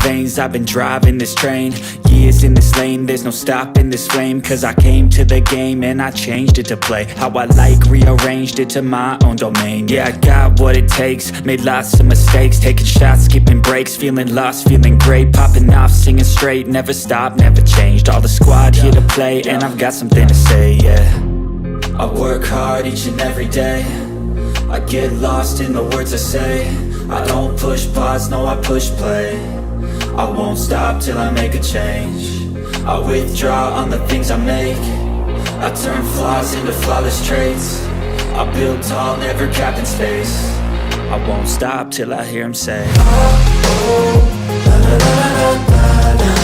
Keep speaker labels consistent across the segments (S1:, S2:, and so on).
S1: veins, I've been driving this train. Years in this lane, there's no stopping this flame. Cause I came to the game and I changed it to play how I like, rearranged it to my own domain. Yeah, I got what it takes, made lots of mistakes, taking shots, skipping breaks, feeling lost, feeling great, popping off, singing straight, never stopped, never changed. All the squad here to play, and I've got something to say, yeah. I work hard each and every day, I get lost in the words I say. I don't push pause, no, I push play. I won't stop till I make a change. I withdraw on the things I make. I turn flaws into flawless traits. I build tall, never capped in space. I won't stop till I hear him say, oh, oh, la, la, la, la, la, la,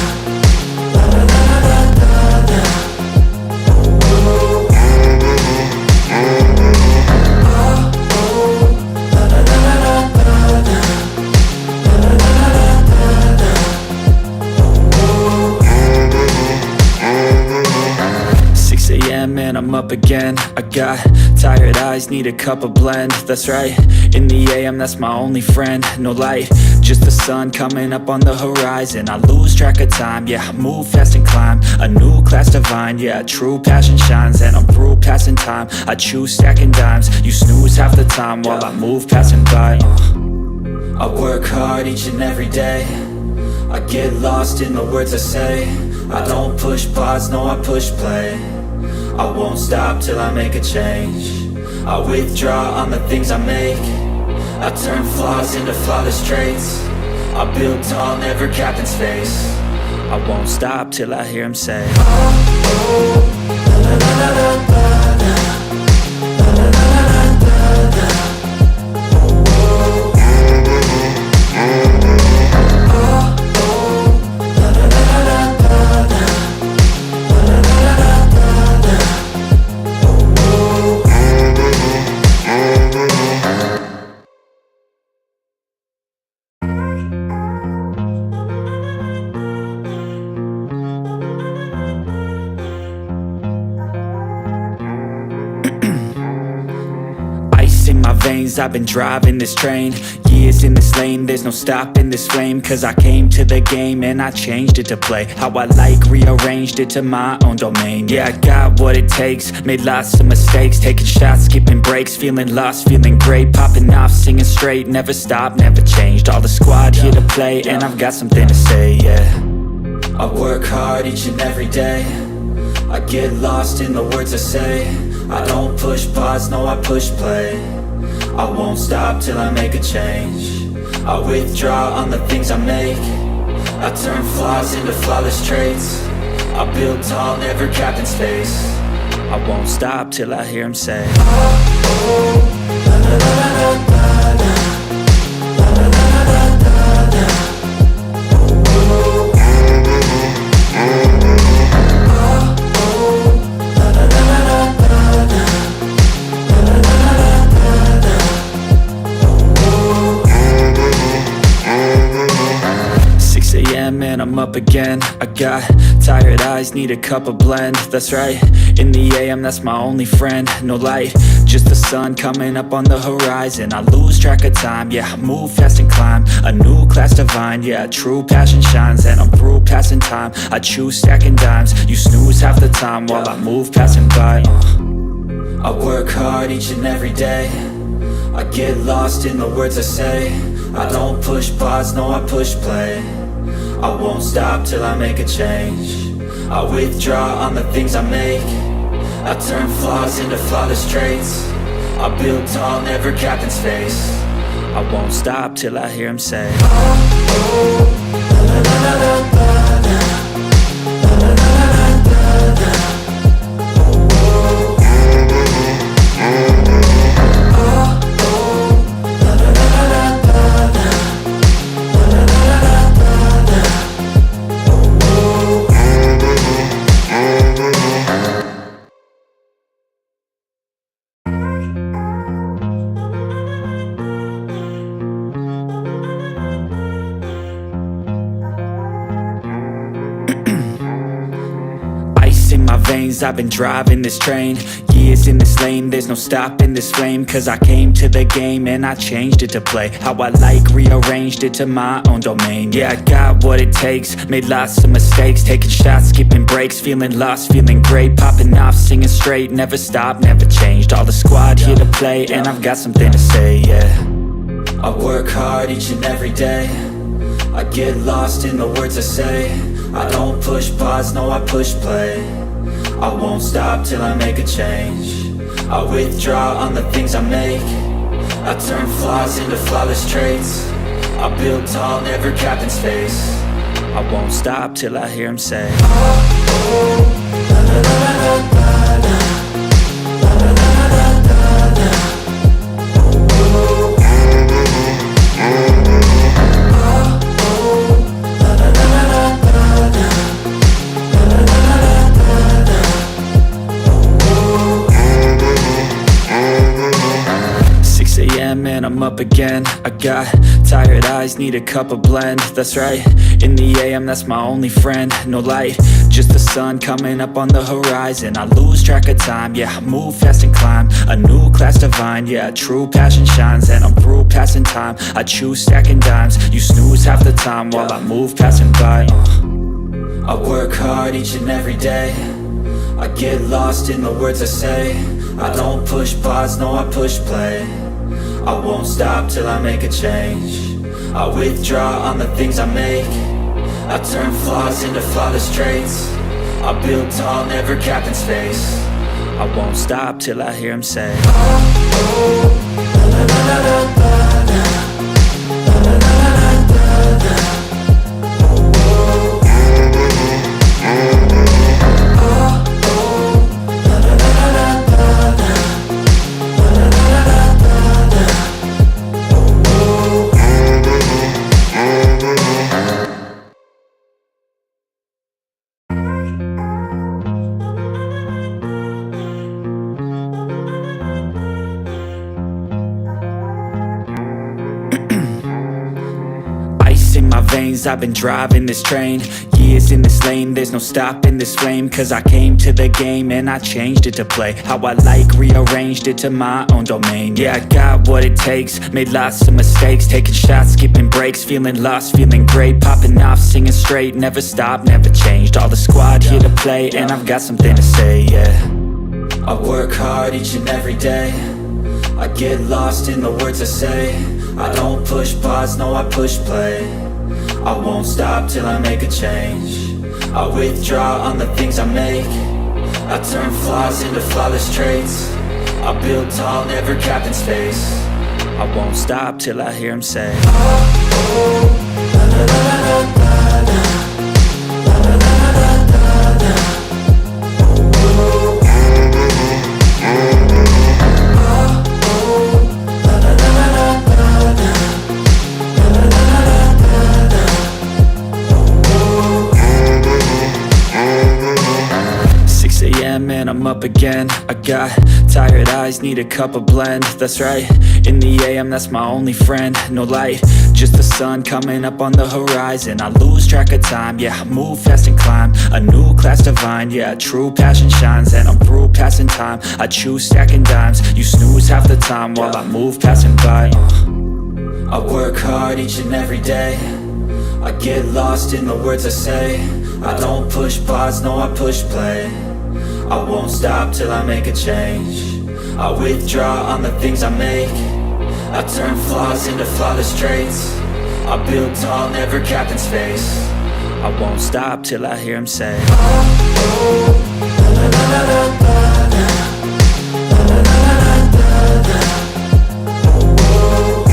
S1: la, la, la, la, la, la. Man, I'm up again. I got tired eyes, need a cup of blend. That's right, in the AM, that's my only friend. No light, just the sun coming up on the horizon. I lose track of time, yeah, I move fast and climb a new class divine, yeah, true passion shines. And I'm through passing time, I choose stacking dimes. You snooze half the time while I move passing by. I work hard each and every day, I get lost in the words I say. I don't push pause, no, I push play. I won't stop till I make a change. I withdraw on the things I make. I turn flaws into flawless traits. I build tall, never capped in space. I won't stop till I hear him say, oh, oh, la, la, la, la, la, la, la, la, la, la, la, la. I've been driving this train, years in this lane, there's no stopping this flame. Cause I came to the game and I changed it to play how I like, rearranged it to my own domain. Yeah, I got what it takes, made lots of mistakes, taking shots, skipping breaks, feeling lost, feeling great, popping off, singing straight, never stopped, never changed. All the squad here to play, and I've got something to say, yeah. I work hard each and every day, I get lost in the words I say. I don't push pause, no, I push play. I won't stop till I make a change. I withdraw on the things I make. I turn flaws into flawless traits. I build tall, never capped in space. I won't stop till I hear him say, oh, oh, la, la, la, la, la, la, la, la, la, la, la, la. Man, I'm up again. I got tired eyes, need a cup of blend. That's right, in the AM, that's my only friend. No light, just the sun coming up on the horizon. I lose track of time, yeah, I move fast and climb a new class divine, yeah, true passion shines. And I'm through passing time, I choose stacking dimes. You snooze half the time while I move passing by. I work hard each and every day, I get lost in the words I say. I don't push pause, no, I push play. I won't stop till I make a change. I withdraw on the things I make. I turn flaws into flawless traits. I build tall, never capped in space. I won't stop till I hear him say, oh, oh, la, la, la, la, la, la, la, la, la, la, la, la. veins, I've been driving this train. Years in this lane, there's no stopping this flame. Cause I came to the game and I changed it to play how I like, rearranged it to my own domain. Yeah, I got what it takes, made lots of mistakes, taking shots, skipping breaks, feeling lost, feeling great, popping off, singing straight, never stopped, never changed. All the squad here to play, and I've got something to say, yeah. I work hard each and every day, I get lost in the words I say. I don't push pause, no I push play. I won't stop till I make a change. I withdraw on the things I make. I turn flaws into flawless traits. I build tall, never capped in space. I won't stop till I hear him say, oh, oh, la, la, la, la, la, la. La, la, la, la, la, la. Oh, oh. 6 a.m. and I'm up again. I got tired eyes, need a cup of blend. That's right, in the AM, that's my only friend. No light, just the sun coming up on the horizon. I lose track of time, yeah, I move fast and climb a new class divine, yeah, true passion shines. And I'm through passing time, I choose stacking dimes. You snooze half the time while I move passing by. I work hard each and every day, I get lost in the words I say. I don't push pause, no I push play. I won't stop till I make a change. I withdraw on the things I make. I turn flaws into flawless traits. I build tall, never capped in space. I won't stop till I hear him say, oh, oh, la, la, la, la, la, la. La, la, la, la, la, la. Oh, oh. I've been driving this train, years in this lane, there's no stopping this flame. Cause I came to the game and I changed it to play how I like, rearranged it to my own domain. Yeah, I got what it takes, made lots of mistakes, taking shots, skipping breaks, feeling lost, feeling great, popping off, singing straight, never stopped, never changed. All the squad here to play, and I've got something to say, yeah. I work hard each and every day, I get lost in the words I say. I don't push pause, no I push play. I won't stop till I make a change. I withdraw on the things I make. I turn flaws into flawless traits. I build tall, never capped in space. I won't stop till I hear him say, oh, oh, la, la, la, la, la, la. La, la, la, la, la, la. Oh, oh. 6 a.m. and I'm up again. I got tired eyes, need a cup of blend. That's right, in the AM, that's my only friend. No light, just the sun coming up on the horizon. I lose track of time, yeah, I move fast and climb a new class divine, yeah, true passion shines. And I'm through passing time, I choose stacking dimes. You snooze half the time while I move passing by. I work hard each and every day, I get lost in the words I say. I don't push pause, no I push play. I won't stop till I make a change. I withdraw on the things I make. I turn flaws into flawless traits. I build tall, never capped in space. I won't stop till I hear him say, oh, oh, la, la, la, la, la, la. La, la, la, la, la, la. Oh, oh.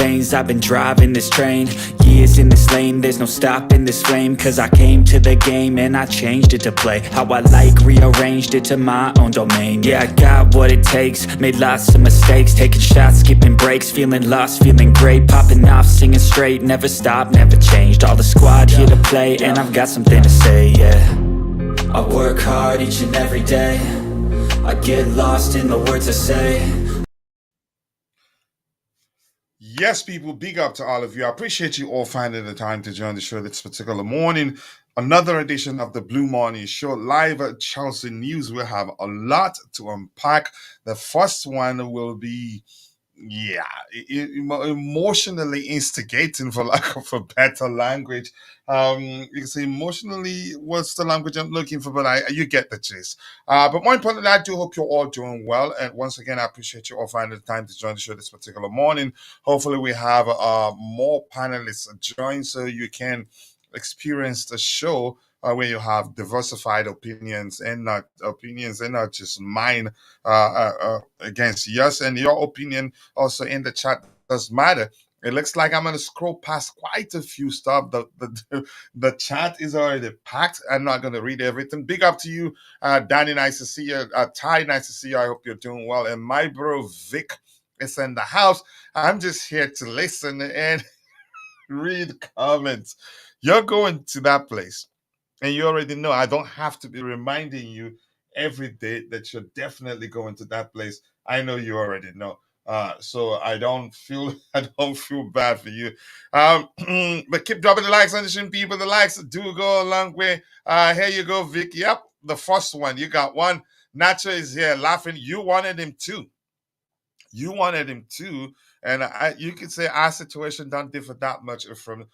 S1: lanes, I've been driving this train. Years in this lane, there's no stopping this flame. Cause I came to the game and I changed it to play how I like, rearranged it to my own domain. Yeah, I got what it takes, made lots of mistakes, taking shots, skipping breaks, feeling lost, feeling great, popping off, singing straight, never stopped, never changed. All the squad here to play, and I've got something to say, yeah. I work hard each and every day, I get lost in the words I say.
S2: Yes, people, big up to all of you. I appreciate you all finding the time to join the show this particular morning. Another edition of the Blue Morning Show live at Chelsea News. We'll have a lot to unpack. The first one will be emotionally instigating, for lack of a better language. You can say emotionally, what's the language I'm looking for, but you get the gist. But more importantly, I do hope you're all doing well. And once again, I appreciate you all finding the time to join the show this particular morning. Hopefully, we have more panelists join so you can experience the show where you have diversified opinions and not just mine against yours, and your opinion also in the chat does matter. It looks like I'm going to scroll past quite a few stuff. The chat is already packed. I'm not going to read everything. Big up to you, Danny. Nice to see you. Ty, nice to see you. I hope you're doing well. And my bro Vic is in the house. I'm just here to listen and read comments. You're going to that place, and you already know. I don't have to be reminding you every day that you're definitely going to that place. I know you already know. So I don't feel bad for you. But keep dropping the likes on the stream, people. The likes do go a long way. Here you go, Vic. Yep, the first one. You got one. Nacho is here laughing. You wanted him too. And you could say our situation doesn't differ that much from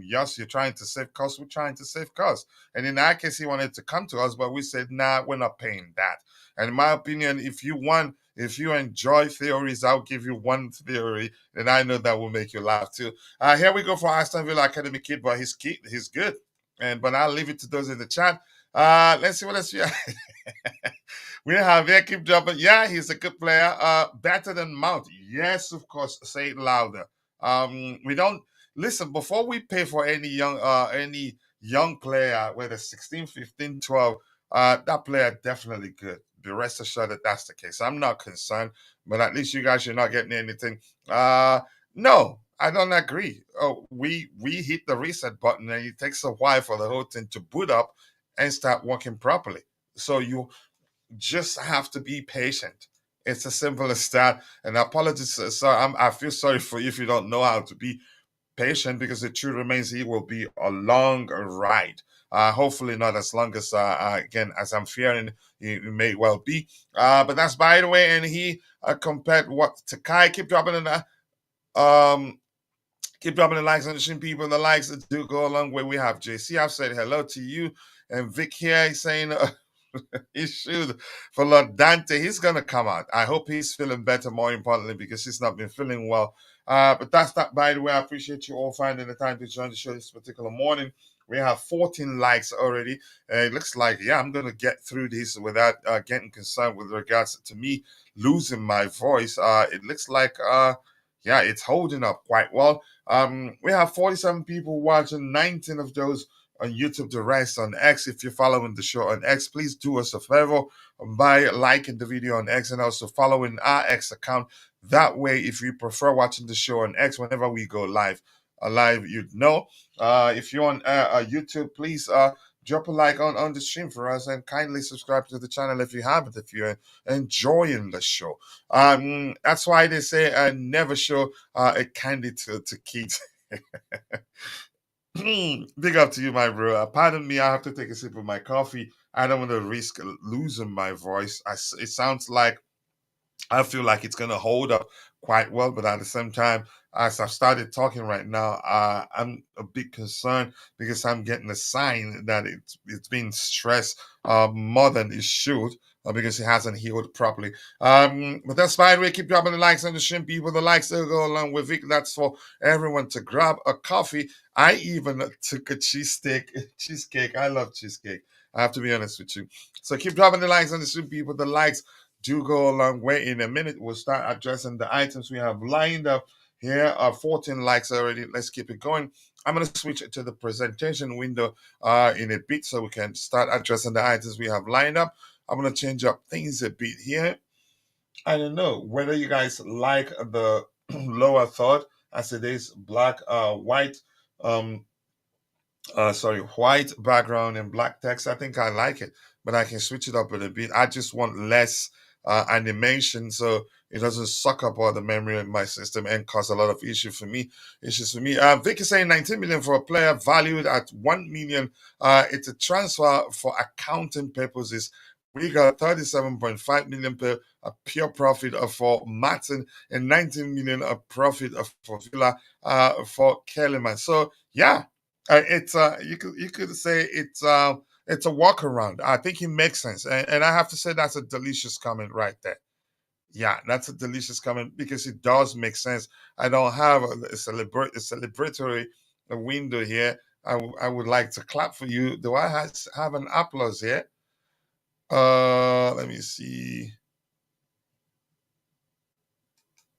S2: yours. You're trying to save costs, we're trying to save costs. And in our case, he wanted to come to us, but we said, nah, we're not paying that. And in my opinion, if you enjoy theories, I'll give you one theory, and I know that will make you laugh too. Here we go for Aston Villa Academy kid, but he's good. But I'll leave it to those in the chat. Let's see what else we have. We have here, keep dropping. Yeah, he's a good player. Better than Mount. Yes, of course. Say it louder. We don't listen before we pay for any young player, whether 16, 15, 12. That player definitely good. Be rest assured that that's the case. I'm not concerned, but at least you guys are not getting anything. No, I don't agree. Oh, we hit the reset button, and it takes a while for the whole thing to boot up and start working properly. So you just have to be patient. It's as simple as that. And apologies, I feel sorry for you if you don't know how to be patient, because the truth remains it will be a long ride. Hopefully not as long as again as I'm fearing it may well be. But that's by the way. And he compared what to Kai. Keep dropping in the likes on the stream, people. The likes that do go a long way. We have JC. I've said hello to you, and Vic here is saying. He should. For Lord Dante, he's gonna come out. I hope he's feeling better, more importantly, because he's not been feeling well. But that's that. By the way, I appreciate you all finding the time to join the show this particular morning. We have 14 likes already. It looks like, I'm gonna get through this without getting concerned with regards to me losing my voice. It looks like it's holding up quite well. We have 47 people watching, 19 of those on YouTube, the rest on X. If you're following the show on X, please do us a favor by liking the video on X and also following our X account. That way, if you prefer watching the show on X, whenever we go live, you'd know. If you're on YouTube, please drop a like on the stream for us, and kindly subscribe to the channel if you haven't, if you're enjoying the show. That's why they say never show a candy to kids. Big up to you, my bro. Pardon me, I have to take a sip of my coffee. I don't want to risk losing my voice. It sounds like I feel like it's going to hold up quite well, but at the same time, as I've started talking right now, I'm a bit concerned because I'm getting a sign that it's been stressed more than it should. Because it hasn't healed properly. But that's by the way, keep dropping the likes on the stream, people. The likes will go along with it. That's for everyone to grab a coffee. I even took a cheesecake. I love cheesecake. I have to be honest with you. So keep dropping the likes on the stream, people. The likes do go a long way. In a minute, we'll start addressing the items we have lined up here. 14 likes already. Let's keep it going. I'm going to switch to the presentation window in a bit so we can start addressing the items we have lined up. I'm going to change up things a bit here. I don't know whether you guys like the lower third as it is black, white, um, white background and black text. I think I like it, but I can switch it up a bit. I just want less animation so it doesn't suck up all the memory in my system and cause a lot of issues for me. Vic is saying 19 million for a player valued at 1 million. It's a transfer for accounting purposes. We got 37.5 million per a pure profit for Maatsen and 19 million a profit for Villa for Kellerman. So yeah, it's you could say it's a walk around. I think it makes sense, and I have to say that's a delicious comment right there. Yeah, that's a delicious comment because it does make sense. I don't have a celebratory window here. I would like to clap for you. Do I have an applause here? Let me see.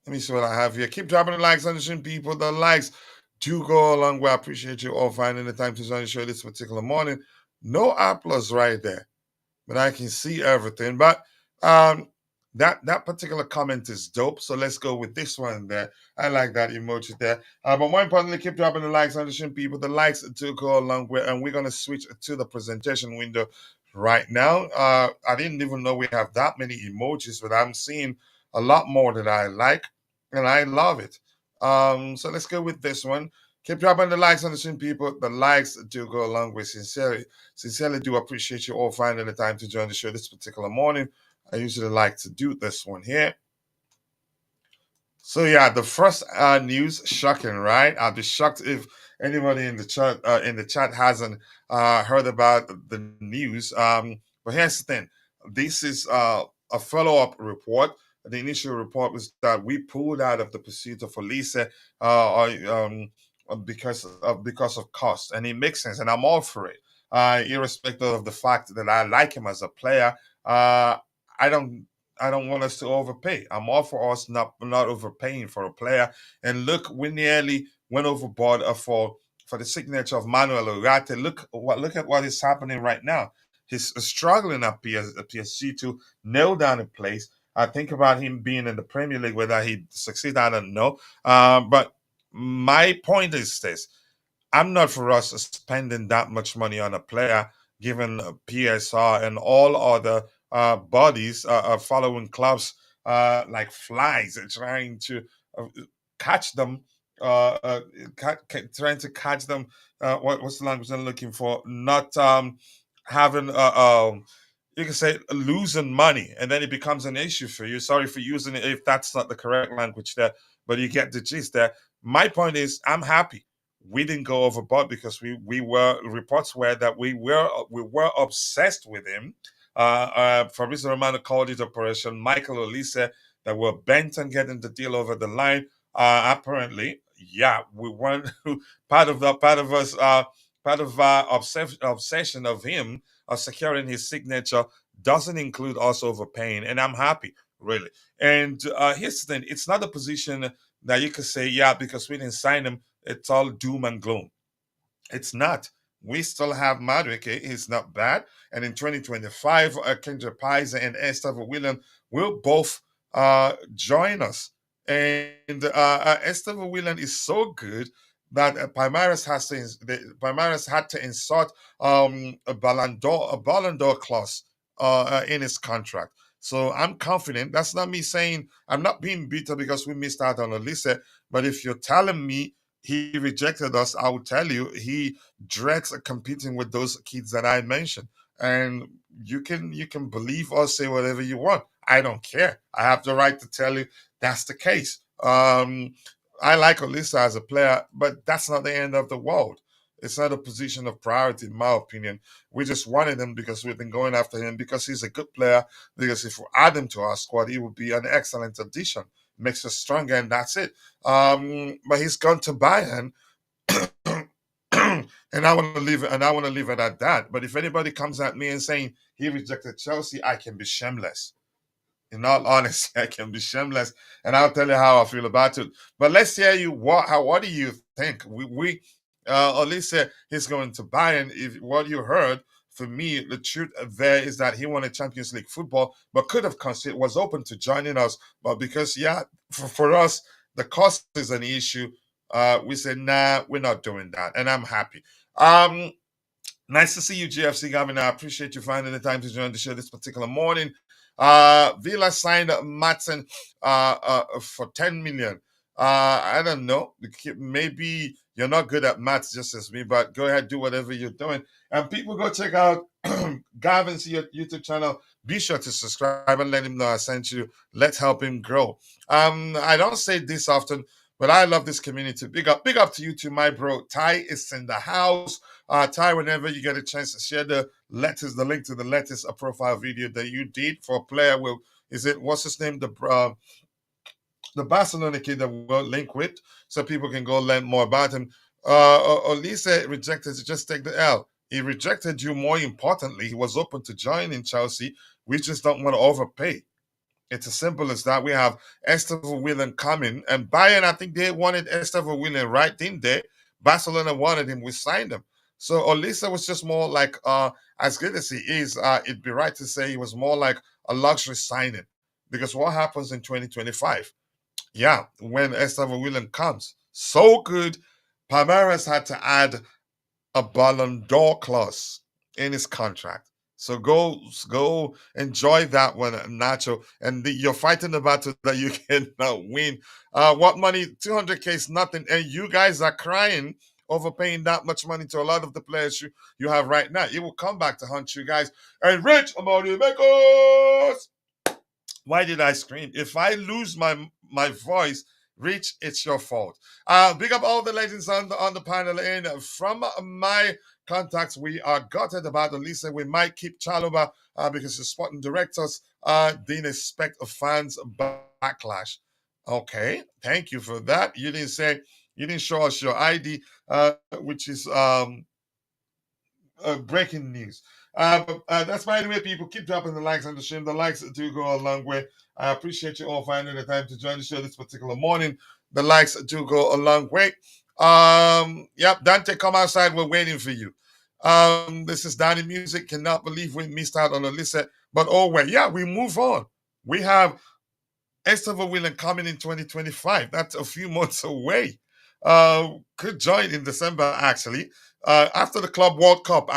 S2: Let me see what I have here. Keep dropping the likes on the stream, people. The likes do go a long way. I appreciate you all finding the time to join the show this particular morning. No applause right there, but I can see everything. But that particular comment is dope. So let's go with this one there. I like that emoji there. But more importantly, keep dropping the likes on the stream, people. The likes do go a long way, and we're gonna switch to the presentation window right now. I didn't even know we have that many emojis, but I'm seeing a lot more that I like, and I love it. So let's go with this one. Keep dropping the likes on the stream, people. The likes do go a long way. Sincerely do appreciate you all finding the time to join the show this particular morning. I usually like to do this one here. So yeah, the first news, shocking, right? I'll be shocked if anybody in the chat hasn't heard about the news. But here's the thing: this is a follow-up report. The initial report was that we pulled out of the pursuit of Olise because of cost, and it makes sense, and I'm all for it, irrespective of the fact that I like him as a player. I don't I don't want us to overpay. I'm all for us not overpaying for a player. And look, we nearly went overboard for the signature of Manuel Ugarte. Look at what is happening right now. He's struggling at PSG to nail down a place. I think about him being in the Premier League, whether he succeed, I don't know. But my point is this: I'm not for us spending that much money on a player, given PSR and all other bodies following clubs like flies, trying to uh, catch them, trying to catch them. What's the language I'm looking for? Not having you can say losing money, and then it becomes an issue for you. Sorry for using it if that's not the correct language there, but you get the gist there. My point is, I'm happy we didn't go overboard because we were reports were that we were obsessed with him. Fabrizio Romano called it Operation Michael Olise, that were bent on getting the deal over the line. Apparently, yeah, we weren't part of our obsession of him of securing his signature doesn't include us overpaying, and I'm happy really. And here's the thing: it's not a position that you could say, yeah, because we didn't sign him, it's all doom and gloom. It's not. We still have Madueke. He's not bad. And in 2025, Kendra Paez and Esther Willian will both join us. And Esther Willian is so good that Palmeiras had to insert a Ballon d'Or clause in his contract. So I'm confident. That's not me saying I'm not being bitter because we missed out on Olise. But if you're telling me he rejected us, I will tell you he dreads competing with those kids that I mentioned. And you can believe or say whatever you want. I don't care. I have the right to tell you that's the case. I like Olisa as a player, but that's not the end of the world. It's not a position of priority, in my opinion. We just wanted him because we've been going after him because he's a good player. Because if we add him to our squad, he would be an excellent addition. Makes us stronger, and that's it. But he's gone to Bayern, and I want to leave it. And I want to leave it at that. But if anybody comes at me and saying he rejected Chelsea, I can be shameless. In all honesty, I can be shameless, and I'll tell you how I feel about it. But let's hear you. What do you think? Olise he's going to Bayern. If what you heard, for me, the truth there is that he wanted Champions League football, but could have considered, was open to joining us. But because, yeah, for us, the cost is an issue. We said, nah, we're not doing that. And I'm happy. Nice to see you, GFC Governor. I appreciate you finding the time to join the show this particular morning. Villa signed Maatsen for 10 million. I don't know. Maybe you're not good at maths just as me, but go ahead, do whatever you're doing. And people go check out Gavin's YouTube channel. Be sure to subscribe and let him know I sent you. Let's help him grow. I don't say this often, but I love this community. Big up to you too, my bro. Ty is in the house. Ty, whenever you get a chance to share the link to the latest profile video that you did for a player with, what's his name? The Barcelona kid that we'll link with, so people can go learn more about him. Olise rejected to just take the L. He rejected you. More importantly, he was open to joining Chelsea. We just don't want to overpay. It's as simple as that. We have Aston Villa coming, and Bayern, I think they wanted Aston Villa, right? Didn't they? Barcelona wanted him. We signed him. So Olise was just more like, as good as he is, it'd be right to say he was more like a luxury signing. Because what happens in 2025? Yeah, when Aston Villa comes, so good, Palmeiras had to add a Ballon d'Or clause in his contract. So go enjoy that one, Nacho. And you're fighting the battle that you cannot win. What money? 200K is nothing. And you guys are crying over paying that much money to a lot of the players you have right now. It will come back to haunt you guys. And Rich Amorimakos! Why did I scream? If I lose my voice, Rich, it's your fault. Big up all the legends on the panel. And from my contacts, we are gutted about Olise. We might keep Chalobah because the sporting directors didn't expect a fans backlash. Okay, thank you for that. You didn't show us your ID, which is breaking news. That's by the way, people keep dropping the likes on the stream. The likes do go a long way. I appreciate you all finding the time to join the show this particular morning. The likes do go a long way. Yep, Dante, come outside. We're waiting for you. This is Danny Music. Cannot believe we missed out on Olise. But oh well, yeah, we move on. We have Aston Villa coming in 2025. That's a few months away. Could join in December, actually. After the Club World Cup,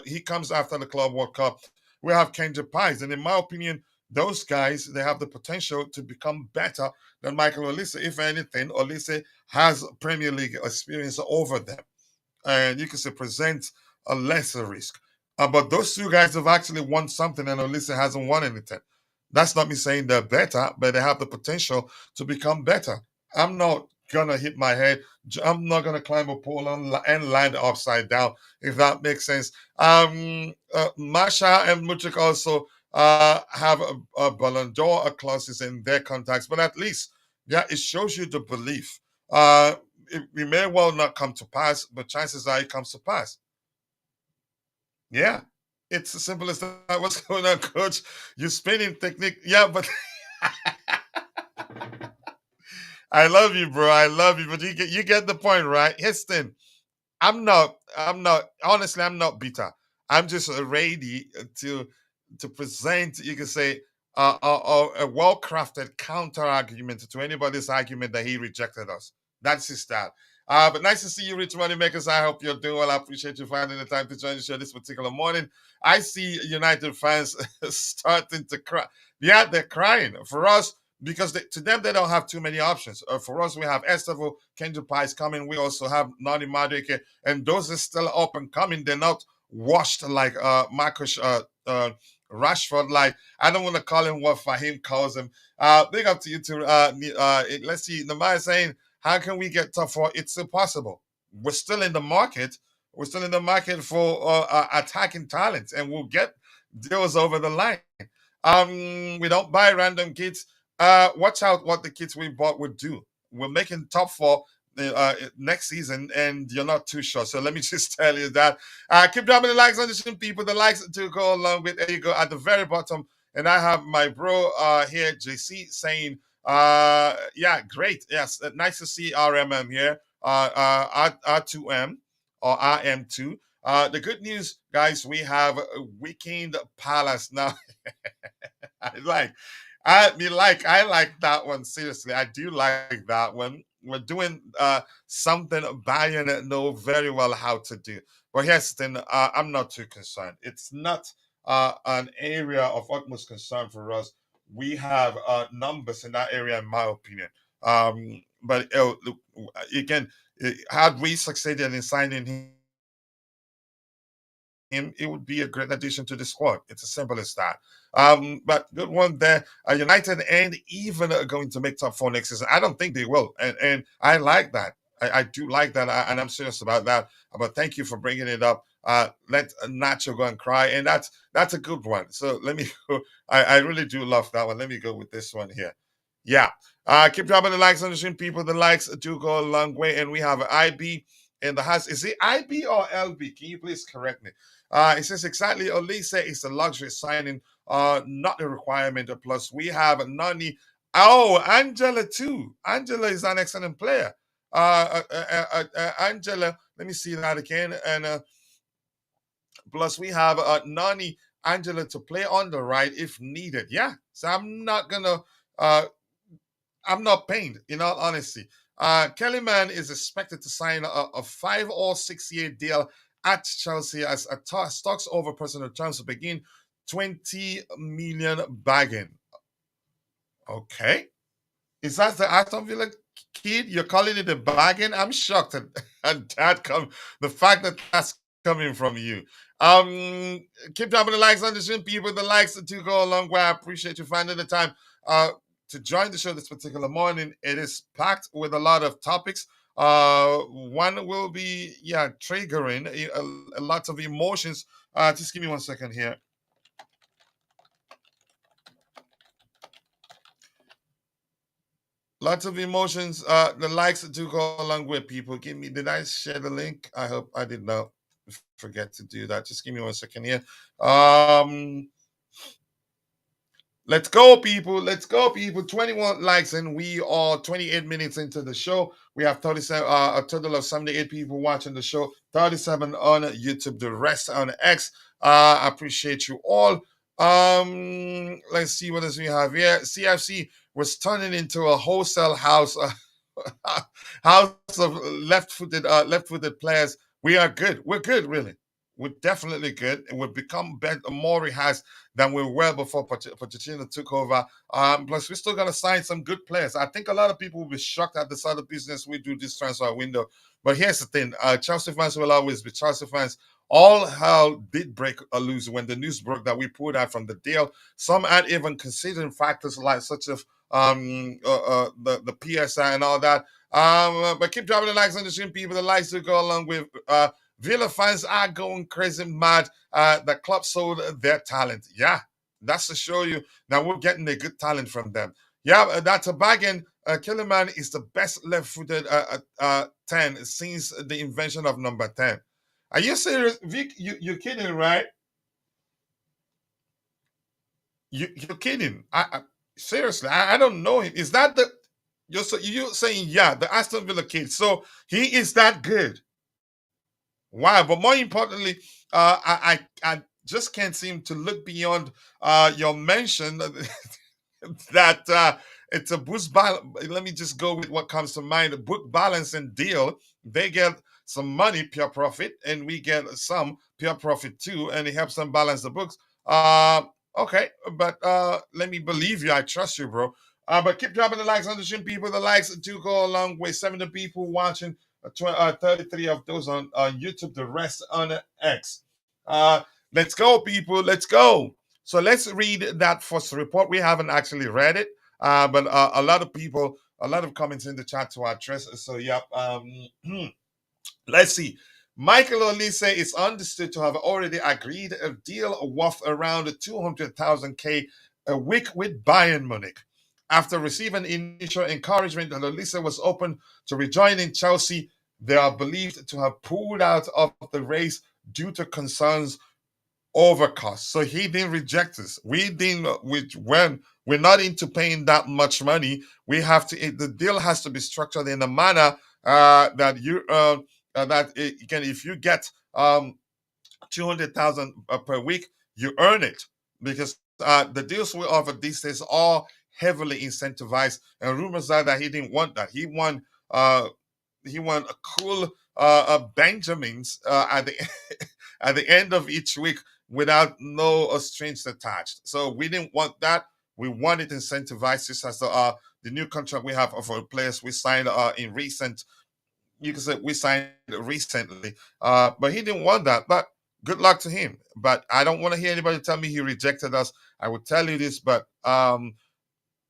S2: he comes after the Club World Cup. We have Kendra Paez, and in my opinion, those guys, they have the potential to become better than Michael Olise. If anything, Olise has Premier League experience over them, and you can say presents a lesser risk. But those two guys have actually won something, and Olise hasn't won anything. That's not me saying they're better, but they have the potential to become better. I'm not gonna hit my head. I'm not gonna climb a pole and land upside down, if that makes sense. Masha and Muchik also have a Ballon d'Or clauses in their contacts, but at least, yeah, it shows you the belief. It may well not come to pass, but chances are it comes to pass. Yeah, it's as simple as that. What's going on, coach? You spinning technique. Yeah, but I love you, bro. I love you, but you get the point, right? Histon, honestly, I'm not bitter. I'm just ready to present, you can say, a well-crafted counter argument to anybody's argument that he rejected us. That's his style. But nice to see you, Rich Moneymakers. I hope you're doing well. I appreciate you finding the time to join the show this particular morning. I see United fans starting to cry. Yeah, they're crying. For us, because to them, they don't have too many options. For us, we have Estevo, Kendra Paez coming. We also have Nani Madueke, and those are still up and coming. They're not washed like Marcus Rashford. Like, I don't want to call him what Fahim calls him. Big up to you too. Let's see. Namaya saying, how can we get top four? It's impossible. We're still in the market. We're still in the market for attacking talent, and we'll get deals over the line. We don't buy random kids. Watch out what the kids we bought would do. We're making top four next season, and you're not too sure. So let me just tell you that. Keep dropping the likes on the stream, people. The likes do go along with. There you go at the very bottom. And I have my bro here, JC, saying, yeah, great. Yes, nice to see RMM here. R2M or RM2. The good news, guys, we have Weekend Palace now. I like, I like that one. Seriously, I do like that one. We're doing something Bayern know very well how to do. But here's the thing, I'm not too concerned. It's not an area of utmost concern for us. We have numbers in that area, in my opinion. But look, again, had we succeeded in signing him, it would be a great addition to the squad. It's as simple as that. But good one there. United and even going to make top four next season. I don't think they will, and I like that. I do like that, and I'm serious about that. But thank you for bringing it up. Let Nacho go and cry, and that's a good one. So let me go. I really do love that one. Let me go with this one here. Yeah. Keep dropping the likes on the stream, people. The likes do go a long way, and we have IB in the house. Is it IB or LB? Can you please correct me? It says exactly. Olise is a luxury signing, not a requirement. Plus, we have Nani. Oh, Angela too. Angela is an excellent player. Angela, let me see that again. And plus, we have Nani Angela to play on the right if needed. Yeah, so I'm not pained, in all honesty. Kellyman is expected to sign a 5 or 6 year deal at Chelsea as a stocks over personal terms to begin 20 million bagging. Okay. Is that the Aston Villa kid? You're calling it a bargain? I'm shocked at that the fact that that's coming from you. Keep dropping the likes on the stream, people. The likes do go a long way. I appreciate you finding the time to join the show this particular morning. It is packed with a lot of topics. One will be triggering a lot of emotions. Just give me 1 second here. Lots of emotions. The likes do go along with people. Did I share the link? I hope I did not forget to do that. Just give me 1 second here. Let's go, people. Let's go, people. 21 likes, and we are 28 minutes into the show. We have 37, a total of 78 people watching the show. 37 on YouTube. The rest on X. I appreciate you all. Let's see what else we have here. CFC was turning into a wholesale house, house of left-footed players. We are good. We're good, really. We're definitely good, and we've become better, more rehearsed than we were before Pochettino took over. Plus, we're still going to sign some good players. I think a lot of people will be shocked at the sort of business we do this transfer window. But here's the thing: Chelsea fans will always be Chelsea fans. All hell did break loose when the news broke that we pulled out from the deal. Some had even considering factors like such as the PSI and all that. But keep dropping the likes on the stream, people. The likes to go along with. Villa fans are going crazy mad. The club sold their talent. Yeah, that's to show you that we're getting a good talent from them. Yeah, that's a bargain. Killerman is the best left-footed 10 since the invention of number 10. Are you serious, Vic? You're kidding, right? You're kidding. Seriously, I don't know him. Is that the you're saying the Aston Villa kid? So he is that good. Wow, but more importantly, I just can't seem to look beyond your mention that it's a boost balance. Let me just go with what comes to mind: a book balance and deal. They get some money, pure profit, and we get some pure profit too, and it helps them balance the books. Okay, but let me believe you. I trust you, bro. But keep dropping the likes on the stream, people. The likes do go a long way. 70 people watching. 33 of those on YouTube, the rest on X. Let's go, people. Let's go. So let's read that first report. We haven't actually read it, but a lot of people, a lot of comments in the chat to address. So, yeah. Let's see. Michael Olise is understood to have already agreed a deal worth around 200,000 K a week with Bayern Munich. After receiving initial encouragement that Olise was open to rejoining Chelsea, they are believed to have pulled out of the race due to concerns over cost. So he didn't reject us. We didn't. When we're not into paying that much money, we have to. The deal has to be structured in a manner that you that it can. If you get 200,000 per week, you earn it, because the deals we offer these days are heavily incentivized. And rumors are that he didn't want that. Uh, he won a cool Benjamins at the at the end of each week without no strings attached. So we didn't want that. We wanted incentivized. This as the new contract we have for players we signed in recent. You can say we signed recently, but he didn't want that. But good luck to him. But I don't want to hear anybody tell me he rejected us. I would tell you this, but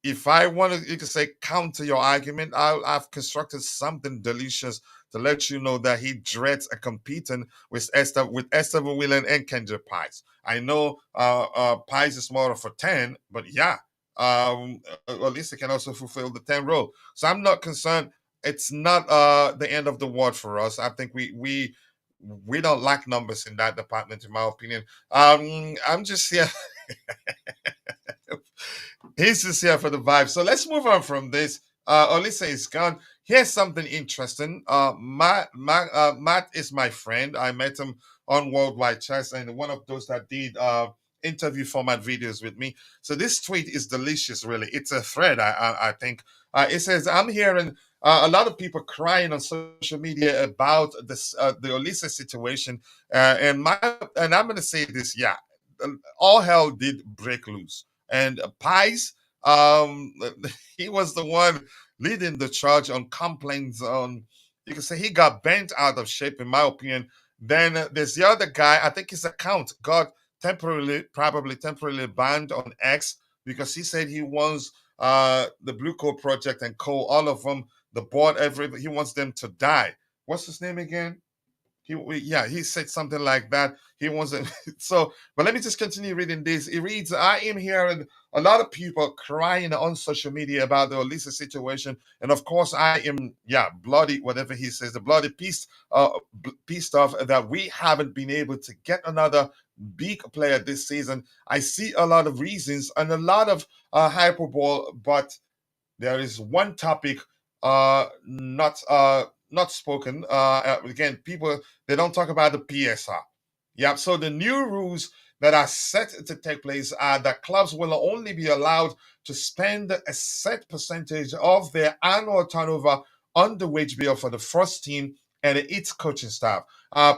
S2: if I want to, you can say, counter your argument, I've constructed something delicious to let you know that he dreads a competing with Esther Willian and Kendra Paez. I know Paez is more of a 10, but yeah, Olise can also fulfill the 10 role. So I'm not concerned. It's not the end of the world for us. I think we don't lack numbers in that department, in my opinion. I'm just here. He's just here for the vibe. So let's move on from this. Olise is gone. Here's something interesting. Matt is my friend. I met him on Worldwide Chess, and one of those that did interview format videos with me. So this tweet is delicious, really. It's a thread, I think. It says, I'm hearing a lot of people crying on social media about this the Olise situation, and I'm going to say this, yeah, all hell did break loose. And Pies, he was the one leading the charge on complaints on, you can say he got bent out of shape, in my opinion. Then there's the other guy, I think his account got probably temporarily banned on X, because he said he wants the Blue Coal Project and Coal, all of them, the board, he wants them to die. What's his name again? He said something like that. He wasn't so. But let me just continue reading this. It reads, I am hearing a lot of people crying on social media about the Olise situation, and of course I am, bloody, whatever he says, the bloody pissed off that we haven't been able to get another big player this season. I see a lot of reasons and a lot of hyperbole, but there is one topic not spoken. Again, people, they don't talk about the PSR. Yeah, so the new rules that are set to take place are that clubs will only be allowed to spend a set percentage of their annual turnover on the wage bill for the first team and its coaching staff,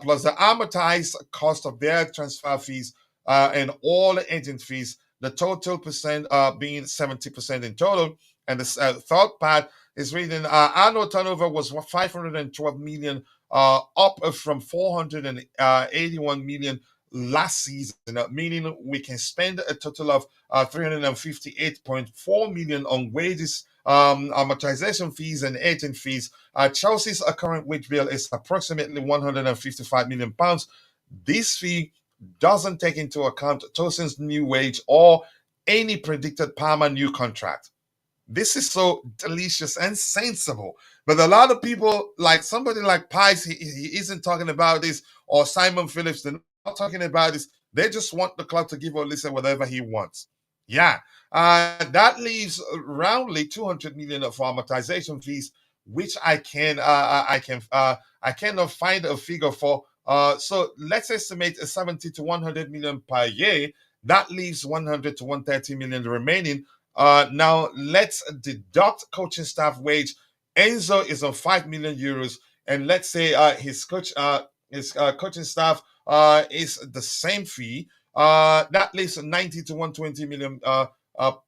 S2: plus the amortized cost of their transfer fees and all agent fees, the total percent being 70% in total. And the third part is reading, annual turnover was 512 million, up from 481 million last season, meaning we can spend a total of 358.4 million on wages, amortization fees, and agent fees. Chelsea's current wage bill is approximately 155 million pounds. This fee doesn't take into account Tosin's new wage or any predicted Parma new contract. This is so delicious and sensible. But a lot of people, like somebody like Pies, he isn't talking about this, or Simon Phillips, they're not talking about this. They just want the club to give Olise whatever he wants. Yeah. That leaves roundly 200 million of amortization fees, which I cannot find a figure for. So let's estimate a 70 to 100 million per year. That leaves 100 to 130 million remaining. Now let's deduct coaching staff wage. Enzo is on 5 million euros, and let's say his coaching staff is the same fee. That leaves 90 to 120 million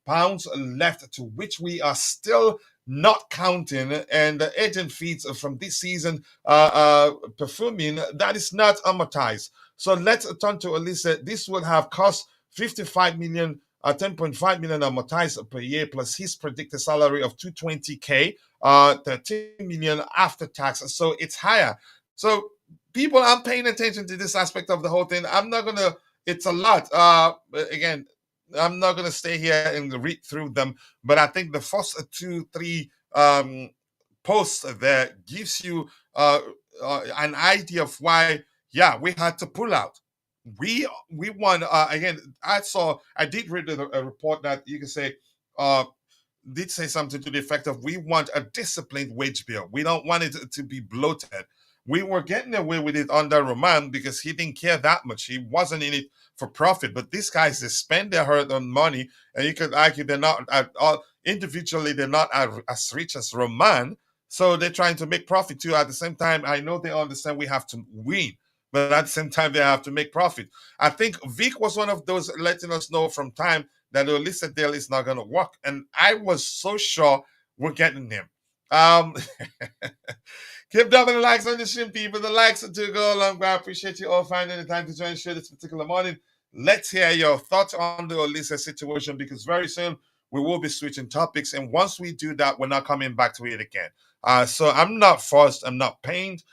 S2: pounds left, to which we are still not counting, and the agent fees from this season performing that is not amortized. So let's turn to Olise. This would have cost 55 million. 10.5 million amortized per year, plus his predicted salary of 220k, 13 million after tax. So it's higher. So people are paying attention to this aspect of the whole thing. I'm not gonna. It's a lot. Again, I'm not gonna stay here and read through them. But I think the first 2-3 posts there gives you an idea of why. Yeah, we had to pull out. we want again. I did read a report that you can say uh did say something to the effect of we want a disciplined wage bill. We don't want it to be bloated. We were getting away with it under Roman because he didn't care that much. He wasn't in it for profit. But these guys, they spend their hard-earned money, and you could argue they're not at all individually. They're not as rich as Roman, so they're trying to make profit too. At the same time, I know they understand we have to win, but at the same time, they have to make profit. I think Vic was one of those letting us know from time that the Olise deal is not going to work. And I was so sure we're getting him. Um, Keep dropping the likes on the stream, people. The likes do go a long way. I appreciate you all finding the time to join the show this particular morning. Let's hear your thoughts on the Olise situation because very soon we will be switching topics. And once we do that, we're not coming back to it again. So I'm not forced. I'm not pained.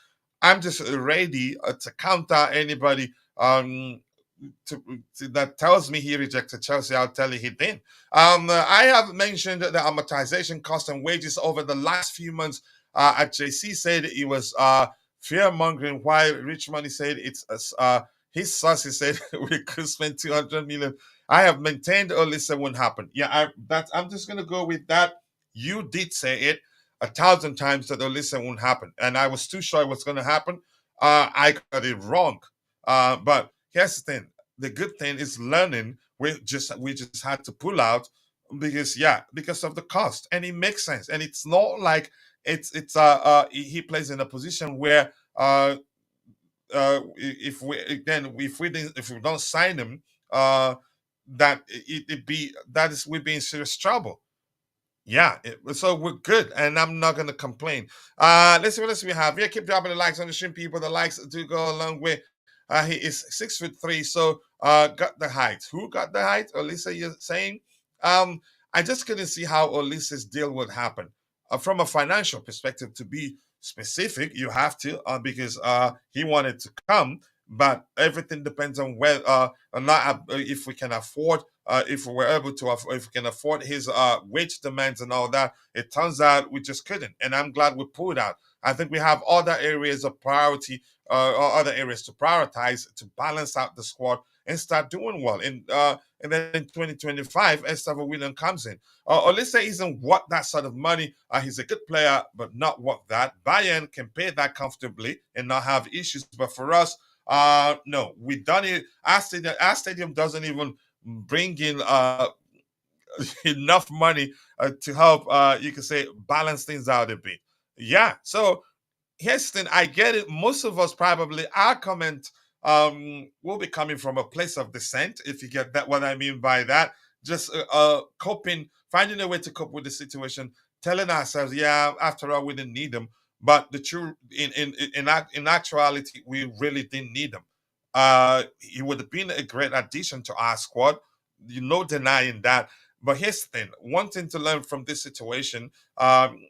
S2: I'm just ready to counter anybody that tells me he rejected Chelsea. I'll tell you he didn't. I have mentioned the amortization cost and wages over the last few months. At JC said it was fear mongering, while Rich Money said it's his source. He said we could spend 200 million. I have maintained Olise won't happen. Yeah, I'm just gonna go with that. You did say it 1,000 times that Olise won't happen, and I was too sure it was going to happen. I got it wrong. But here's the thing: the good thing is learning. We just had to pull out because of the cost, and it makes sense. And it's not like he plays in a position where if we don't sign him, we'd be in serious trouble. Yeah, so we're good, and I'm not gonna complain. Let's see what else we have here. Keep dropping the likes on the stream, people. The likes do go a long way. He is 6'3", so got the height. Who got the height? Olise, you're saying? I just couldn't see how Olise's deal would happen. From a financial perspective, to be specific, you have to because he wanted to come, but everything depends on whether or not if we can afford. If we were able to, if we can afford his wage demands and all that, it turns out we just couldn't, and I'm glad we pulled out. I think we have other areas of priority, or other areas to prioritize to balance out the squad and start doing well. And then in 2025, Enzo Willian comes in. Olise isn't worth that sort of money. He's a good player, but not worth that. Bayern can pay that comfortably and not have issues. But for us, no, we done it. Our stadium doesn't even bring in enough money to help, you can say, balance things out a bit. Yeah, so here's the thing. I get it. Most of us probably, our comment will be coming from a place of dissent, if you get that, what I mean by that. Just coping, finding a way to cope with the situation, telling ourselves, yeah, after all, we didn't need them. But the truth, in actuality, we really didn't need them. He would have been a great addition to our squad. No denying that. But here's the thing: one thing to learn from this situation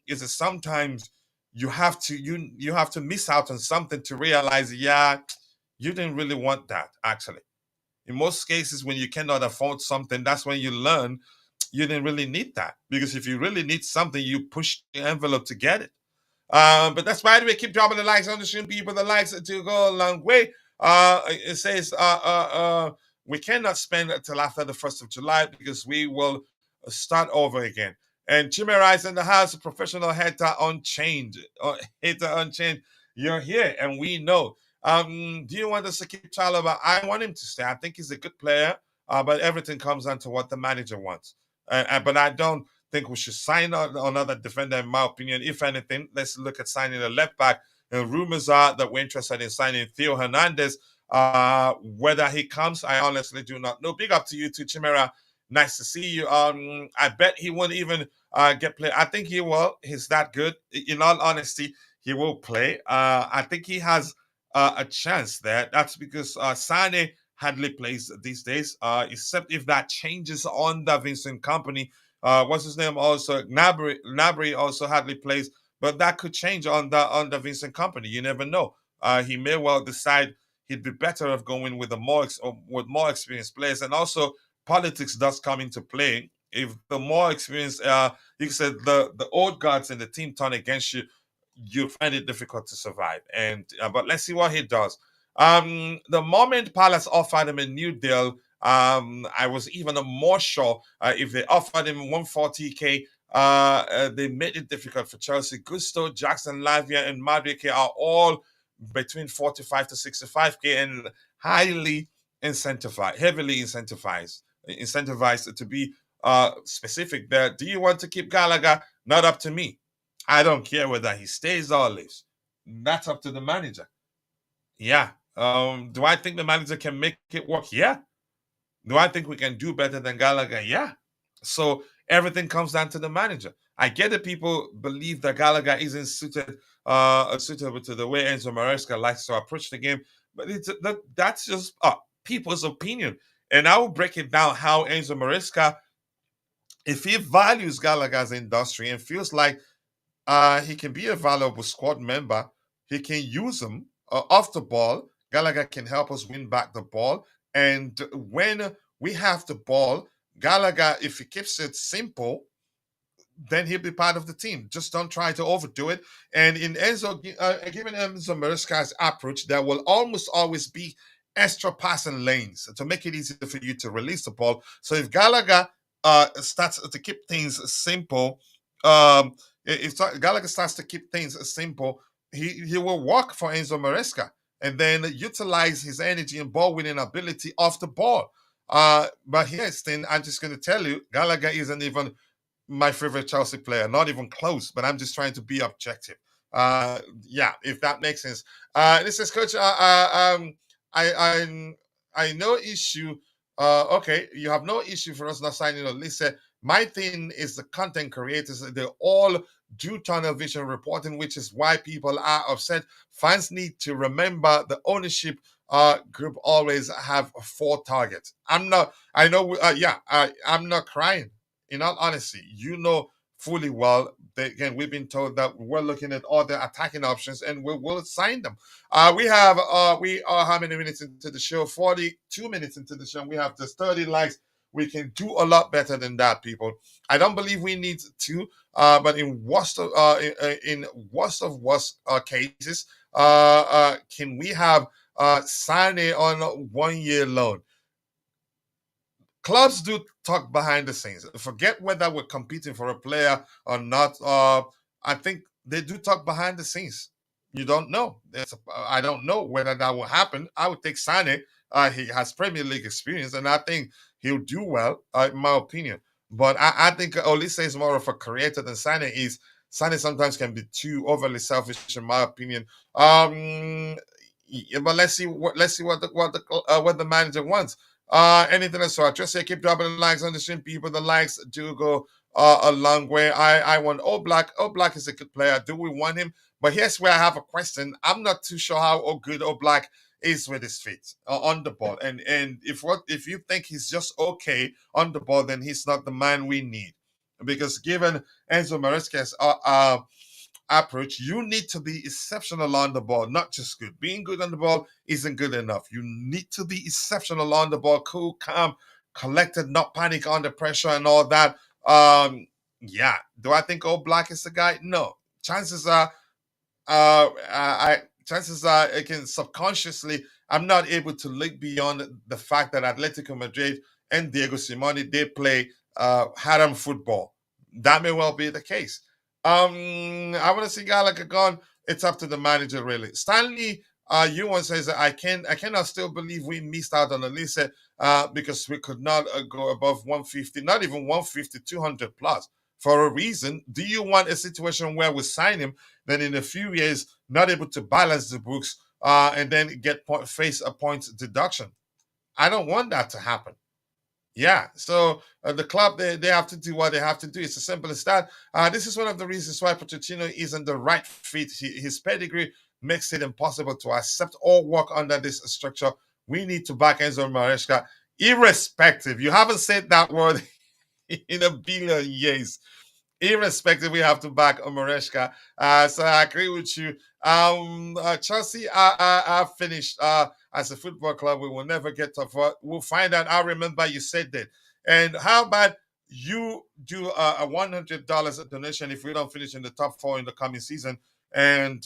S2: is that sometimes you have to miss out on something to realize, yeah, you didn't really want that. Actually, in most cases, when you cannot afford something, that's when you learn you didn't really need that. Because if you really need something, you push the envelope to get it. But that's by the way, keep dropping the likes on the stream, people. The likes to go a long way. It says we cannot spend until after the 1st of July because we will start over again. And Chimera is in the house, professional hater unchained. Hater unchained. You're here, and we know. Do you want us to keep Chalobah? I want him to stay. I think he's a good player, but everything comes down to what the manager wants. But I don't think we should sign another defender, in my opinion. If anything, let's look at signing a left back. And rumors are that we're interested in signing Theo Hernandez. Whether he comes, I honestly do not know. Big up to you too, Chimera. Nice to see you. I bet he won't even get play. I think he will. He's that good. In all honesty, he will play. I think he has a chance there. That's because Sane hardly plays these days, except if that changes under Vincent Company. What's his name? Also, Gnabry also hardly plays, but that could change under Vincent Company. You never know. He may well decide he'd be better off going with with more experienced players, and also politics does come into play. If the more experienced, you said the old guards in the team turn against you, you find it difficult to survive. And but let's see what he does. The moment Palace offered him a new deal, I was even more sure if they offered him 140k. They made it difficult for Chelsea. Gusto, Jackson, Lavia, and Madueke are all between 45 to 65k and highly incentivized, heavily incentivized to be specific there. Do you want to keep Gallagher? Not up to me. I don't care whether he stays or leaves. That's up to the manager. Yeah. Do I think the manager can make it work? Yeah. Do I think we can do better than Gallagher? Yeah. So everything comes down to the manager. I get that people believe that Gallagher isn't suitable to the way Enzo Maresca likes to approach the game, but that's just people's opinion. And I will break it down how Enzo Maresca, if he values Gallagher's industry and feels like he can be a valuable squad member. He can use him off the ball. Gallagher can help us win back the ball. And when we have the ball, Gallagher, if he keeps it simple, then he'll be part of the team. Just don't try to overdo it. And in given Enzo Maresca's approach, there will almost always be extra passing lanes to make it easier for you to release the ball. So if Gallagher starts to keep things simple, if Gallagher starts to keep things simple, he will work for Enzo Maresca and then utilize his energy and ball winning ability off the ball. But here's the thing, I'm just going to tell you, Gallagher isn't even my favorite Chelsea player, not even close, but I'm just trying to be objective. Yeah, if that makes sense. This is Coach. I no issue. Okay, you have no issue for us not signing Olise. My thing is the content creators. They all do tunnel vision reporting, which is why people are upset. Fans need to remember the ownership group always have 4 targets. I'm not. I know. I'm not crying. In all honesty, you know fully well that, again, we've been told that we're looking at all the attacking options and we will sign them. We are how many minutes into the show? 42 minutes into the show. We have just 30 likes. We can do a lot better than that, people. I don't believe we need to, but in worst of worst cases, can we have Sane on 1 year loan? Clubs do talk behind the scenes. Forget whether we're competing for a player or not. I think they do talk behind the scenes. You don't know. I don't know whether that will happen. I would take Sane. He has Premier League experience, and I think he'll do well, in my opinion. But I think Olise is more of a creator than Sane is. Sane sometimes can be too overly selfish, in my opinion. But let's see what the manager wants. Anything else? So I just say keep dropping the likes on the stream, people. The likes do go a long way. I want Oblak. Oblak is a good player. Do we want him? But here's where I have a question. I'm not too sure how good Oblak is with his feet on the ball. And if you think he's just okay on the ball, then he's not the man we need. Because given Enzo Maresca's approach, you need to be exceptional on the ball, not just good. Being good on the ball isn't good enough. You need to be exceptional on the ball, cool, calm, collected, not panic under pressure and all that. Yeah. Do I think Oblak is the guy? No. Chances are, again, subconsciously, I'm not able to look beyond the fact that Atletico Madrid and Diego Simeone, they play haram football. That may well be the case. I want to see Gallagher gone. It's up to the manager, really. Stanley Yuan says that I cannot still believe we missed out on Olise because we could not go above 150, not even 150, 200 plus. For a reason, do you want a situation where we sign him, then in a few years, not able to balance the books and then face a point deduction? I don't want that to happen. Yeah, so the club, they have to do what they have to do. It's as simple as that. This is one of the reasons why Pochettino isn't the right fit. His pedigree makes it impossible to accept or work under this structure. We need to back Enzo Maresca, irrespective. You haven't said that word in a billion years. Irrespective, we have to back Maresca. So I agree with you. Chelsea are finished as a football club. We will never get top four. We'll find out. I remember you said that. And how about you do a $100 donation if we don't finish in the top 4 in the coming season? And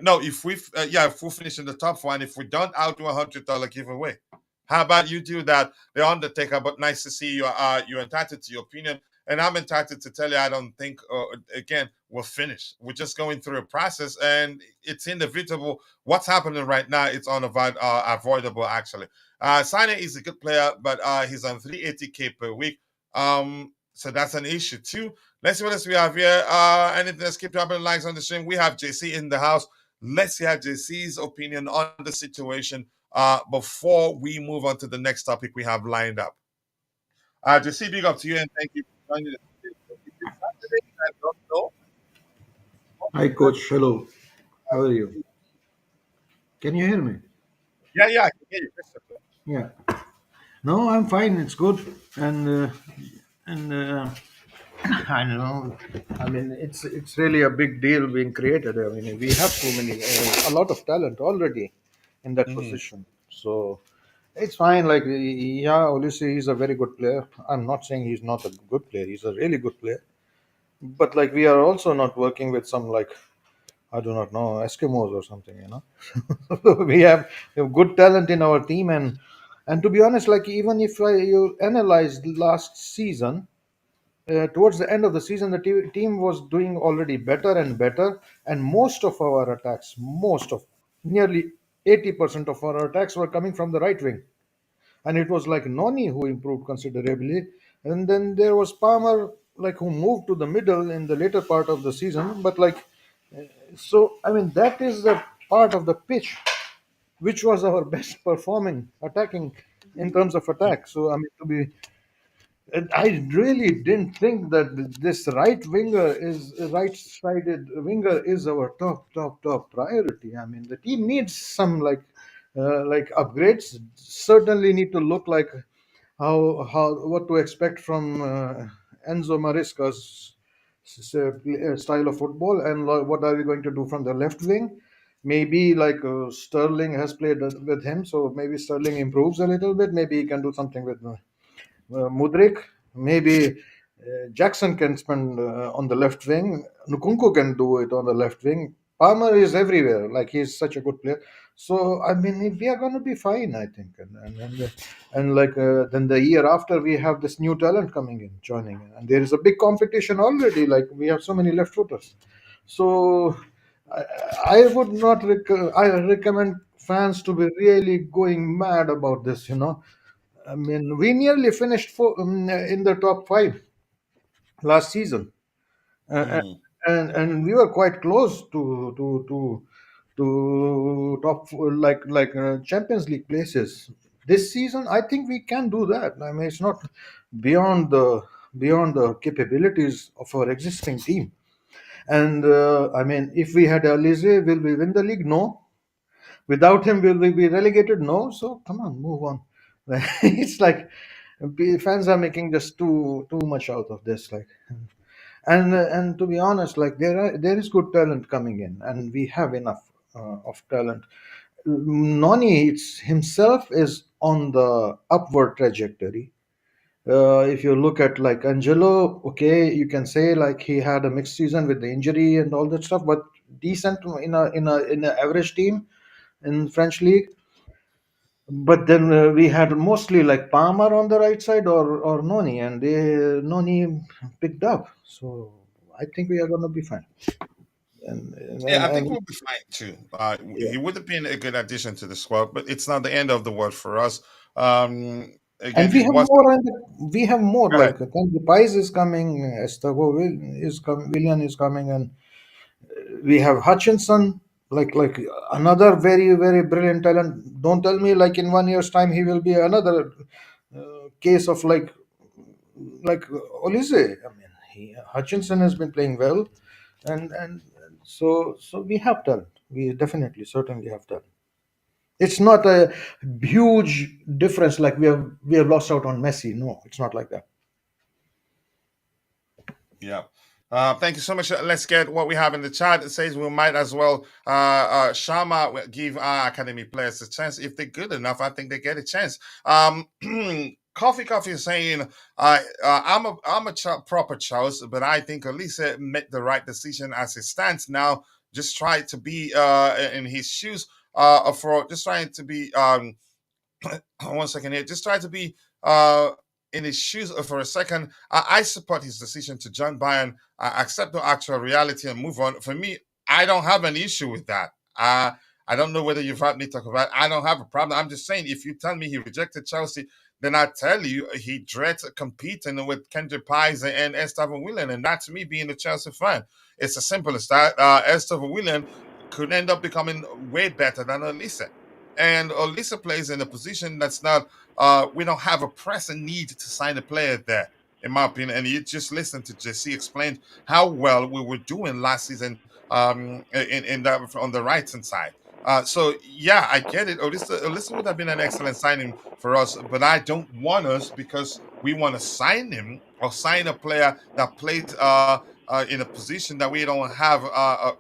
S2: No, if we finish in the top four, and if we don't, I'll do $100 giveaway. How about you do that, The Undertaker? But nice to see you. You're entitled to your opinion, and I'm entitled to tell you I don't think. Again, we're finished. We're just going through a process, and it's inevitable. What's happening right now? It's avoidable. Actually, Sane is a good player, but he's on 380K per week. So that's an issue too. Let's see what else we have here. Anything that's keep dropping likes on the stream. We have JC in the house. Let's hear JC's opinion on the situation before we move on to the next topic we have lined up. JC, big up to you and thank you for joining us today. So if it's Saturday, I don't know.
S3: Hi, coach. Hello. How are you? Can you hear me?
S2: Yeah, I can hear you, Christopher.
S3: Yeah. No, I'm fine. It's good. And I know. I mean, it's really a big deal being created. I mean, we have so many, a lot of talent already in that
S2: Mhm.
S3: position. So it's fine. Like, yeah, Olise is a very good player. I'm not saying he's not a good player. He's a really good player. But like, we are also not working with some like I do not know Eskimos or something. We have good talent in our team, and to be honest, like even if you analyze last season, towards the end of the season, the team was doing already better and better, and most of our attacks, most of nearly 80% of our attacks were coming from the right wing, and it was like Noni who improved considerably, and then there was Palmer like who moved to the middle in the later part of the season, but like so I mean that is the part of the pitch which was our best performing attacking in terms of attack. So I mean to be, I really didn't think that this right-sided winger is our top priority. I mean the team needs some like upgrades. Certainly need to look like how what to expect from Enzo Maresca's style of football, and what are we going to do from the left wing. Maybe like Sterling has played with him, so maybe Sterling improves a little bit. Maybe he can do something with Mudrik. Maybe Jackson can spend on the left wing. Nkunku can do it on the left wing. Palmer is everywhere. Like he's such a good player. So I mean, we are going to be fine, I think. And like then the year after, we have this new talent coming in, joining in, and there is a big competition already. Like we have so many left footers. So I, I would not. I recommend fans to be really going mad about this. I mean, we nearly finished in the top five last season, uh,
S2: Mhm.
S3: and we were quite close to top Champions League places this season. I think we can do that. I mean, it's not beyond the beyond the capabilities of our existing team. And I mean, if we had Olise, will we win the league? No. Without him, will we be relegated? No. So come on, move on. It's like fans are making just too much out of this. Like, and to be honest, like there is good talent coming in, and we have enough of talent. Noni himself is on the upward trajectory. If you look at like Angelo, okay, you can say like he had a mixed season with the injury and all that stuff, but decent in a average team in French league. But then we had mostly like Palmer on the right side or Noni, and Noni picked up. So I think we are going to be fine.
S2: Yeah, I think
S3: And
S2: we'll be fine too.
S3: yeah.
S2: He would have been a good addition to the squad, but it's not the end of the world for us.
S3: And
S2: Again, it was.
S3: we have more
S2: Go ahead.
S3: like Paez is coming, Willian is coming, and we have Hutchinson, like another very brilliant talent. Don't tell me like in 1 year's time he will be another case of like Olise. I mean, Hutchinson has been playing well, and so we have talent. We definitely certainly have talent. It's not a huge difference like we have lost out on Messi. No, it's not like that.
S2: Yeah. Thank you so much. Let's get what we have in the chat. It says we might as well Shama will give our academy players a chance. If they're good enough, I think they get a chance. Coffee is saying I'm a proper choice, but I think Elisa made the right decision as it stands now. just try to be in his shoes for just trying to be one second here. Just try to be in his shoes for a second. I support his decision to join Bayern, accept the actual reality, and move on. For me, I don't have an issue with that. I don't know whether you've heard me talk about it. I don't have a problem. I'm just saying, if you tell me he rejected Chelsea, then I tell you he dreads competing with Kendrick Paez and Aston Willian, and that's me being a Chelsea fan. It's as simple as that. Aston Willian could end up becoming way better than Olise. And Olise plays in a position that's not, we don't have a pressing need to sign a player there, in my opinion. And you just listen to Jesse explain how well we were doing last season in that on the right hand side. So yeah, I get it. Olise would have been an excellent signing for us, but I don't want us because we want to sign him or sign a player that plays in a position that we don't have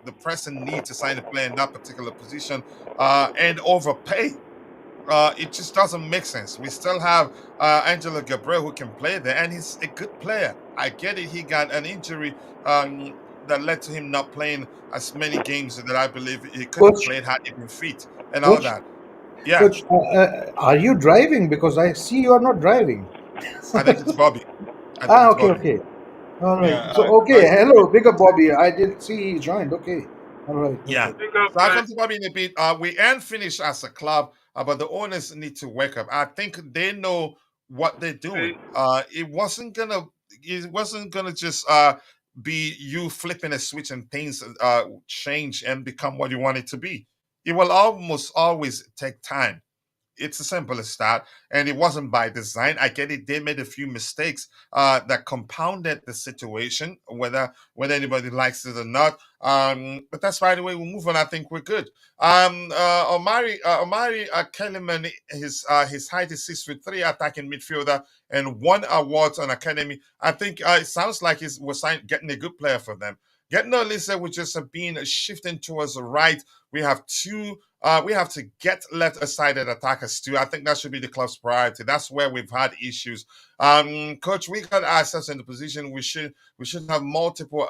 S2: the pressing need to sign a player in that particular position and overpay. It just doesn't make sense. We still have Angelo Gabriel who can play there, and he's a good player. I get it. He got an injury that led to him not playing as many games that I believe he could have
S3: Coach,
S2: played had he been fit and all
S3: coach,
S2: that. Yeah,
S3: coach, are you driving? Because I see you are not driving.
S2: I think it's Bobby. I think it's
S3: Okay,
S2: Bobby.
S3: okay. All right.
S2: Yeah,
S3: So,
S2: I
S3: okay.
S2: think
S3: Hello, big up Bobby. I didn't see he joined. Okay. All right. All
S2: yeah.
S3: right.
S4: Big up,
S2: So I'll
S4: man.
S2: come to Bobby in a bit. We ain't finished as a club, but the owners need to wake up. I think they know what they're doing.
S4: Hey,
S2: It wasn't gonna just be you flipping a switch and things change and become what you want it to be. It will almost always take time. It's as simple as that, and it wasn't by design. I get it. They made a few mistakes that compounded the situation, whether anybody likes it or not. But that's by the way we move on. I think we're good. Omari Kellyman, his height is 6'3", attacking midfielder, and one award on academy. I think it sounds like getting a good player for them. Getting Olise would just have been shifting towards the right. We have two. We have to get left-sided attackers too. I think that should be the club's priority. That's where we've had issues. Coach, we got ourselves in the position we should have multiple.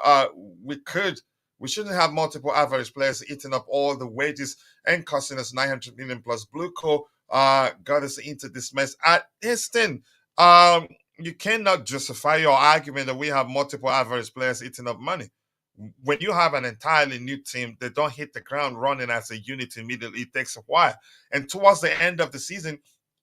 S2: We shouldn't have multiple average players eating up all the wages and costing us 900 million plus. Blue Co got us into this mess at instant. You cannot justify your argument that we have multiple average players eating up money when you have an entirely new team. They don't hit the ground running as a unit immediately. It takes a while. And towards the end of the season,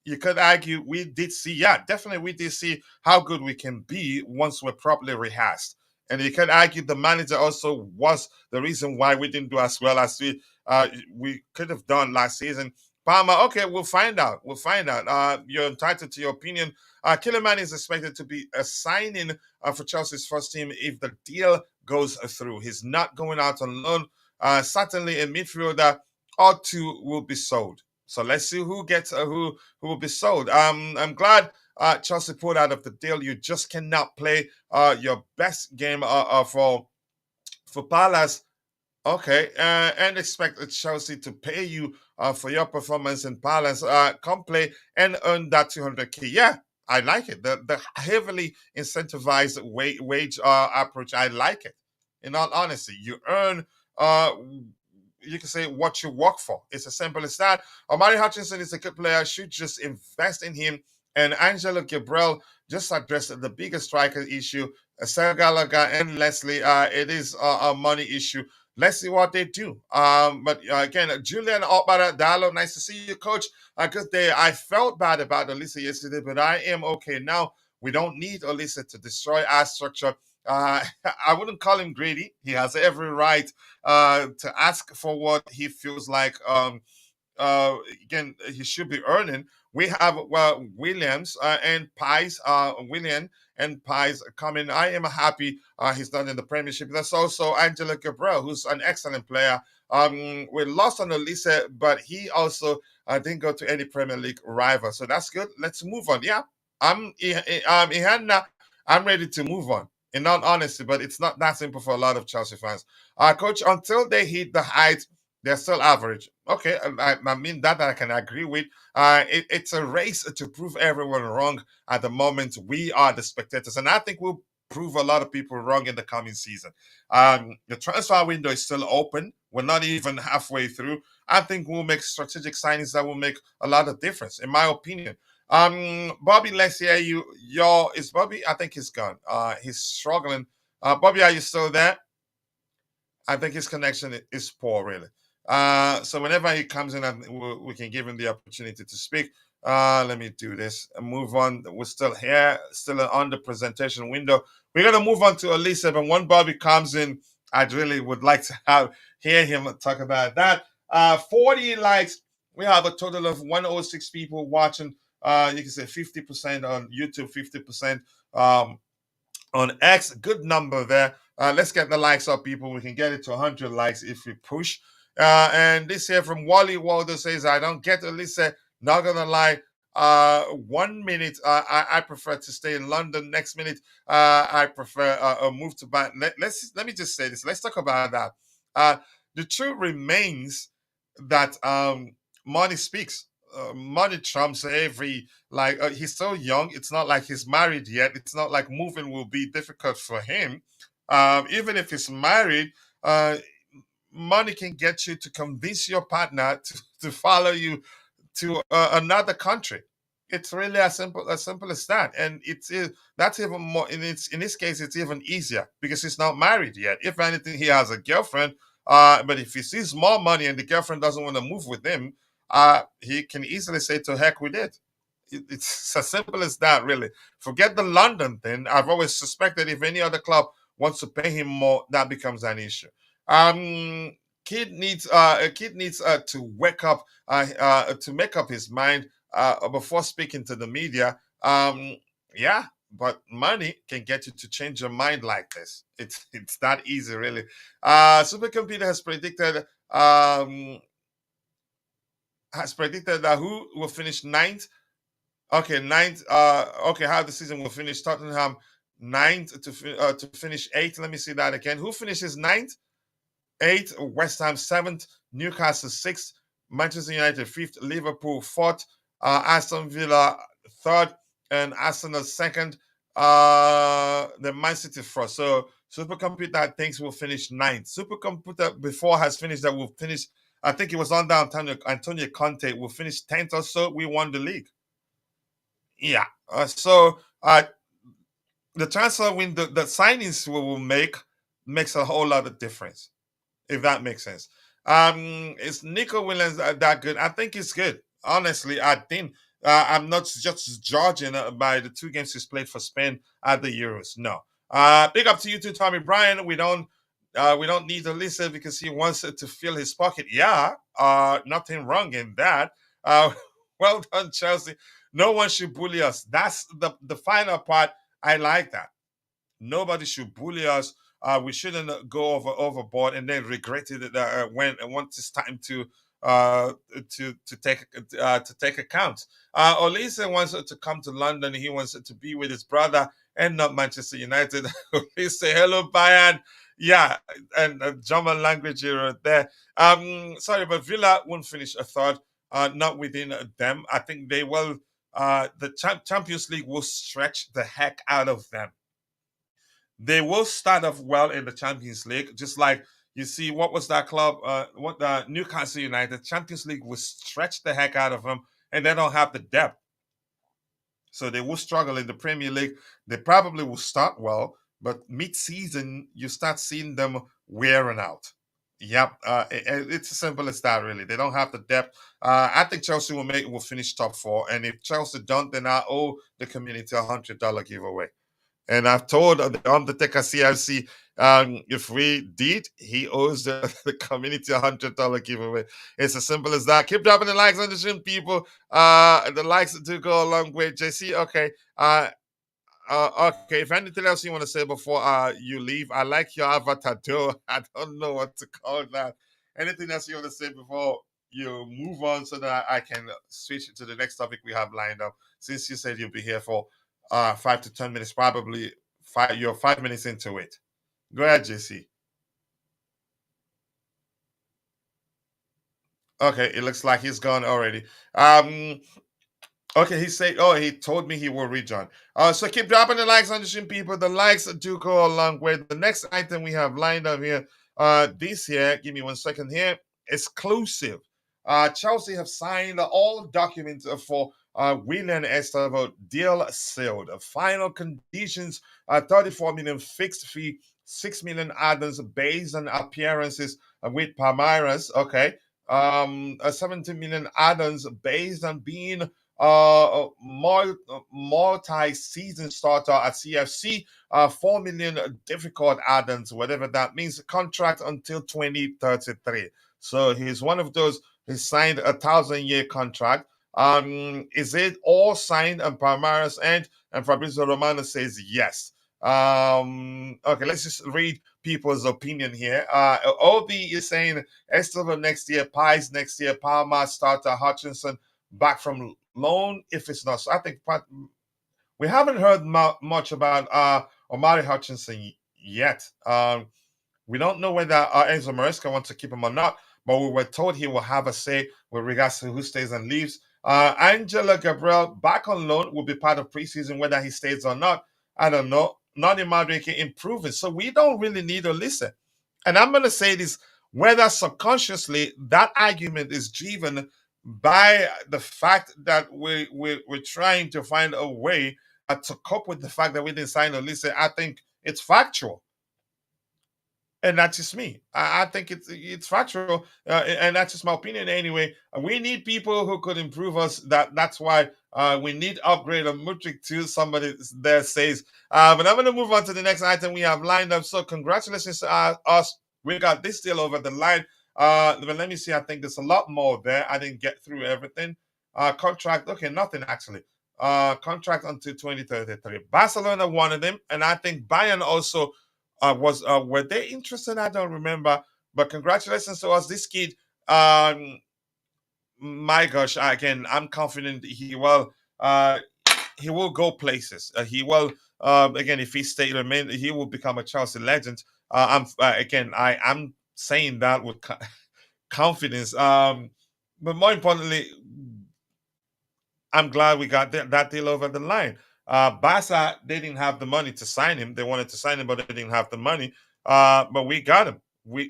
S2: you could argue we did see, yeah, definitely we did see how good we can be once we're properly rehearsed. And you could argue the manager also was the reason why we didn't do as well as we could have done last season. Palmer, okay, we'll find out. We'll find out. You're entitled to your opinion. Killerman is expected to be a signing for Chelsea's first team if the deal goes through. He's not going out on loan. Certainly, a midfielder or two will be sold. So let's see who gets who will be sold. I'm glad Chelsea pulled out of the deal. You just cannot play your best game for Palace. Okay, and expect Chelsea to pay you for your performance in Palace. Come play and earn that 200k. Yeah, I like it. The heavily incentivized wage approach. I like it. In all honesty, you earn. You can say what you work for. It's as simple as that. Omari Hutchinson is a good player. Should just invest in him. And Angelo Gabriel just addressed the biggest striker issue. Sir Gallagher and Leslie. It is a money issue. Let's see what they do. But again, Julian Opara Diallo, nice to see you, Coach. Good day. I felt bad about Olise yesterday, but I am okay now. We don't need Olise to destroy our structure. I wouldn't call him greedy. He has every right to ask for what he feels like. Again, he should be earning. We have Williams and Paez, Willian and Paez coming. I am happy he's not in the Premiership. That's also Angelo Gabriel, who's an excellent player. We lost on Olise, but he also didn't go to any Premier League rival, so that's good. Let's move on. Yeah, Ihanna, I'm ready to move on. In all honesty, but it's not that simple for a lot of Chelsea fans. Coach, until they hit the height, they're still average. Okay, I mean that I can agree with. It's a race to prove everyone wrong. At the moment, we are the spectators, and I think we'll prove a lot of people wrong in the coming season. The transfer window is still open. We're not even halfway through. I think we'll make strategic signings that will make a lot of difference, in my opinion. Bobby, let's hear you. Is Bobby? I think he's gone. He's struggling. Bobby, are you still there? I think his connection is poor, really. So whenever he comes in, we can give him the opportunity to speak. Let me do this and move on. We're still here, still on the presentation window. We're gonna move on to Olise, but when Bobby comes in, I really would like to hear him talk about that. 40 likes. We have a total of 106 people watching. You can say 50% on YouTube, 50% on X. Good number there. Let's get the likes up, people. We can get it to 100 likes if we push. And this here from Wally Waldo says, I don't get Olise. Not gonna lie. 1 minute, I prefer to stay in London. Next minute, I prefer a move to Bath. Let me just say this. Let's talk about that. The truth remains that money speaks. Money trumps every, like, he's so young. It's not like he's married yet. It's not like moving will be difficult for him. Even if he's married, money can get you to convince your partner to follow you to another country. It's really as simple as that, and that's even more. In this case, it's even easier because he's not married yet. If anything, he has a girlfriend. But if he sees more money and the girlfriend doesn't want to move with him, he can easily say to heck with it. It's as simple as that, really. Forget the London thing. I've always suspected if any other club wants to pay him more, that becomes an issue. Kid needs to wake up, to make up his mind before speaking to the media. Yeah, but money can get you to change your mind like this. It's that easy, really. Supercomputer has predicted that who will finish ninth. Okay, ninth. Okay, how the season will finish. Tottenham ninth to finish eighth. Let me see that again. Who finishes ninth? Eighth. West Ham seventh. Newcastle sixth. Manchester United fifth. Liverpool fourth. Aston Villa third, and Arsenal second. The Man City first. So Supercomputer thinks we'll finish ninth. Supercomputer before has finished that we'll finish. I think it was under Antonio Conte. We'll finish 10th or so. We won the league. Yeah. The transfer window, the signings we will make makes a whole lot of difference, if that makes sense. Is Nico Williams that good? I think he's good. Honestly, I think I'm not just judging by the 2 games he's played for Spain at the Euros. No. Big up to you too, Tommy Bryan. We don't need to listen because he wants to fill his pocket. Yeah, nothing wrong in that. Well done, Chelsea. No one should bully us. That's the final part. I like that. Nobody should bully us. We shouldn't go overboard and then regret it when once it's time to take account. Olise wants to come to London. He wants to be with his brother and not Manchester United. Olise, hello Bayern. Yeah, and German language here there. Sorry, but Villa won't finish a third. Not within them. I think they will. The Champions League will stretch the heck out of them. They will start off well in the Champions League, just like you see. What was that club? What the Newcastle United Champions League will stretch the heck out of them, and they don't have the depth, so they will struggle in the Premier League. They probably will start well, but mid-season you start seeing them wearing out. Yep, it's as simple as that. Really, they don't have the depth. I think Chelsea will finish top 4, and if Chelsea don't, then I owe the community $100 giveaway. And I've told the Undertaker CLC, if we did, he owes the community $100 giveaway. It's as simple as that. Keep dropping the likes on the stream, people. The likes do go a long way. JC, okay. Okay, if anything else you want to say before you leave, I like your avatar too. I don't know what to call that. Anything else you want to say before you move on so that I can switch to the next topic we have lined up? Since you said you'll be here for 5 to 10 minutes, probably you're 5 minutes into it. Go ahead, JC. Okay, it looks like he's gone already. Okay, he said, oh, he told me he will rejoin. So keep dropping the likes on the stream, people. The likes do go a long way. The next item we have lined up here, this here, give me 1 second here, exclusive. Chelsea have signed all documents for Willian Estevao deal sealed. Final conditions: 34 million fixed fee, 6 million add-ons based on appearances with Palmeiras. Okay, 17 million add-ons based on being multi-season starter at CFC, 4 million difficult add-ons, whatever that means, contract until 2033. So he's one of those. He signed a 1,000-year contract. Is it all signed on Palmeiras end? And Fabrizio Romano says yes. Okay, let's just read people's opinion here. Obi is saying Esteban next year, Paez next year, Palma starter, Hutchinson back from loan if it's not. So I think we haven't heard much about Omari Hutchinson yet. We don't know whether Enzo Maresca wants to keep him or not, but we were told he will have a say with regards to who stays and leaves. Angela Gabriel back on loan will be part of preseason, whether he stays or not. I don't know. Not in Madueke improving. So we don't really need Olise. And I'm going to say this, whether subconsciously that argument is driven by the fact that we're trying to find a way to cope with the fact that we didn't sign Olise. I think it's factual. And that's just me. I think it's factual, and that's just my opinion anyway. We need people who could improve us. That's why we need upgrade of Mudryk too. Somebody there says. But I'm going to move on to the next item we have lined up. So congratulations to us. We got this deal over the line. But let me see. I think there's a lot more there. I didn't get through everything. Contract. Okay, nothing actually. Contract until 2033. Barcelona wanted him, and I think Bayern also was were they interested? I don't remember. But congratulations to us. This kid, my gosh, again, I'm confident he will go places. He will again, if he stay remain, he will become a Chelsea legend. I'm saying that with confidence. But more importantly, I'm glad we got that deal over the line. Barca, they didn't have the money to sign him. They wanted to sign him, but they didn't have the money. But we got him.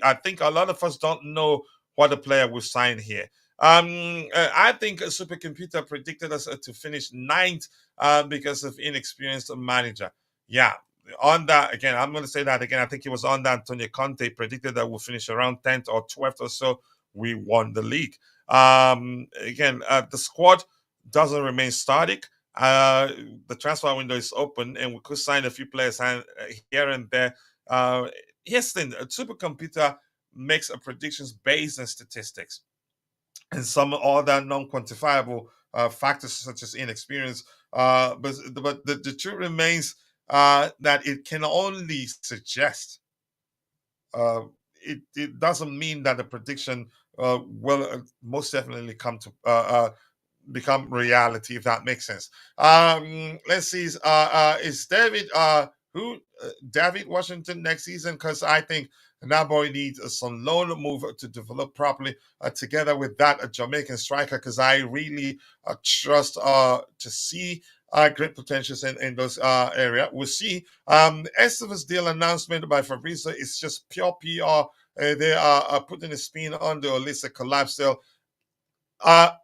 S2: I think a lot of us don't know what the player will sign here. I think a supercomputer predicted us to finish ninth because of inexperienced manager. Yeah, on that again, I'm going to say that again. I think it was on that Antonio Conte predicted that we'll finish around 10th or 12th or so. We won the league. The squad doesn't remain static. The transfer window is open, and we could sign a few players here and there. Here's the thing: a supercomputer makes a predictions based on statistics and some other non-quantifiable factors such as inexperience. But the truth remains that it can only suggest. It doesn't mean that the prediction will most definitely come to become reality, if that makes sense. Let's see. Is David David Washington next season? Because I think that boy needs some loan move to develop properly together with that Jamaican striker. Because I really trust to see great potentials in those area. We'll see. Estevan's deal announcement by Fabrizio is just pure PR. They are putting a spin on the Olise collapse deal.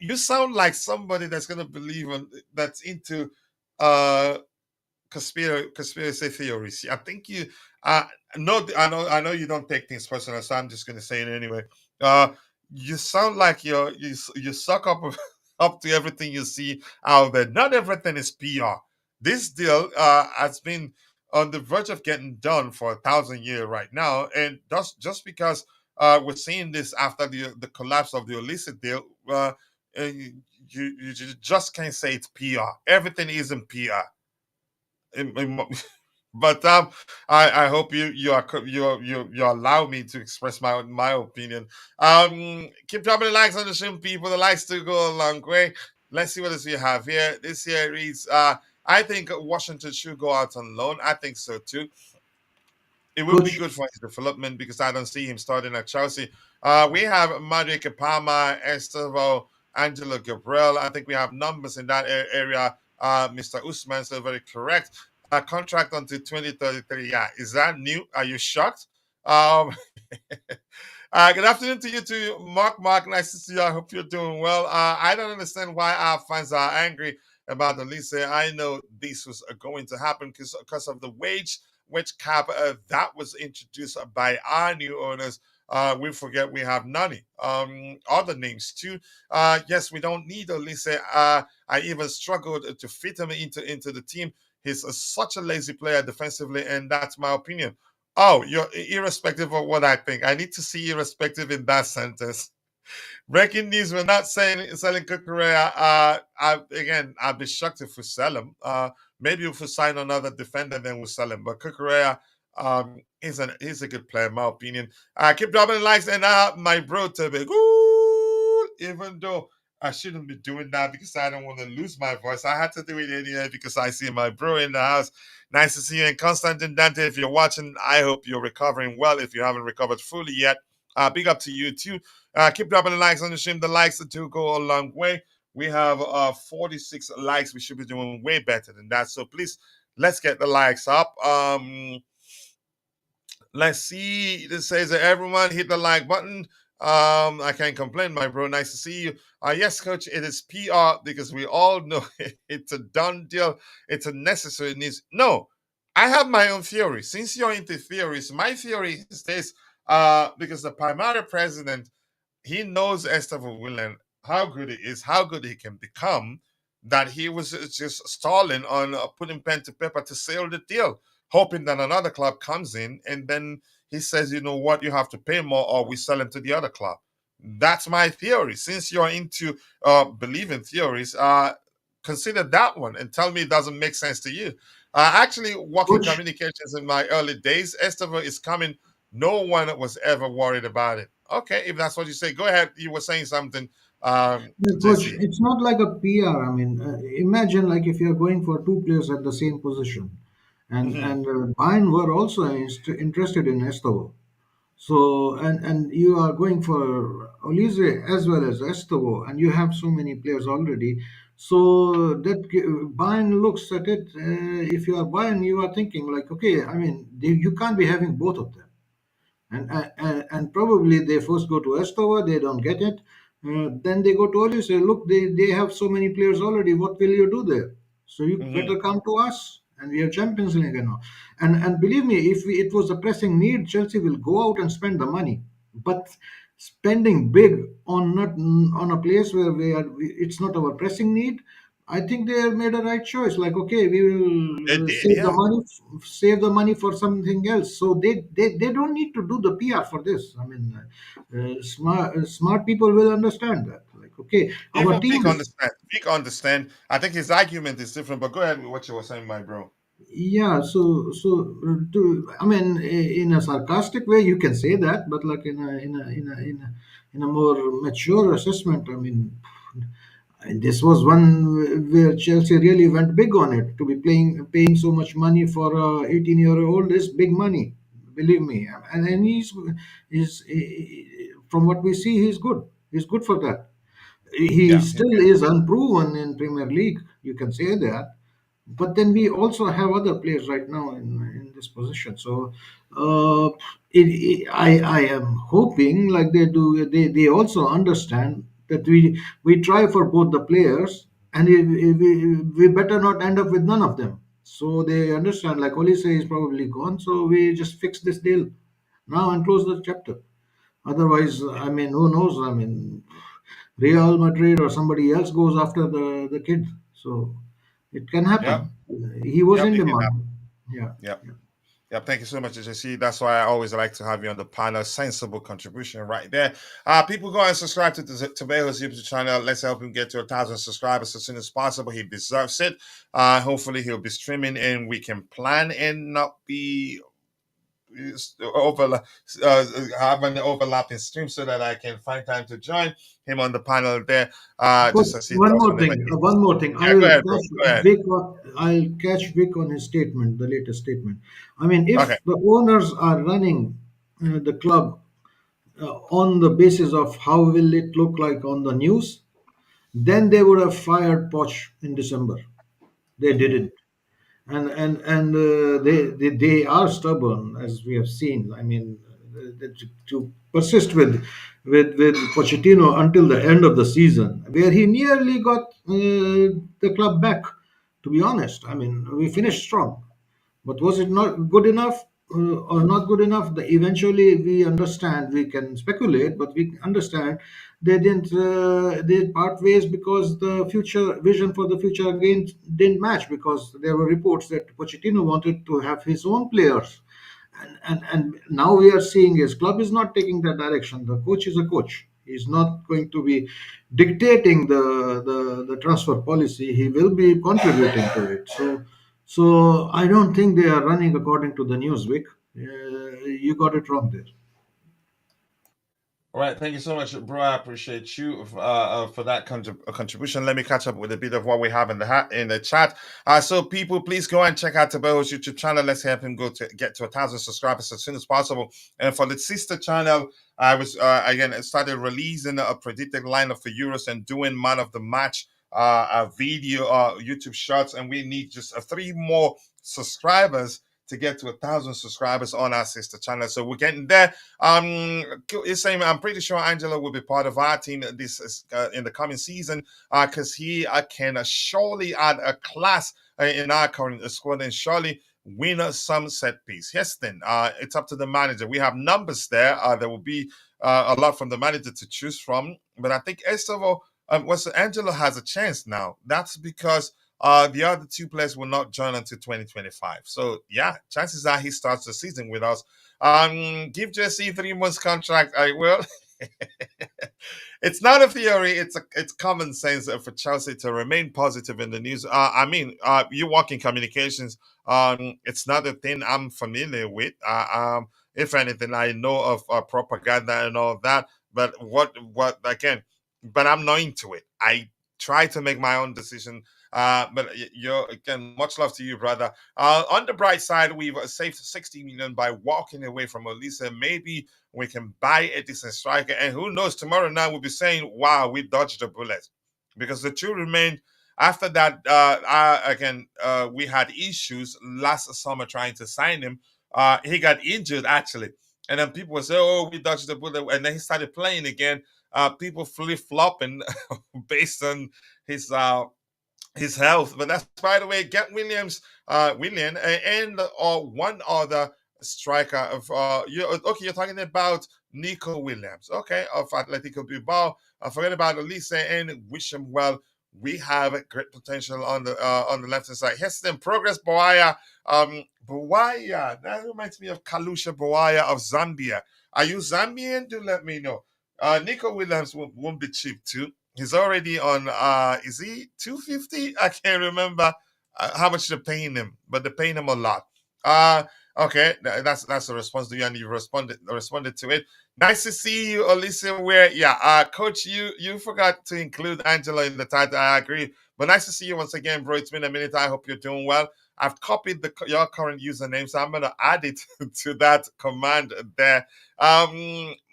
S2: You sound like somebody that's gonna believe that's into uh conspiracy theories. I think you no, I know you don't take things personal, so I'm just gonna say it anyway. Uh you sound like you suck up up to everything you see out there. Not everything is PR. This deal has been on the verge of getting done for 1,000 years right now, and just because we're seeing this after the collapse of the Olise deal, you just can't say it's PR. Everything isn't PR. But I hope you allow me to express my opinion. Keep dropping the likes on the stream, people. The likes do go a long way. Let's see what else we have here. This here reads, I think Washington should go out on loan. I think so too. It will be
S3: Good.
S2: good for his development because I don't see him starting at Chelsea. We have Madueke, Palma, Estevao, Angelo Gabriel. I think we have numbers in that area. Mr. Usman, so very correct. Contract until 2033. Yeah, is that new? Are you shocked? Um, good afternoon to you too, Mark. Mark, nice to see you. I hope you're doing well. I don't understand why our fans are angry about the Olise. I know this was going to happen because of the wage cap that was introduced by our new owners. We forget we have Nani. Other names too. Yes, we don't need Olise. I even struggled to fit him into the team. He's such a lazy player defensively, and that's my opinion. Oh, you're irrespective of what I think. I need to see irrespective in that sentence. Breaking news: we're not selling Kukurea. Again, I'd be shocked if we sell him. Maybe if we sign another defender, then we'll sell him. But Kukurea, he's a good player, in my opinion. Keep dropping likes and my bro to be good, even though I shouldn't be doing that because I don't want to lose my voice. I had to do it anyway because I see my bro in the house. Nice to see you. And Constantine Dante, if you're watching, I hope you're recovering well. If you haven't recovered fully yet, big up to you too. Keep dropping the likes on the stream. The likes do go a long way. We have 46 likes. We should be doing way better than that. So please, let's get the likes up. Let's see. This says that everyone hit the like button. I can't complain, my bro. Nice to see you. Yes, coach, it is PR because we all know it's a done deal. It's a necessary needs. No, I have my own theory. Since you're into theories, my theory is this. Because the primary president, he knows Esteban Willian, how good he is, how good he can become, that he was just stalling on putting pen to paper to seal the deal, hoping that another club comes in and then he says, you know what, you have to pay more or we sell him to the other club. That's my theory. Since you're into believing theories, consider that one and tell me it doesn't make sense to you. Actually, working
S3: Coach,
S2: communications in my early days, Esteban is coming. No one was ever worried about it. Okay, if that's what you say, go ahead. You were saying something,
S3: yeah, coach,
S2: JC.
S3: it's not like a PR. I mean, imagine like if you're going for two players at the same position,
S2: Hmm.
S3: and Bayern were also interested in Estavo. So and you are going for Olise as well as Estavo, and you have so many players already. So that Bayern looks at it. If you are Bayern, you are thinking like, okay, I mean, you can't be having both of them. And probably they first go to Estova, they don't get it. Then they go to Oli, say, look, they have so many players already. What will you do there? So you
S2: Hmm.
S3: better come to us, and we have Champions League and all. And believe me, if it was a pressing need, Chelsea will go out and spend the money. But spending big on not on a place where it's not our pressing need. I think they have made a right choice. Like, okay, we
S2: They
S3: will
S2: did, yeah.
S3: save the money for something else. So they don't need to do the PR for this. I mean, smart people will understand that. Like, okay, our
S2: Even
S3: team
S2: Vic
S3: is.
S2: understand. Vic understand. I think his argument is different, but go ahead with what you were saying, my bro.
S3: Yeah, I mean, in a sarcastic way, you can say that, but like in a more mature assessment, I mean, and this was one where Chelsea really went big on it. To be paying so much money for a 18-year-old is big money, believe me. And from what we see, he's good. He's good for that. He
S2: Yeah.
S3: still is unproven in Premier League. You can say that, but then we also have other players right now in this position. So uh, I am hoping like they also understand that we try for both the players, and we better not end up with none of them. So they understand like Olise is probably gone, so we just fix this deal now and close the chapter. Otherwise, I mean, who knows? I mean, Real Madrid or somebody else goes after the kid. So it can
S2: Yep.
S3: happen. He was
S2: Yep.
S3: in
S2: It can
S3: demand.
S2: happen.
S3: Yeah.
S2: Yep. Yep, thank you so much, JC. That's why I always like to have you on the panel. Sensible contribution right there. People go and subscribe to Tobago's YouTube channel. Let's help him get to 1,000 subscribers as soon as possible. He deserves it. Hopefully, he'll be streaming and we can plan and not be overlap, have an overlapping stream so that I can find time to join him on the panel there.
S3: But
S2: Just as he does whenever he.
S3: one more thing.
S2: Yeah, go ahead, bro. Go ahead.
S3: I'll catch Vic on his statement, the latest statement. I mean,
S2: Okay.
S3: if the owners are running the club on the basis of how will it look like on the news, then they would have fired Poch in December. They
S2: Hmm.
S3: didn't, and they are stubborn, as we have seen. I mean, to persist with Pochettino until the end of the season, where he nearly got the club back. To be honest, I mean, we finished strong. But was it not good enough or not good enough? Eventually, we understand. We can speculate, but we understand they didn't. They part ways because the future vision for the future again didn't match. Because there were reports that Pochettino wanted to have his own players, and now we are seeing his club is not taking that direction. The coach is a coach. He's not going to be dictating the transfer policy. He will be contributing to it. So I don't think they are running according to the Newsweek. You got it wrong there.
S2: All right, thank you so much, bro. I appreciate you for that contribution. Let me catch up with a bit of what we have in the chat. So people, please go and check out Tabo's YouTube channel. Let's help him go to get to 1,000 subscribers as soon as possible. And for the sister channel, I was again started releasing a predicted lineup for Euros and doing man of the match video YouTube shots, and we need just three more subscribers to get to 1,000 subscribers on our sister channel. So we're getting there. He's saying I'm pretty sure Angelo will be part of our team this in the coming season because he can surely add a class in our current squad and surely win some set piece. Yes, then it's up to the manager. We have numbers there. There will be a lot from the manager to choose from, but I think Estevao, Angelo has a chance now. That's because the other two players will not join until 2025. So yeah, chances are he starts the season with us. Give Jesse 3 months contract. I will. It's not a theory. It's common sense for Chelsea to remain positive in the news. You work in communications. It's not a thing I'm familiar with. If anything, I know of propaganda and all that. But what again? But I'm not into it. I try to make my own decision. You're again, much love to you, brother. On the bright side, we've saved 60 million by walking away from Olise. Maybe we can buy a decent striker, and who knows? Tomorrow night we'll be saying, "Wow, we dodged a bullet," because the truth remained. After that, we had issues last summer trying to sign him. He got injured actually, and then people would say, "Oh, we dodged the bullet," and then he started playing again. People flip flopping based on his uh, his health. But that's by the way, get Willian, and or one other striker of you. Okay, you're talking about Nico Williams, okay, of Atletico Bilbao. Forget about Olise and wish him well. We have great potential on the left hand side. Heston Progress Boaya. Boaya. That reminds me of Kalusha Boaya of Zambia. Are you Zambian? Do let me know. Nico Williams won't be cheap too. He's already on is he 250? I can't remember how much they're paying him, but they're paying him a lot. Uh okay, that's a response to you, and you responded to it. Nice to see you, Olise. Where yeah, coach, you forgot to include Angela in the title. I agree. But nice to see you once again, bro. It's been a minute. I hope you're doing well. I've copied your current username, so I'm gonna add it to that command there.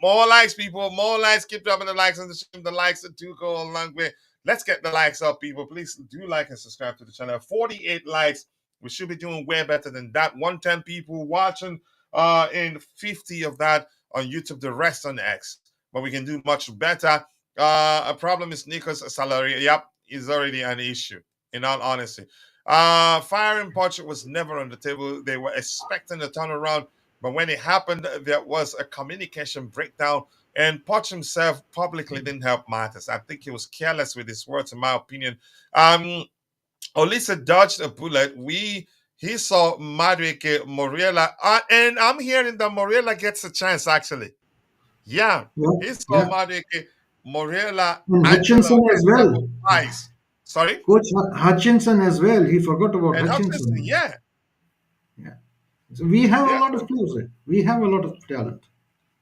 S2: More likes, people. More likes. Keep dropping the likes on the stream. The likes do go a long way. Let's get the likes up, people. Please do like and subscribe to the channel. 48 likes. We should be doing way better than that. 110 people watching, and 50 of that on YouTube. The rest on X. But we can do much better. A problem is Nico's salary. Yep, is already an issue. In all honesty, firing Poch was never on the table. They were expecting a turnaround, but when it happened, there was a communication breakdown, and Poch himself publicly didn't help matters. I think he was careless with his words, in my opinion. Olise dodged a bullet. He saw Madueke Moriela, and I'm hearing that Moriela gets a chance actually. Yeah,
S3: Yeah,
S2: he saw
S3: yeah.
S2: Madueke Moriela,
S3: And
S2: Angelo,
S3: Hutchinson as
S2: and
S3: well.
S2: Paez. Sorry,
S3: Coach Hutchinson as well. He forgot about
S2: and Hutchinson.
S3: Hutchinson.
S2: Yeah,
S3: Yeah. So we have a
S2: yeah.
S3: lot of players there. We have a lot of talent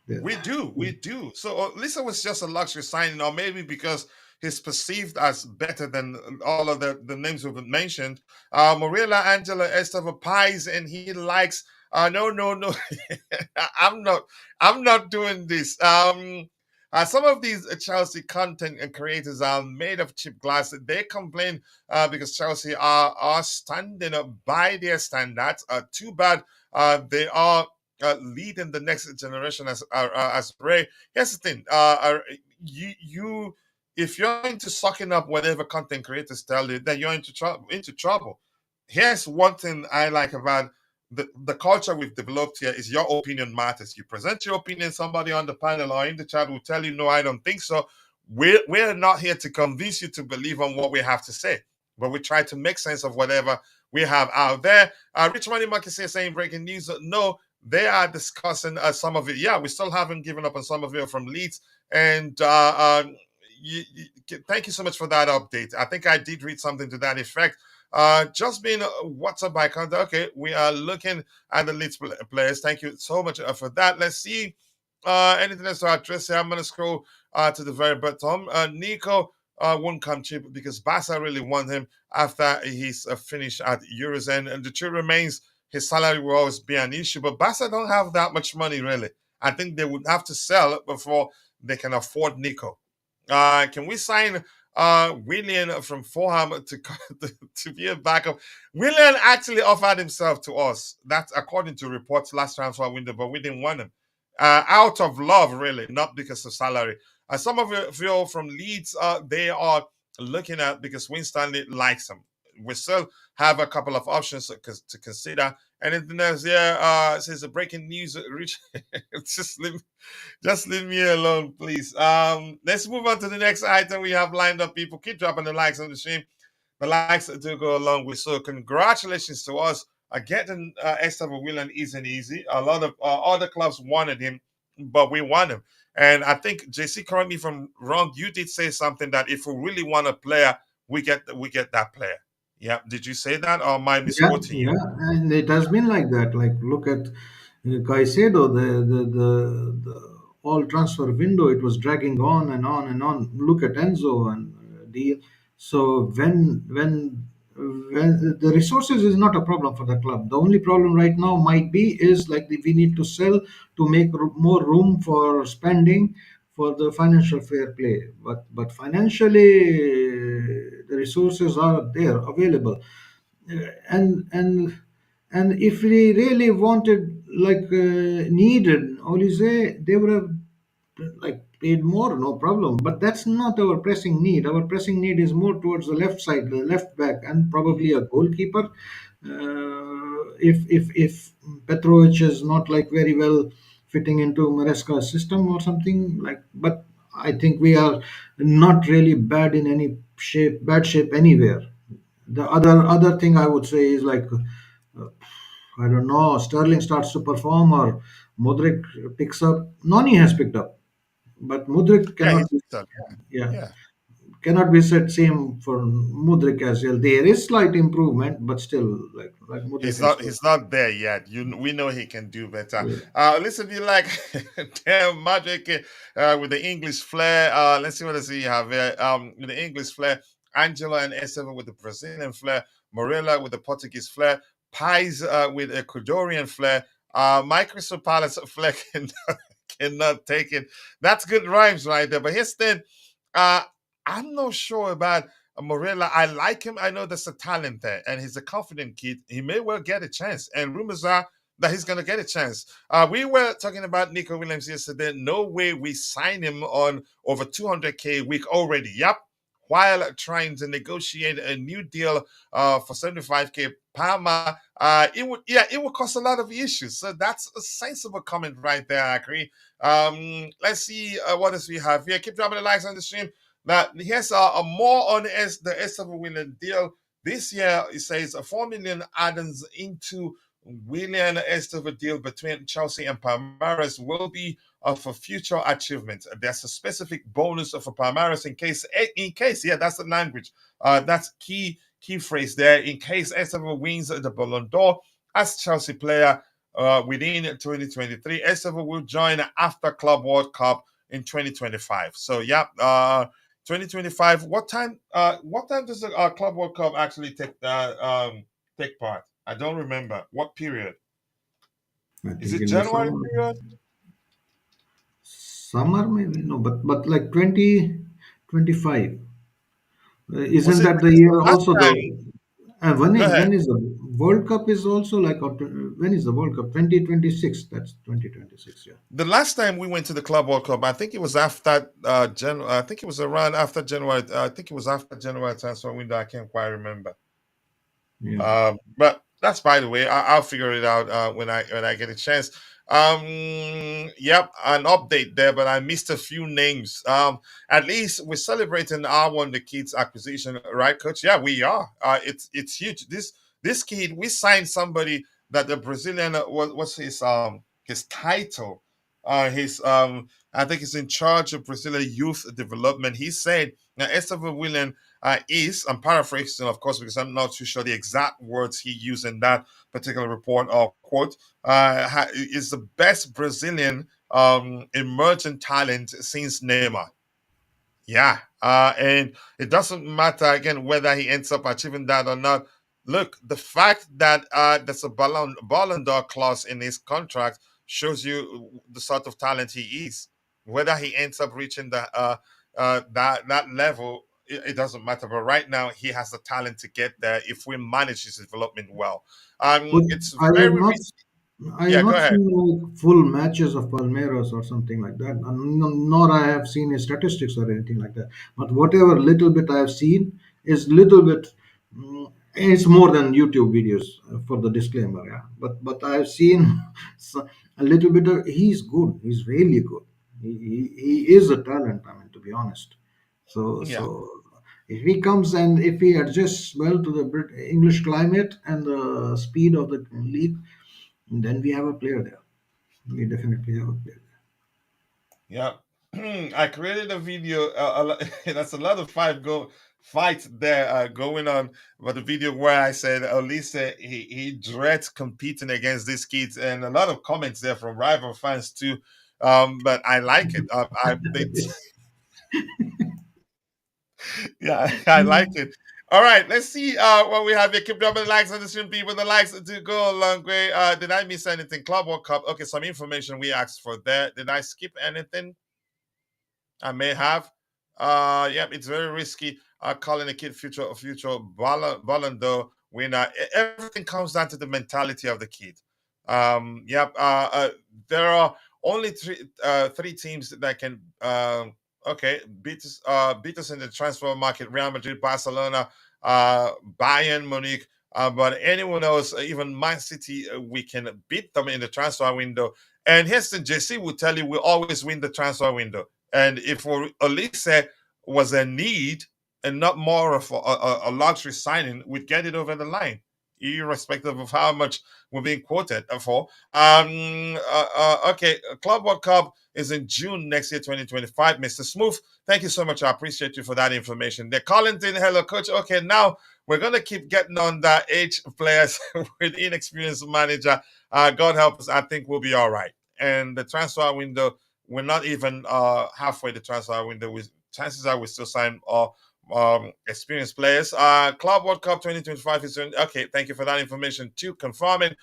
S3: there.
S2: We do. So Lisa was just a luxury signing, or maybe because he's perceived as better than all of the names we've mentioned. Morella, Angela, Esteva Pies, and he likes. No, no, no. I'm not. I'm not doing this. Some of these Chelsea content and creators are made of cheap glass. They complain because Chelsea are standing up by their standards. Too bad they are leading the next generation as Ray. Here's the thing: you if you're into sucking up whatever content creators tell you, then you're into trouble. Here's one thing I like about the culture we've developed here is your opinion matters. You present your opinion, somebody on the panel or in the chat will tell you, no, I don't think so. We're not here to convince you to believe on what we have to say, but we try to make sense of whatever we have out there. Rich Money Monkey is saying breaking news. No, they are discussing some of it. Yeah, we still haven't given up on some of it from Leeds. And thank you so much for that update. I think I did read something to that effect. Just being what's up by contact. Okay, we are looking at the Leeds players. Thank you so much for that. Let's see anything else to address here. I'm going to scroll to the very bottom. Nico won't come cheap because Barca really want him after he's finished at Euros. And the truth remains, his salary will always be an issue. But Barca don't have that much money, really. I think they would have to sell before they can afford Nico. Can we sign Willian from Fulham to be a backup? Willian actually offered himself to us. That's according to reports last transfer window, but we didn't want him. Out of love, really, not because of salary. Some of you from Leeds, they are looking at because Winstanley likes him. We still have a couple of options to consider. Anything else? Yeah, says the breaking news. Rich, just leave me alone, please. Let's move on to the next item we have lined up. People keep dropping the likes on the stream. The likes do go along with. So congratulations to us. Getting Aston Villa isn't easy. A lot of other clubs wanted him, but we want him. And I think JC, correct me if I'm wrong. You did say something that if we really want a player, we get that player. Yeah. Did you say that, or am I
S3: Yeah,
S2: misquoting you?
S3: yeah, and it has been like that. Like, look at Caicedo, the all transfer window. It was dragging on and on and on. Look at Enzo and deal. So when the resources is not a problem for the club. The only problem right now might be is like we need to sell to make more room for spending for the financial fair play. But financially, the resources are there available. And if we really wanted needed Olise, they would have like paid more, no problem. But that's not our pressing need. Our pressing need is more towards the left side, the left back, and probably a goalkeeper. If Petrovic is not like very well fitting into Maresca's system or something like, but I think we are not really bad in any bad shape anywhere. The other thing I would say is like I don't know, Sterling starts to perform or Modric picks up. Noni has picked up, but Mudrik
S2: Yeah,
S3: cannot
S2: he's
S3: be,
S2: done.
S3: yeah,
S2: Yeah.
S3: cannot be said same for Mudrik as well. There is slight improvement, but still like Mudrik has to.
S2: He's not there yet. We know he can do better.
S3: Yeah.
S2: Listen, you like damn magic with the English flair. Let's see what else you have here. With the English flair, Angela and S7 with the Brazilian flair, Morella with the Portuguese flair, Paez with the Ecuadorian flair, Microsoft Palace flair cannot take it. That's good rhymes right there. But here's the thing. Uh, I'm not sure about Morella. I like him. I know there's a talent there, and he's a confident kid. He may well get a chance, and rumors are that he's going to get a chance. We were talking about Nico Williams yesterday. No way we sign him on over 200K a week already. Yep. While trying to negotiate a new deal for 75K Palma, it would cause a lot of issues. So that's a sensible comment right there. I agree. Let's see what else we have here. Keep dropping the likes on the stream. Now, here's a more on the S7 Willian deal. This year, it says 4 million add-ons into Willian Esteve deal between Chelsea and Palmeiras will be for future achievements. There's a specific bonus for Palmeiras in case, yeah, that's the language. That's key phrase there. In case Esteve wins the Ballon d'Or as Chelsea player within 2023, Esteve will join after Club World Cup in 2025. So, yeah, 2025. What time? What time does the Club World Cup actually take part? I don't remember what period.
S3: I
S2: Is
S3: think
S2: it
S3: in the
S2: January
S3: summer,
S2: period?
S3: Summer maybe no, but like 2025.
S2: Was
S3: Isn't
S2: it
S3: that the
S2: because
S3: year
S2: the last
S3: also the
S2: time? Go ahead.
S3: when is the World Cup is also like when is the World Cup? 2026. That's 2026. Yeah.
S2: The last time we went to the Club World Cup, I think it was after I think it was around after January. I think it was after January transfer window. I can't quite remember.
S3: Yeah.
S2: But that's by the way. I'll figure it out when I get a chance. Yep, an update there, but I missed a few names. At least we're celebrating our one the kids acquisition, right, Coach? Yeah, we are. It's huge. This kid, we signed somebody that the Brazilian what's his title? His I think he's in charge of Brazilian youth development. He said now Estevão Willian is, I'm paraphrasing, of course, because I'm not too sure the exact words he used in that particular report or quote, is the best Brazilian emerging talent since Neymar. Yeah. And it doesn't matter, again, whether he ends up achieving that or not. Look, the fact that there's a Ballon d'Or clause in his contract shows you the sort of talent he is. Whether he ends up reaching that level, it doesn't matter. But right now, he has the talent to get there if we manage his development well.
S3: But
S2: It's
S3: I have
S2: very
S3: not
S2: risky.
S3: I have
S2: Yeah, go
S3: not
S2: ahead.
S3: seen like full matches of Palmeiras or something like that, and nor I have seen his statistics or anything like that. But whatever little bit I have seen is little bit. It's more than YouTube videos for the disclaimer. Yeah, but I have seen a little bit of. He's good. He's really good. He is a talent. I mean, to be honest.
S2: Yeah.
S3: So if he comes and if he adjusts well to the English climate and the speed of the league, then we have a player there. We definitely have a player
S2: Yeah, I created a video. That's a lot of fight there going on. But the video where I said Olise he dreads competing against these kids, and a lot of comments there from rival fans too. But I like it. Yeah, I like it. All right, let's see what we have here. Keep dropping the likes on the stream, people. The likes to go a long way. Did I miss anything? Club World Cup. Okay, some information we asked for there. Did I skip anything? I may have. Yep, it's very risky. Calling a kid future Ballon d'Or winner. Everything comes down to the mentality of the kid. Yep. There are only three teams that can beat us in the transfer market: Real Madrid, Barcelona, Bayern Munich. But anyone else, even Man City, we can beat them in the transfer window. And Heston JC will tell you we always win the transfer window. And if Olise was a need and not more of a luxury signing, we'd get it over the line, irrespective of how much we're being quoted for. Okay, Club World Cup is in June next year, 2025. Mr. Smooth, thank you so much. I appreciate you for that information. They're calling in, hello, coach. Okay, now we're going to keep getting on that age players with inexperienced manager. God help us. I think we'll be all right. And the transfer window, we're not even halfway the transfer window. Chances are we still sign experienced players. Club World Cup 2025 is okay. Thank you for that information too. Confirming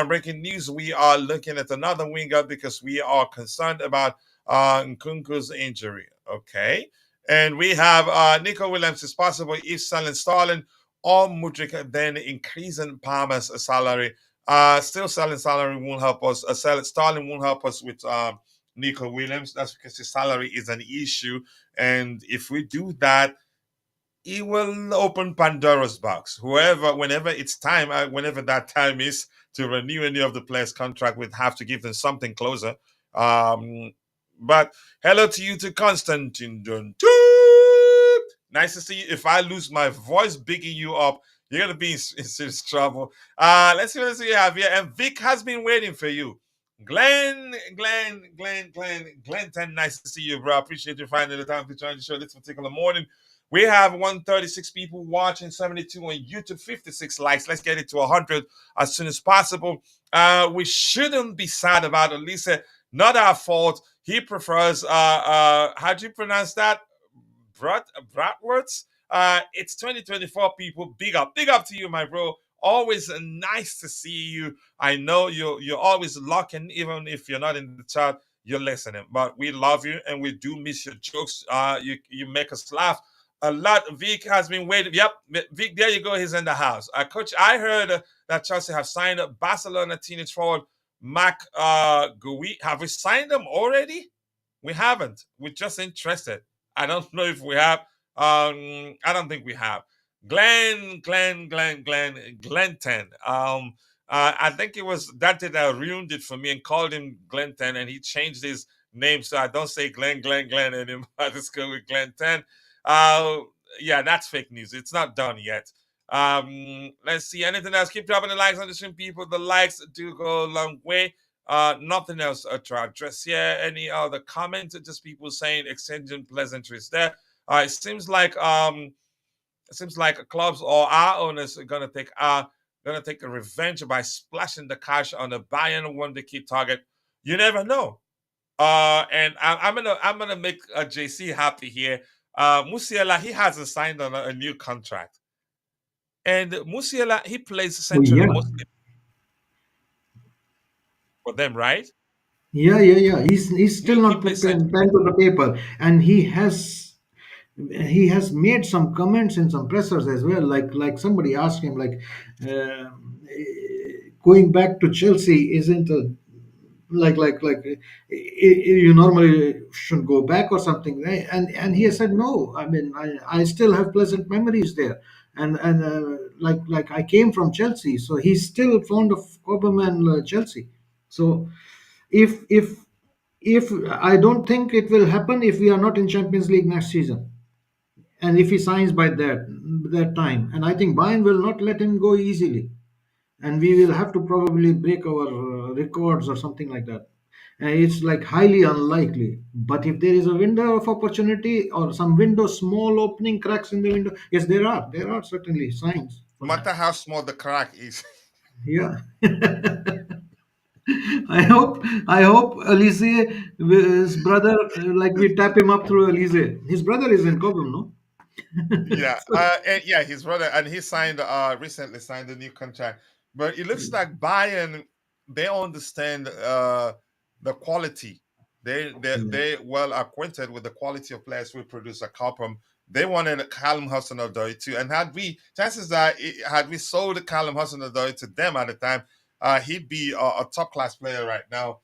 S2: breaking news: we are looking at another winger because we are concerned about Nkunku's injury. Okay, and we have Nico Williams is possible if selling Starling or Mudryk, then increasing Palmer's salary. Still selling salary won't help us. Starling won't help us with Nico Williams. That's because his salary is an issue. And if we do that, it will open Pandora's box. Whenever it's time, whenever that time is to renew any of the players' contract, we'd have to give them something closer. Um, but hello to you, to Constantine Duntoot. Nice to see you. If I lose my voice bigging you up, you're gonna be in serious trouble. Let's see what we have here. And Vic has been waiting for you. Glenn, nice to see you, bro. Appreciate you finding the time to join the show this particular morning. We have 136 people watching, 72 on YouTube, 56 likes. Let's get it to 100 as soon as possible. We shouldn't be sad about Olise. Not our fault. He prefers, how do you pronounce that? Bratwurst? It's 2024, people. Big up. Big up to you, my bro. Always nice to see you. I know you're always locking, even if you're not in the chat. you're listening. But we love you and we do miss your jokes. You make us laugh a lot. Vic has been waiting. Yep, Vic, there you go. He's in the house. Coach, I heard that Chelsea have signed up Barcelona teenage forward Marc Guiu. Have we signed them already? We haven't. We're just interested. I don't know if we have. I don't think we have. Glenn 10. I think it was Dante that ruined it for me and called him Glenn 10, and he changed his name so I don't say Glenn anymore. I just go with Glenn 10. Uh, yeah, that's fake news. It's not done yet. Let's see. Anything else? Keep dropping the likes on the stream, people. The likes do go a long way. Nothing else to address here. Any other comments? Just people saying exchanging pleasantries there. It seems like clubs or our owners are gonna take a revenge by splashing the cash on the Bayern one the key target. You never know. And I'm gonna make JC happy here. Musiala, he hasn't signed on a new contract, and Musiala, he plays
S3: Oh
S2: centrally
S3: yeah,
S2: mostly for them, right?
S3: yeah. He's still
S2: He
S3: not put
S2: plays centrally.
S3: pen to the paper, and he has made some comments in some pressers as well. Like somebody asked him, like, uh, going back to Chelsea isn't a you normally should go back or something, right? And he has said no. I mean, I still have pleasant memories there, and like I came from Chelsea, so he's still fond of Cobham and Chelsea. So if I don't think it will happen if we are not in Champions League next season, and if he signs by that time, and I think Bayern will not let him go easily, and we will have to probably break our records or something like that. And it's like highly unlikely. But if there is a window of opportunity or some window, small opening cracks in the window, yes, there are certainly signs
S2: No
S3: for that.
S2: matter how small the crack is.
S3: Yeah. I hope Elise, his brother, like we tap him up through Elise. His brother is in Cobham, no?
S2: Yeah,
S3: So,
S2: and yeah, his brother, and he signed recently signed a new contract. But it looks like Bayern, they understand the quality.
S3: yeah.
S2: They well acquainted with the quality of players we produce at Cobham. They wanted Callum Hudson-Odoi too, and had we sold Callum Hudson-Odoi to them at the time, he'd be a top class player right now.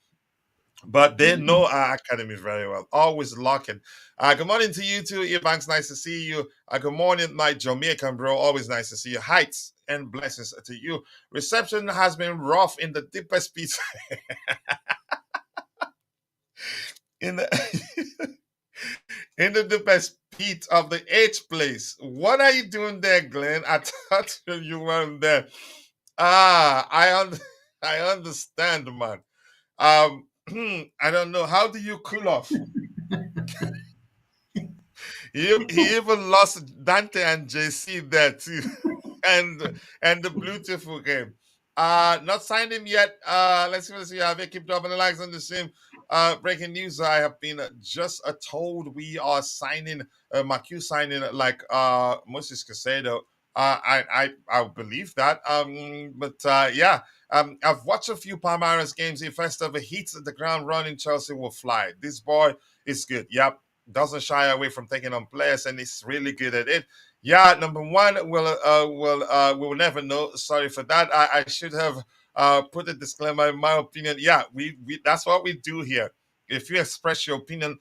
S2: But they know our academy very well. Always locking. Good morning to you too, Ebanks. Nice to see you. Good morning, my Jamaican bro. Always nice to see you. Heights and blessings to you. Reception has been rough in the deepest pits. in the in the deepest pit of the H place. What are you doing there, Glenn? I thought you weren't there. I understand, man. Um, I don't know. How do you cool off? He even lost Dante and JC there too, and the beautiful game. Not signed him yet. Let's see. Have you keep dropping the likes on the stream? Breaking news: I have been just told we are signing Macu signing like Moses Casado. I believe that. But yeah. I've watched a few Palmeiras games. If first ever hits the ground running, Chelsea will fly. This boy is good. Yep, doesn't shy away from taking on players, and he's really good at it. Yeah, number one, we'll never know. Sorry for that. I should have put a disclaimer. In my opinion, yeah, we that's what we do here. If you express your opinion,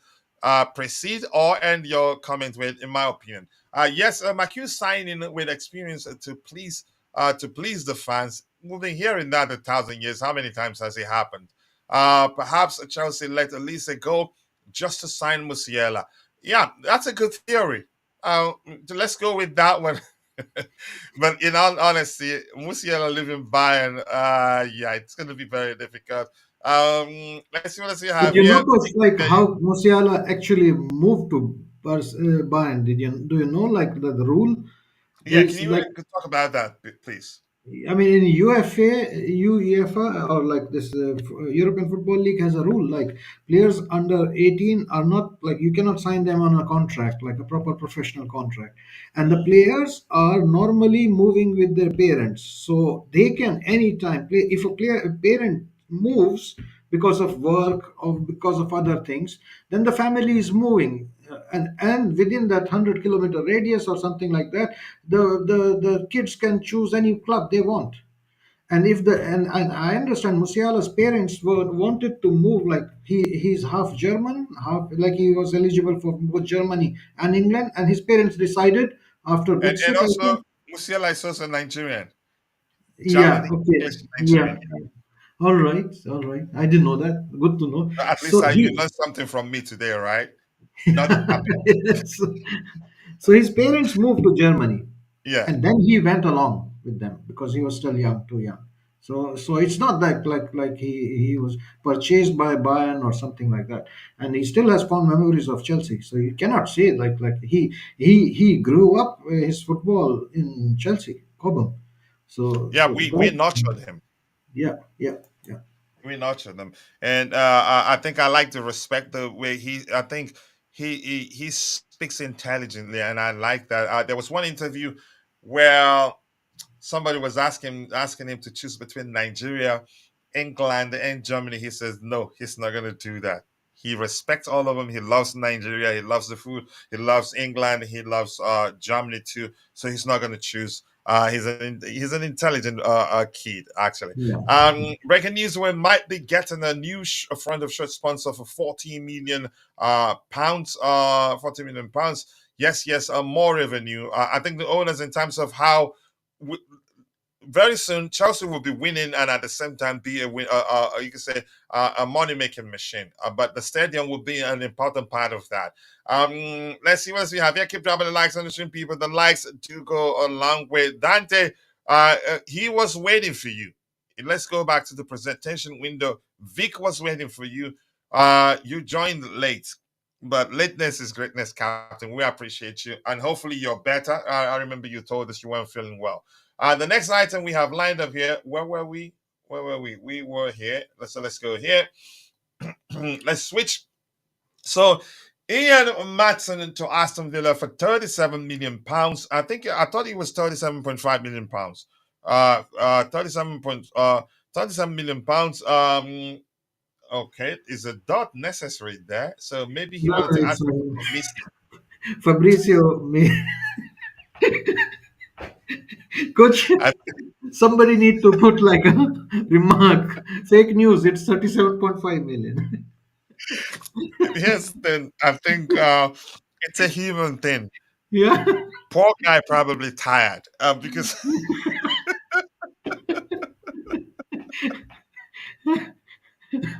S2: proceed or end your comment with, in my opinion. Yes, McHugh signing with experience to please the fans. We've been hearing that 1,000 years. How many times has it happened? Perhaps Chelsea let Olise go just to sign Musiala. Yeah, that's a good theory. Let's go with that one. But in all honesty, Musiala living Bayern, yeah, it's going to be very difficult. Let's see
S3: But you
S2: Javier.
S3: notice like how Musiala actually moved to Bayern. Do you know like the rule?
S2: Yeah, can
S3: There's
S2: you
S3: like
S2: talk about that, please?
S3: I mean, in UEFA, or like this European Football League has a rule like players under 18 are not like you cannot sign them on a contract like a proper professional contract, and the players are normally moving with their parents, so they can anytime play. If a parent moves, because of work or because of other things, then the family is moving. And within that 100-kilometer radius or something like that, the kids can choose any club they want. And if the and I understand Musiala's parents wanted to move, like he's half German, half, like he was eligible for both Germany and England, and his parents decided after
S2: And
S3: Brexit, I
S2: also
S3: think.
S2: Musiala is also Nigerian,
S3: Yeah,
S2: Germany,
S3: okay.
S2: English,
S3: Yeah.
S2: Nigerian.
S3: All right, all right. I didn't know that. Good to know.
S2: So at least
S3: So
S2: you
S3: he
S2: learned something from me today, right? Not happy.
S3: so, so his parents moved to Germany,
S2: Yeah.
S3: and then he went along with them because he was still young, too young. So it's not that like he was purchased by Bayern or something like that, and he still has fond memories of Chelsea. So you cannot say like he grew up his football in Chelsea, Cobham.
S2: Yeah,
S3: So
S2: we nurtured him.
S3: yeah, yeah, yeah.
S2: We nurtured him. And I think I like to respect the way I think he speaks intelligently, and I like that. There was one interview where somebody was asking him to choose between Nigeria, England, and Germany. He says no, he's not going to do that. He respects all of them. He loves Nigeria. He loves the food. He loves England. He loves Germany too. So he's not going to choose. He's an intelligent kid, actually.
S3: Yeah.
S2: Breaking news: we might be getting a new front of shirt sponsor for 40 million pounds. 40 million pounds. Yes, yes, more revenue. I think the owners, in terms of how very soon Chelsea will be winning and at the same time be a win. You can say a money making machine. But the stadium will be an important part of that. Let's see what else we have here. Keep dropping the likes on the stream, people. The likes do go a long way. Dante, he was waiting for you. Let's go back to the presentation window. Vic was waiting for you. You joined late. But lateness is greatness, Captain. We appreciate you. And hopefully you're better. I remember you told us you weren't feeling well. The next item we have lined up here. Where were we? Where were we? We were here. Let's go here. Let's switch. So Ian Maatsen to Aston Villa for 37 million pounds. I thought he was 37.5 million pounds. 37 million pounds. Okay, is a dot necessary there? So maybe he
S3: No,
S2: wanted to
S3: it's
S2: ask for missing.
S3: Fabrizio. Coach,
S2: I,
S3: somebody need to put like a remark. Fake news. It's 37.5 million.
S2: here's the thing. I think it's a human thing.
S3: Yeah.
S2: Poor guy probably tired because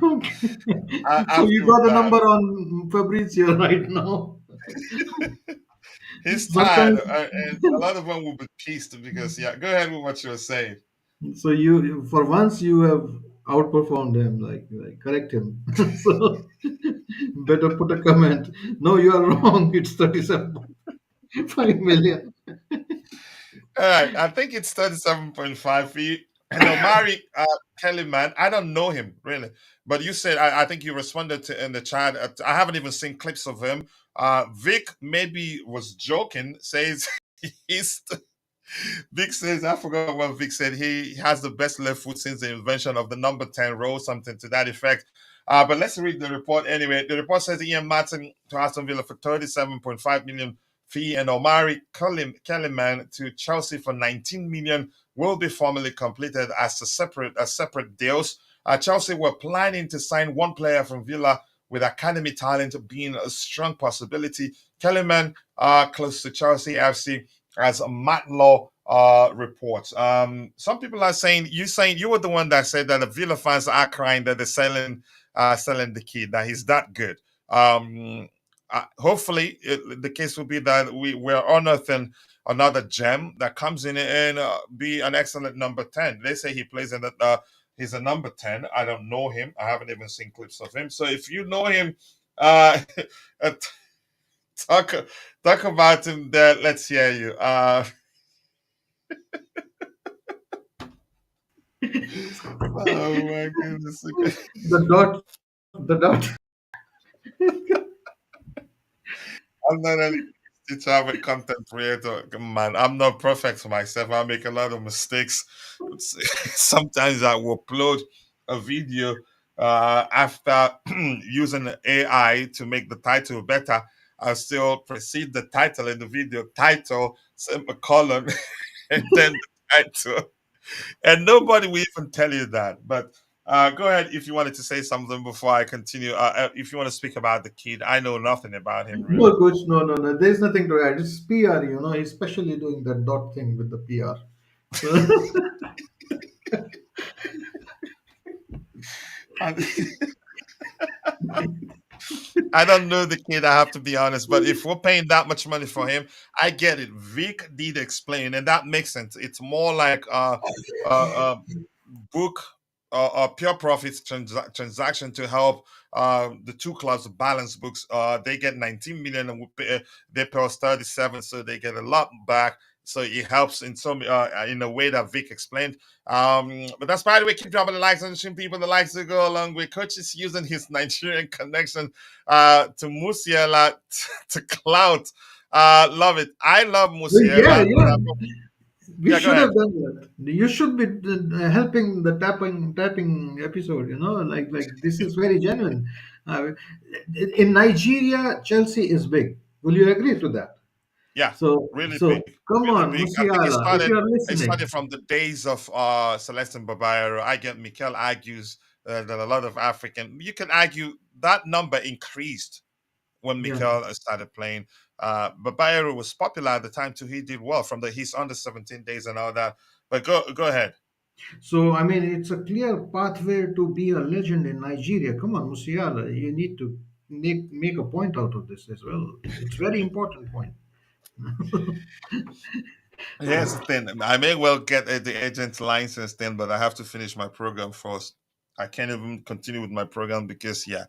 S3: Okay. So
S2: I
S3: you
S2: feel
S3: got a
S2: bad.
S3: number on Fabrizio right now.
S2: He's tired,
S3: Sometimes,
S2: and a lot of them will be pissed because yeah. Go ahead with what you were saying.
S3: so for once you have outperformed him, like correct him. So better put a comment. No, you are wrong. It's 37.5 million.
S2: All right, I think it's 37.5 feet. And Omari Kelly, man, I don't know him really, but you said I think you responded to in the chat. I haven't even seen clips of him. Vic maybe was joking. Says he's Vic says, I forgot what Vic said. He has the best left foot since the invention of the number 10 row, something to that effect. But let's read the report anyway. The report says Ian Maatsen to Aston Villa for 37.5 million fee and Omari Kellyman to Chelsea for 19 million will be formally completed as a separate deals. Chelsea were planning to sign one player from Villa with academy talent being a strong possibility. Kellyman close to Chelsea FC as Matt Law reports. Some people are saying you were the one that said that the Villa fans are crying that they're selling the kid, that he's that good. Hopefully, the case will be that we're unearthing another gem that comes in and be an excellent number 10. They say he plays in the. He's a number 10. I don't know him. I haven't even seen clips of him. So if you know him, uh, talk talk about him there. Let's hear you. Oh my goodness.
S3: The dot.
S2: I'm not any teacher, a content creator, man. I'm not perfect for myself. I make a lot of mistakes. Sometimes I will upload a video after using AI to make the title better, I still precede the title in the video title, semicolon, and then the title. And nobody will even tell you that. But go ahead if you wanted to say something before I continue. If you want to speak about the kid, I know nothing about him
S3: No,
S2: really.
S3: coach, no, no, no. There's nothing to add. It's PR, He's especially doing that dot thing with the PR. So,
S2: I, I don't know the kid, I have to be honest. But if we're paying that much money for him, I get it. Vic did explain, and that makes sense. It's more like a book pure profits transaction to help the two clubs balance books. They get 19 million and they pay us 37, so they get a lot back. So it helps in some in a way that Vic explained. But that's by the way, keep dropping the likes and showing people the likes to go along with. Coach is using his Nigerian connection to Musiala to clout. Love it. I love
S3: well, yeah,
S2: Musiala.
S3: yeah. We
S2: Yeah, go
S3: should have
S2: ahead.
S3: done that. You should be helping the tapping episode. Like this is very genuine. Uh, in Nigeria, Chelsea is big. Will you agree to that?
S2: Yeah, really
S3: So
S2: big,
S3: come
S2: really
S3: on,
S2: big. I think
S3: Musiala, if you are
S2: it
S3: listening.
S2: started from the days of Celestin Babayaro. I get Mikel argues that a lot of African. You can argue that number increased when
S3: Yeah.
S2: Mikel started playing. Babayaro was popular at the time too. He did well from the his under 17 days and all that. But go ahead.
S3: So I mean, it's a clear pathway to be a legend in Nigeria. Come on, Musiala, you need to make a point out of this as well. It's very important point.
S2: Here's the thing. I may well get the agent license then, but I have to finish my program first. I can't even continue with my program because, yeah,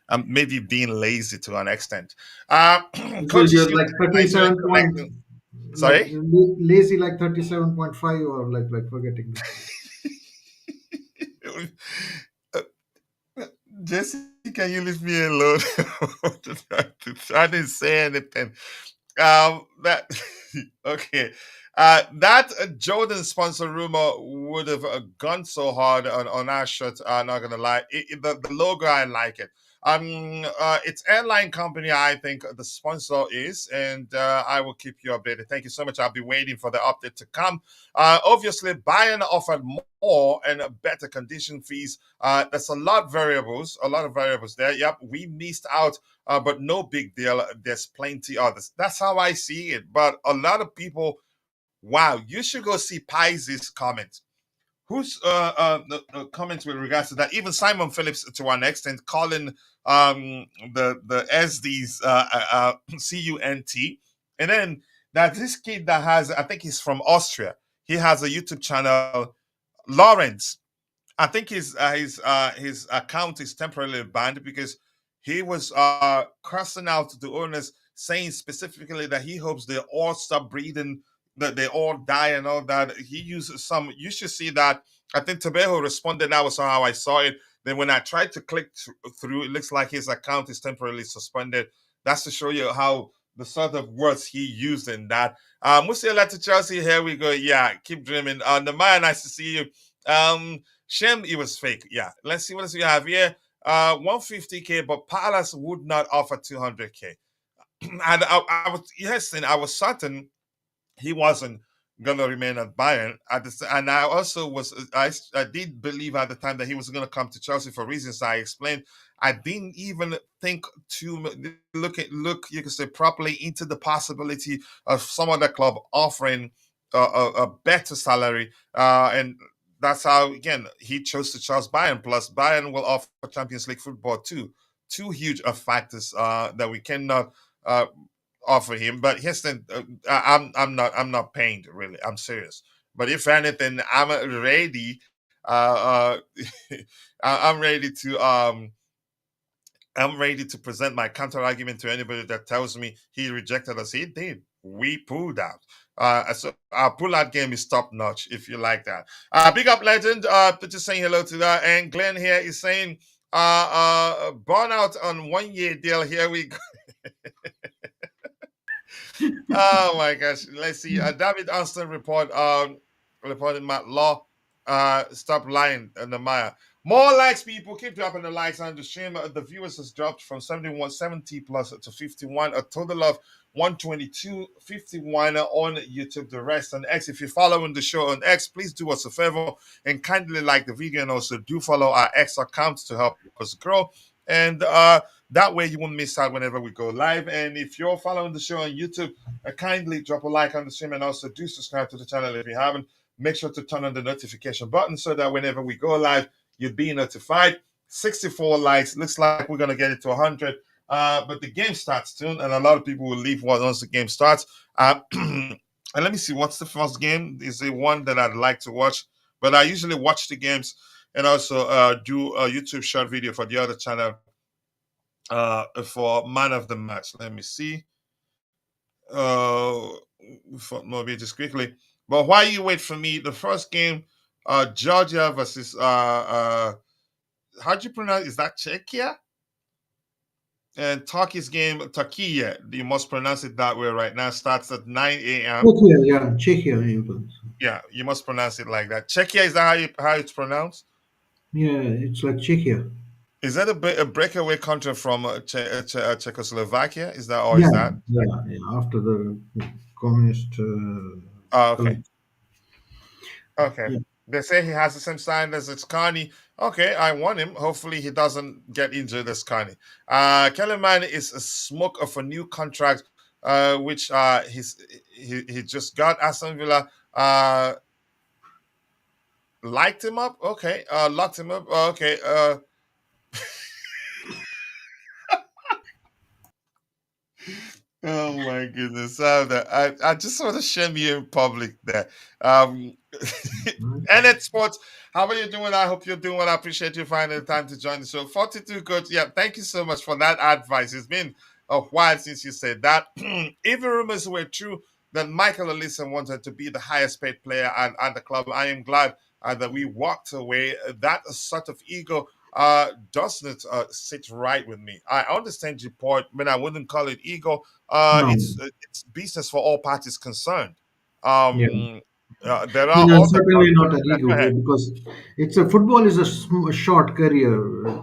S2: I'm maybe being lazy to an extent.
S3: So
S2: Coach is
S3: you're
S2: using
S3: like
S2: his Nigerian
S3: 37 point,
S2: connection.
S3: like
S2: Sorry?
S3: lazy, like 37.5, or like forgetting this.
S2: Uh, Jesse, can you leave me alone? I didn't say anything. That okay. That Jordan sponsor rumor would have gone so hard on our shirt. I'm not gonna lie. The logo, I like it. It's airline company. I think the sponsor is, and I will keep you updated. Thank you so much. I'll be waiting for the update to come. Obviously, Bayern offered more and better condition fees. There's a lot of variables there. Yep, we missed out but no big deal. There's plenty others. That's how I see it. But a lot of people, wow, you should go see Paez's comments. Whose comments with regards to that? Even Simon Phillips, to an extent, calling the SDs CUNT, and then that this kid that has, I think he's from Austria. He has a YouTube channel, Lawrence. I think his account is temporarily banned because he was cursing out the owners, saying specifically that he hopes they all stop breeding, that they all die and all that. He uses some. You should see that. I think Tabejo responded. That was how I saw it. Then when I tried to click through, it looks like his account is temporarily suspended. That's to show you how the sort of words he used in that. Musiala to Chelsea. Here we go. Yeah, keep dreaming. Nemanja, nice to see you. Shem, it was fake. Yeah. Let's see what else we have here. 150K, but Palace would not offer 200K. And I was yes, and I was certain he wasn't gonna remain at Bayern. And I also I did believe at the time that he was gonna come to Chelsea for reasons I explained. I didn't even think to look you can say properly into the possibility of some other club offering a better salary. And that's how again he chose to Charles Bayern. Plus, Bayern will offer Champions League football too. Two huge factors that we cannot uh, offer him. But here's the I'm not pained really. I'm serious. But if anything, I'm ready. I'm ready to I'm ready to present my counter argument to anybody that tells me he rejected us. He did. We pulled out. So our pull-out game is top notch. If you like that, big up legend. Just saying hello to that. And Glenn here is saying, burnout on 1 year deal. Here we go. Oh my gosh. Let's see. David Anston reported Matt Law. Stop lying, Namaya. More likes, people. Keep dropping the likes on the stream. The viewers has dropped from 7170 plus to 51, a total of 122.51 on YouTube. The rest on X. If you're following the show on X, please do us a favor and kindly like the video, and also do follow our X accounts to help us grow. And that way you won't miss out whenever we go live. And if you're following the show on YouTube, kindly drop a like on the stream, and also do subscribe to the channel if you haven't. Make sure to turn on the notification button so that whenever we go live, you'll be notified. 64 likes. Looks like we're going to get it to 100. But the game starts soon, and a lot of people will leave once the game starts. And let me see, what's the first game? Is it one that I'd like to watch? But I usually watch the games and also do a YouTube short video for the other channel for man of the match. Let me see. For maybe just quickly. But while you wait for me, the first game, Georgia versus how do you pronounce? Is that Czechia? And Turkey's game, Turkey. You must pronounce it that way right now. Starts at 9 a.m.
S3: Czechia, yeah, Czechia.
S2: Yeah, you must pronounce it like that. Czechia, is that how it's pronounced?
S3: Yeah, it's like Czechia.
S2: Is that a breakaway country from Czechoslovakia? Is that, or is
S3: Yeah,
S2: that?
S3: yeah. After the communist
S2: Oh, okay.
S3: collapse.
S2: Okay.
S3: Yeah.
S2: They say he has the same sign as Carney. Okay, I want him. Hopefully he doesn't get injured as Carney. Kellerman is a smoke of a new contract, which he just got. Aston Villa liked him up. Okay. Locked him up. Okay. Oh my goodness. I just want to shame you in public there. NX Sports, how are you doing? I hope you're doing well. I appreciate you finding the time to join the show. 42 Coach, yeah, thank you so much for that advice. It's been a while since you said that. If the rumors were true that Michael Olise wanted to be the highest paid player at the club, I am glad that we walked away. That sort of ego doesn't sit right with me. I understand your point, but I wouldn't call it ego.
S3: No.
S2: It's business for all parties concerned.
S3: Yeah.
S2: There
S3: No,
S2: are
S3: no,
S2: other
S3: certainly not an
S2: go
S3: ego
S2: ahead.
S3: because it's a football is a short career,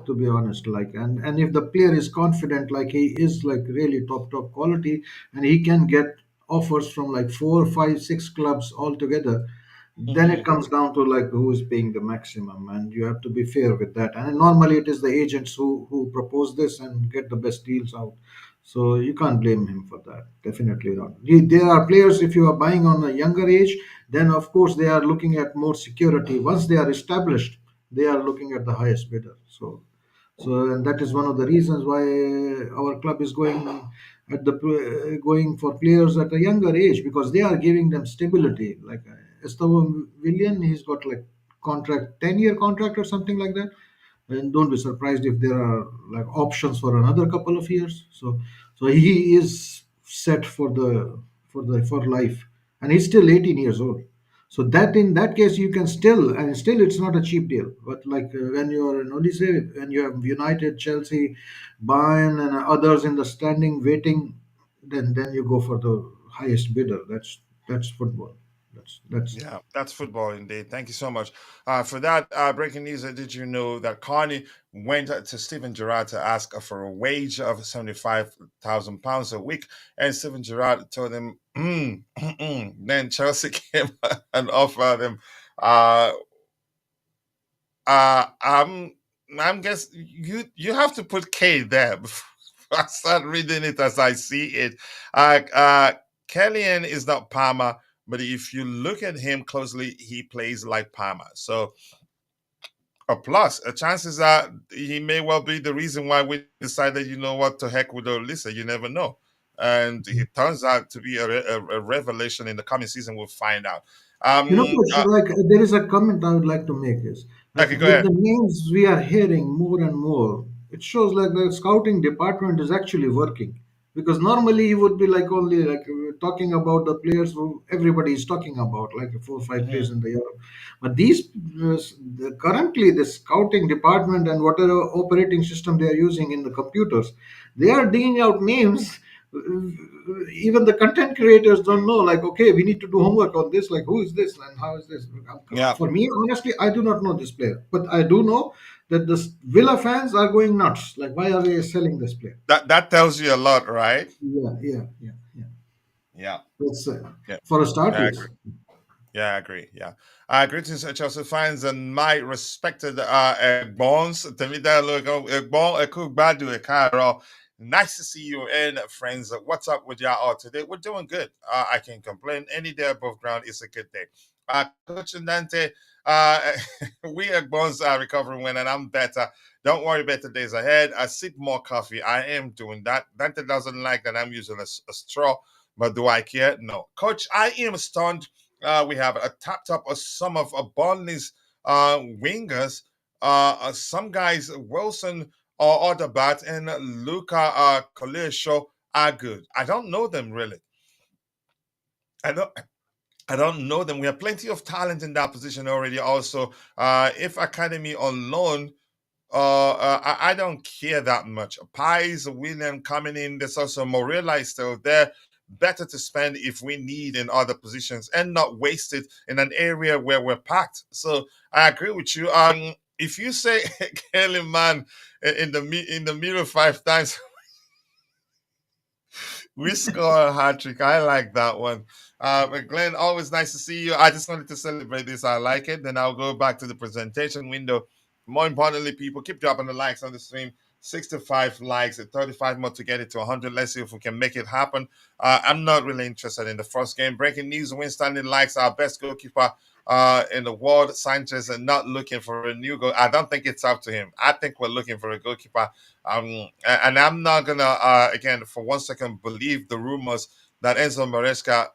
S3: to be honest. Like, and if the player is confident, like he is, like really top quality, and he can get offers from like four, five, six clubs altogether, then it
S2: Mhm.
S3: comes down to like who is paying the maximum, and you have to be fair with that. And normally it is the agents who propose this and get the best deals out. So you can't blame him for that. Definitely not. There are players, if you are buying on a younger age, then of course they are looking at more security. Once they are established, they are looking at the highest bidder. So and that is one of the reasons why our club is going for players at a younger age, because they are giving them stability. Like Aston Willian, he's got like contract 10-year contract or something like that, and don't be surprised if there are like options for another couple of years. So he is set for life, and he's still 18 years old. So that in that case you can still, and still it's not a cheap deal. But like when you are in Olise, when you have United, Chelsea, Bayern, and others in the standing waiting, then you go for the highest bidder. That's football. That's
S2: Yeah, that's football indeed. Thank you so much for that. Breaking news: did you know that Carney went to Steven Gerrard to ask for a wage of £75,000 a week, and Steven Gerrard told him, then Chelsea came and offered him. Uh, I'm guess you have to put K there before I start reading it as I see it. Kellyan is not Palmer, but if you look at him closely, he plays like Palmer. So a plus. Chances are he may well be the reason why we decided, you know what, to heck with Olisa. You never know. And he turns out to be a revelation in the coming season. We'll find out.
S3: Coach, like there is a comment I would like to make is like
S2: Okay, go
S3: with
S2: ahead.
S3: the names we are hearing more and more, it shows like the scouting department is actually working. Because normally you would be like only like talking about the players who everybody is talking about, like four or five
S2: Mhm.
S3: players in the Europe. But these currently the scouting department and whatever operating system they are using in the computers, they are digging out names. Even the content creators don't know, like, okay, we need to do homework on this, like who is this and how is this.
S2: Yeah.
S3: For me, honestly, I do not know this player, but I do know that the Villa fans are going nuts. Like, why are they selling this player?
S2: That tells you a lot, right?
S3: Yeah, yeah, yeah, yeah.
S2: Yeah.
S3: That's
S2: Yeah.
S3: for a start,
S2: Yeah.
S3: yes.
S2: Yeah, I agree. Yeah. Greetings, Chelsea fans, and my respected Bones. Temida Logo, Bon, Cook Badu, Cairo. Nice to see you in, friends. What's up with y'all all today? We're doing good. I can't complain. Any day above ground is a good day. Coach Dante, uh, we at Bones are recovering when, and I'm better. Don't worry, better days ahead. I sip more coffee. I am doing that. Dante doesn't like that I'm using a straw, but do I care? No. Coach, I am stunned we have tapped up some of Burnley's wingers. Some guys, Wilson or Odebat and Luca Colisho are good. I don't know them really. I don't. I don't know them. We have plenty of talent in that position already. Also, if academy on loan, I don't care that much. Paez Willian coming in. There's also Morella is still there. Better to spend if we need in other positions and not waste it in an area where we're packed. So I agree with you. If you say Kelly man in the middle 5 times, we score a hat trick. I like that one. Glenn, always nice to see you. I just wanted to celebrate this. I like it. Then I'll go back to the presentation window. More importantly, people keep dropping the likes on the stream. 65 likes, 35 more to get it to 100. Let's see if we can make it happen. I'm not really interested in the first game. Breaking news: Winstanding likes our best goalkeeper in the world, Sanchez, and not looking for a new goal. I don't think it's up to him. I think we're looking for a goalkeeper. And I'm not gonna again for 1 second believe the rumors that Enzo Maresca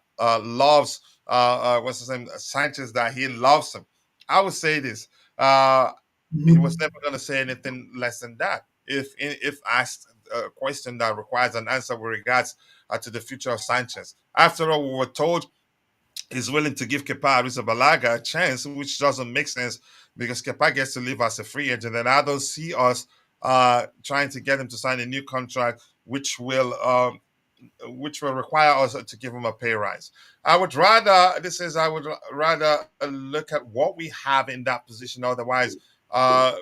S2: loves what's his name Sanchez, that he loves him. I would say this: he was
S3: Mhm.
S2: never gonna say anything less than that. If asked a question that requires an answer with regards to the future of Sanchez. After all, we were told is willing to give Kepa Arrizabalaga a chance, which doesn't make sense because Kepa gets to leave as a free agent, and I don't see us trying to get him to sign a new contract, which will require us to give him a pay rise. I would rather look at what we have in that position. Otherwise,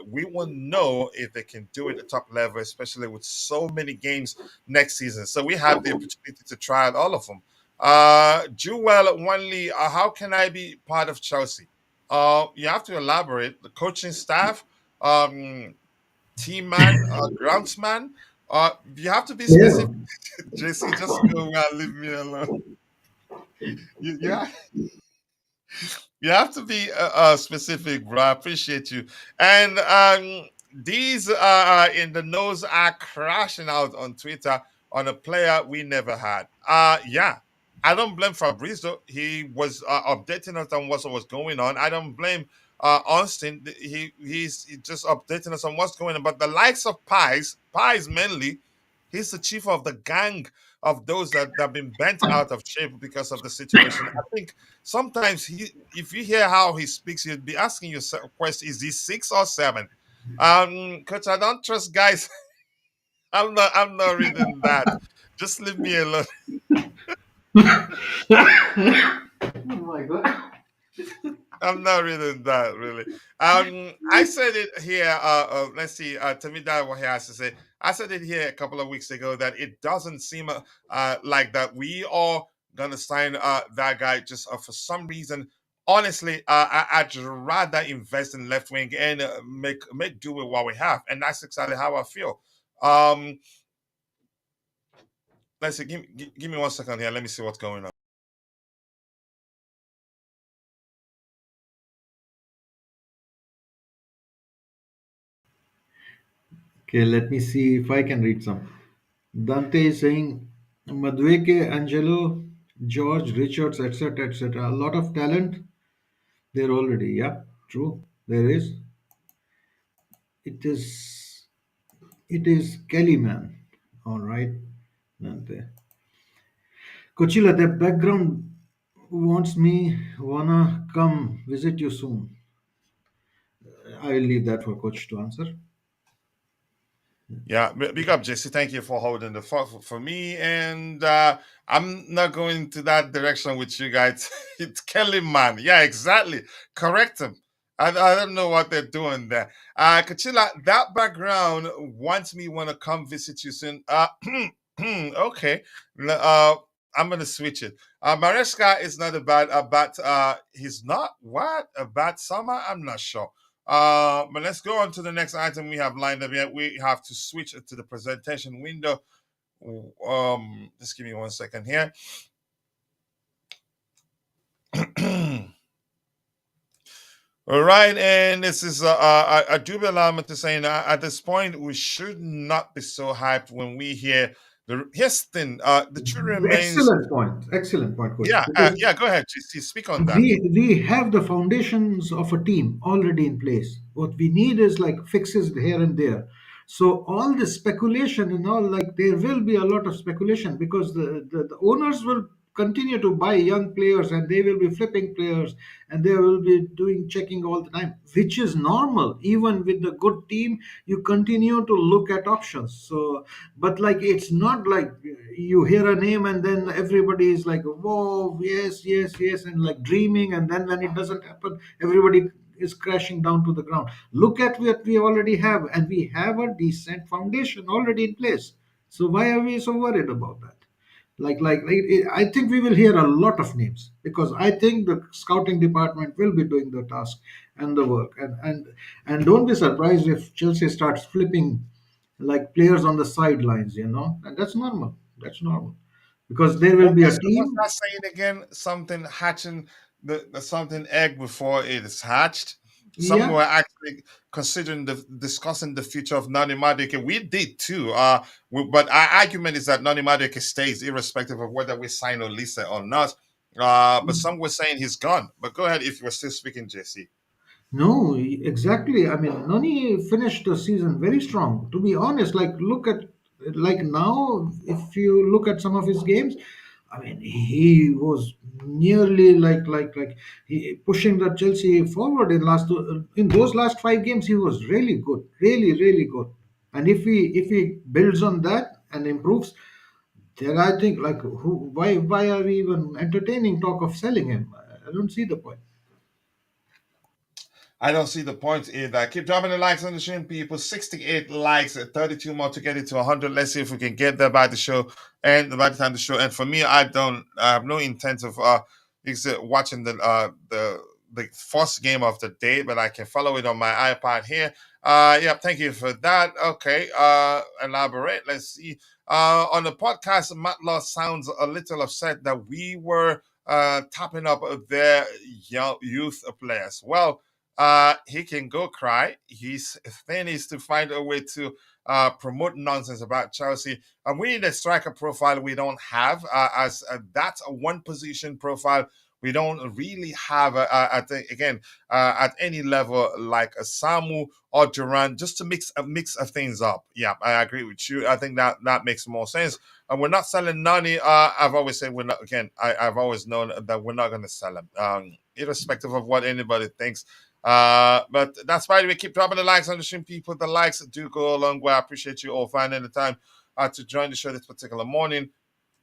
S2: we will know if they can do it at top level, especially with so many games next season. So we have the opportunity to try out all of them. Jewel Wanley, how can I be part of Chelsea? You have to elaborate. The coaching staff, um, team man, groundsman. You have to be
S3: Yeah.
S2: specific. JC, just go and leave me alone. Yeah, you have to be specific, bro. I appreciate you. And these in the nose are crashing out on Twitter on a player we never had. Yeah, I don't blame Fabrizio. He was updating us on what was going on. I don't blame Austin. He's just updating us on what's going on. But the likes of Pies mainly, he's the chief of the gang of those that have been bent out of shape because of the situation. I think sometimes if you hear how he speaks, you'd be asking yourself a question: is he 6 or 7? Coach, I don't trust guys. I'm not reading that. Just leave me alone.
S3: Oh my god.
S2: I'm not reading that really. I said it here. Let's see. Tamida, what he has to say. I said it here a couple of weeks ago that it doesn't seem like that we are gonna sign that guy just for some reason. Honestly, I'd rather invest in left wing and make do with what we have, and that's exactly how I feel. Um, let's see. Give me 1 second here. Let me see what's going on.
S3: Okay, let me see if I can read some. Dante is saying Madueke, Angelo, George, Richards, etc., etc. A lot of talent there already. Yeah, true. There is. It is. It is Kelly, man. All right, Dante. Coachella, the background wants me wanna come visit you soon. I will leave that for coach to answer.
S2: Yeah, big up, Jesse. Thank you for holding the fort for me. And I'm not going to that direction with you guys. It's Kelly, man. Yeah, exactly. Correct him. I don't know what they're doing there. Kachila, that background wants me want to come visit you soon. Okay. I'm gonna switch it. Maresca is not he's not what a bad summer. I'm not sure. But let's go on to the next item we have lined up here. We have to switch it to the presentation window. Just give me 1 second here. All right, and this is I do allow me to say at this point we should not be so hyped when we hear the here's the thing. The truth remains.
S3: Excellent point, coach.
S2: Yeah,
S3: Because
S2: yeah. Go ahead, GC. Speak on that.
S3: we have the foundations of a team already in place. What we need is like fixes here and there. So all the speculation and all, like there will be a lot of speculation because the owners will continue to buy young players and they will be flipping players and they will be doing checking all the time, which is normal. Even with the good team, you continue to look at options. So but like it's not like you hear a name and then everybody is like, whoa, yes, yes, yes, and like dreaming, and then when it doesn't happen, everybody is crashing down to the ground. Look at what we already have, and we have a decent foundation already in place. So why are we so worried about that? I think we will hear a lot of names because I think the scouting department will be doing the task and the work, and don't be surprised if Chelsea starts flipping like players on the sidelines, and that's normal. That's normal because there will be a
S2: What's
S3: team.
S2: that saying again? Something hatching the something egg before it is hatched. Some
S3: Yeah.
S2: were actually considering discussing the future of Nani Madueke. We did too. But our argument is that Nani Madueke stays irrespective of whether we sign Olise or not. But some were saying he's gone. But go ahead if you were still speaking, JC.
S3: No, exactly. I mean, Nani finished the season very strong. To be honest, like look at like now, if you look at some of his games, I mean, he was nearly like he pushing the Chelsea forward in those last 5 games. He was really good, really really good. And if he builds on that and improves, then I think like why are we even entertaining talk of selling him? I don't see the point.
S2: I don't see the point either. Keep dropping the likes on the stream, people. 68 likes, 32 more to get it to 100. Let's see if we can get there by the show and by the time the show. And for me, I have no intent of watching the first game of the day, but I can follow it on my iPad here. Yeah, thank you for that. Okay, elaborate. Let's see. On the podcast, Matt Law sounds a little upset that we were tapping up their young youth players. Well, he can go cry. His thing is to find a way to promote nonsense about Chelsea. And we need a striker profile we don't have, as that's a one position profile we don't really have, I think, again, at any level like a Samu or Duran, just to mix of things up. Yeah, I agree with you. I think that makes more sense. And we're not selling Nani. I've always said we're not. Again, I've always known that we're not going to sell him, irrespective of what anybody thinks. But that's why we keep dropping the likes on the stream, people. The likes do go a long way. I appreciate you all finding the time to join the show this particular morning.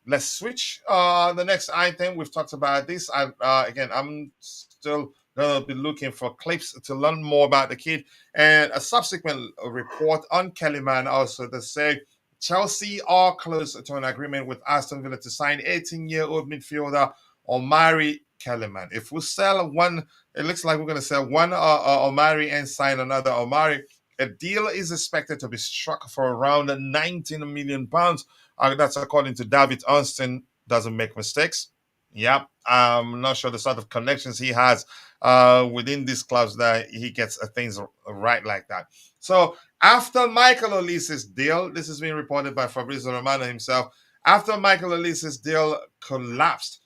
S2: Let's switch. The next item we've talked about this. Again, I'm still gonna be looking for clips to learn more about the kid, and a subsequent report on Kellyman also to say Chelsea are close to an agreement with Aston Villa to sign 18-year-old midfielder Omari Kellyman. If we sell one, it looks like we're going to sell one Omari and sign another Omari. A deal is expected to be struck for around 19 million pounds. That's according to David Arnston. Doesn't make mistakes. Yep. I'm not sure the sort of connections he has within these clubs that he gets things right like that. So after Michael Olise's deal, this has been reported by Fabrizio Romano himself. After Michael Olise's deal collapsed,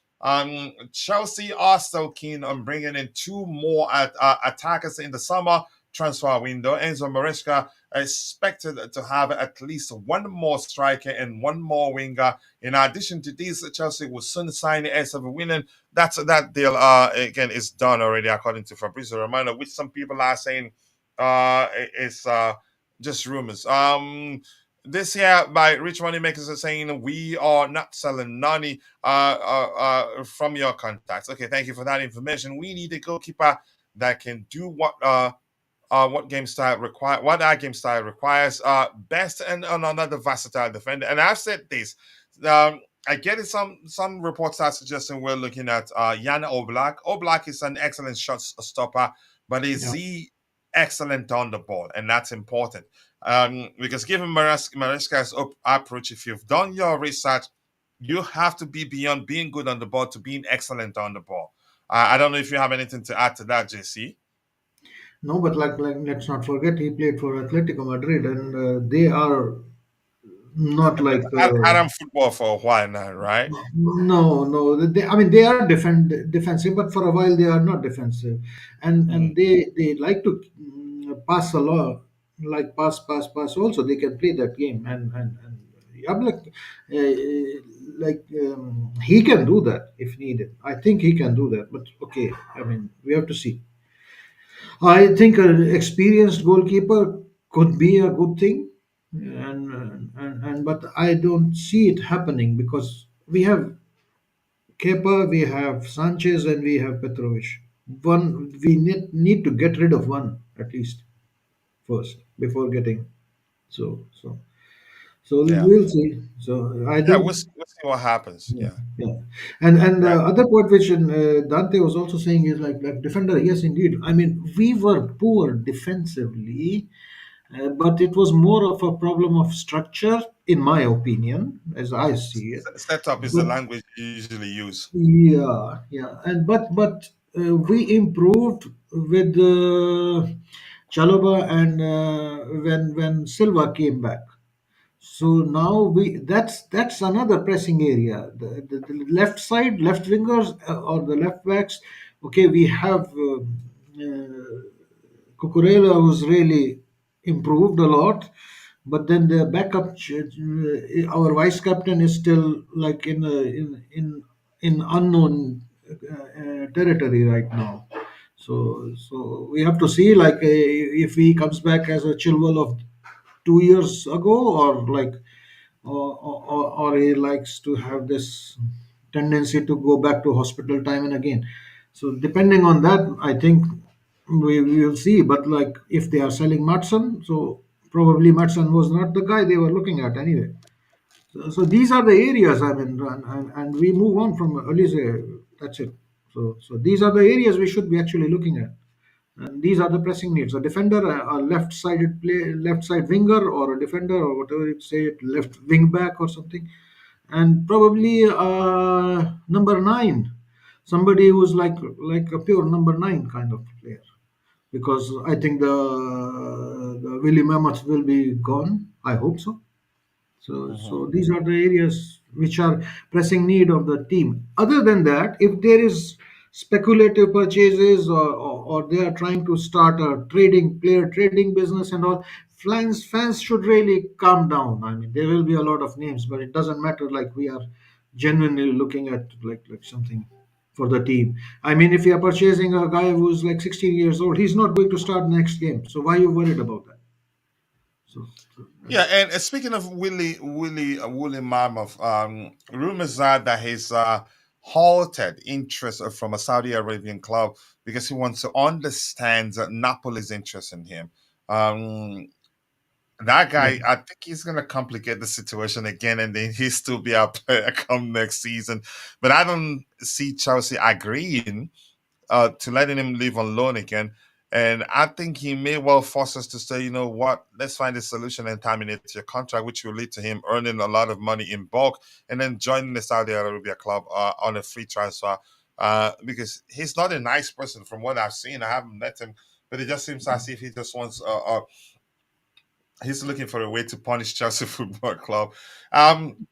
S2: Chelsea are still keen on bringing in two more attackers in the summer transfer window. Enzo Maresca expected to have at least one more striker and one more winger. In addition to this, Chelsea will soon sign Aston Villa. That deal again is done already, according to Fabrizio Romano, which some people are saying is just rumors. This here by Rich Money Makers are saying we are not selling Nani from your contacts. Okay, thank you for that information. We need a goalkeeper that can do what game style require what our game style requires best, and another versatile defender. And I've said this. I get it. Some reports are suggesting we're looking at Jan Oblak. Oblak is an excellent shot stopper, but is
S3: Yeah.
S2: he excellent on the ball? And that's important. Because given Maresca's approach, if you've done your research, you have to be beyond being good on the ball to being excellent on the ball. I don't know if you have anything to add to that, JC.
S3: No, but like let's not forget he played for Atletico Madrid, and they are not like
S2: Adam football for a while now, right?
S3: no, no. I mean, they are defensive, but for a while they are not defensive, and
S2: Mhm.
S3: they like to pass a lot, like pass. Also, they can play that game, and yeah, he can do that if needed. I think he can do that, but okay. I mean, we have to see. I think an experienced goalkeeper could be a good thing, and but I don't see it happening because we have Kepa, we have Sanchez, and we have Petrovic. We need to get rid of one at least first before getting so so so
S2: Yeah.
S3: we'll see. So I
S2: Yeah,
S3: don't.
S2: we'll see what happens.
S3: Yeah,
S2: Yeah.
S3: yeah, and the
S2: Right.
S3: other part which Dante was also saying is like defender. Yes, indeed. I mean, we were poor defensively, but it was more of a problem of structure, in my opinion, as I see it.
S2: Setup is the
S3: But
S2: language you usually use.
S3: yeah, yeah, and but we improved with Chaloba and when Silva came back. So now that's another pressing area. The left side, left wingers or the left backs. Okay, we have Cucurella who's really improved a lot, but then the backup, our vice captain is still like in unknown territory right now. So we have to see like if he comes back as a Chilwell of 2 years ago, or like or he likes to have this tendency to go back to hospital time and again. So depending on that, I think we will see. But like if they are selling Matson, so probably Matson was not the guy they were looking at anyway. So these are the areas. I mean, and we move on from Olise. That's it. So these are the areas we should be actually looking at. And these are the pressing needs. A defender, a left-sided play, left-side winger, or a defender, or whatever you say, it, left wing back or something, and probably number nine, somebody who's like a pure number nine kind of player. Because I think the Willie Mammoth will be gone. I hope so. So
S2: Mhm.
S3: these are the areas which are pressing need of the team. Other than that, if there is speculative purchases or they are trying to start a player trading business and all, fans should really calm down. I mean, there will be a lot of names, but it doesn't matter. Like we are genuinely looking at like something for the team. I mean, if you are purchasing a guy who's like 16 years old, he's not going to start next game. So why are you worried about that? So
S2: Yeah, and speaking of Willie Mammoth, rumors are that he's halted interest from a Saudi Arabian club because he wants to understand Napoli's interest in him. Um, that
S3: yeah.
S2: guy, I think he's gonna complicate the situation again, and then he'll still be our player come next season. But I don't see Chelsea agreeing to letting him live on loan again. And I think he may well force us to say, you know what, let's find a solution and terminate your contract, which will lead to him earning a lot of money in bulk and then joining the Saudi Arabia club on a free transfer. Because he's not a nice person from what I've seen. I haven't met him, but it just seems as if he just wants, he's looking for a way to punish Chelsea Football Club. Um,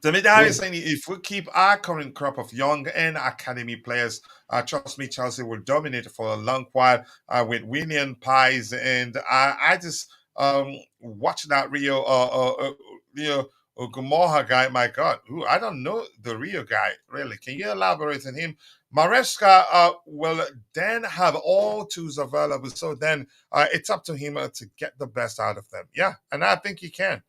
S2: the media
S3: Yeah.
S2: is saying if we keep our current crop of young and academy players, trust me, Chelsea will dominate for a long while with Willian, Paez, and I just watch that Rio Gamoha guy. My God, who I don't know the Rio guy really. Can you elaborate on him? Maresca will then have all tools available, so then it's up to him to get the best out of them. Yeah, and I think he can.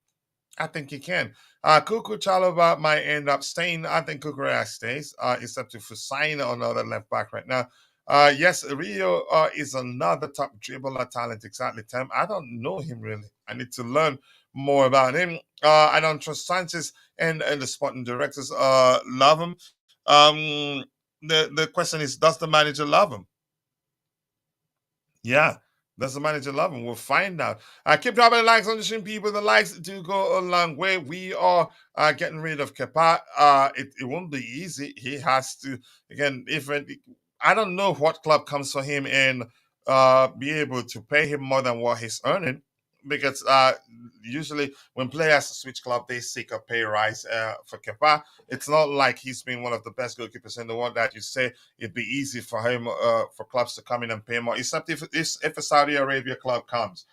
S2: I think he can. Kuku Chalobah might end up staying. I think Kukurea stays, except if we sign another left back right now. Yes, Rio is another top dribbler talent. Exactly, Tim. I don't know him really. I need to learn more about him. I don't trust Sanchez and the sporting directors love him. The question is, does the manager love him? Yeah, does the manager love him? We'll find out. Keep dropping the likes on the stream, people. The likes do go a long way. We are getting rid of Kepa. It won't be easy. He has to again. If I don't know what club comes for him and be able to pay him more than what he's earning, because usually when players switch club, they seek a pay rise for Kepa. It's not like he's been one of the best goalkeepers in the world that you say it'd be easy for him for clubs to come in and pay more. Except if a Saudi Arabia club comes.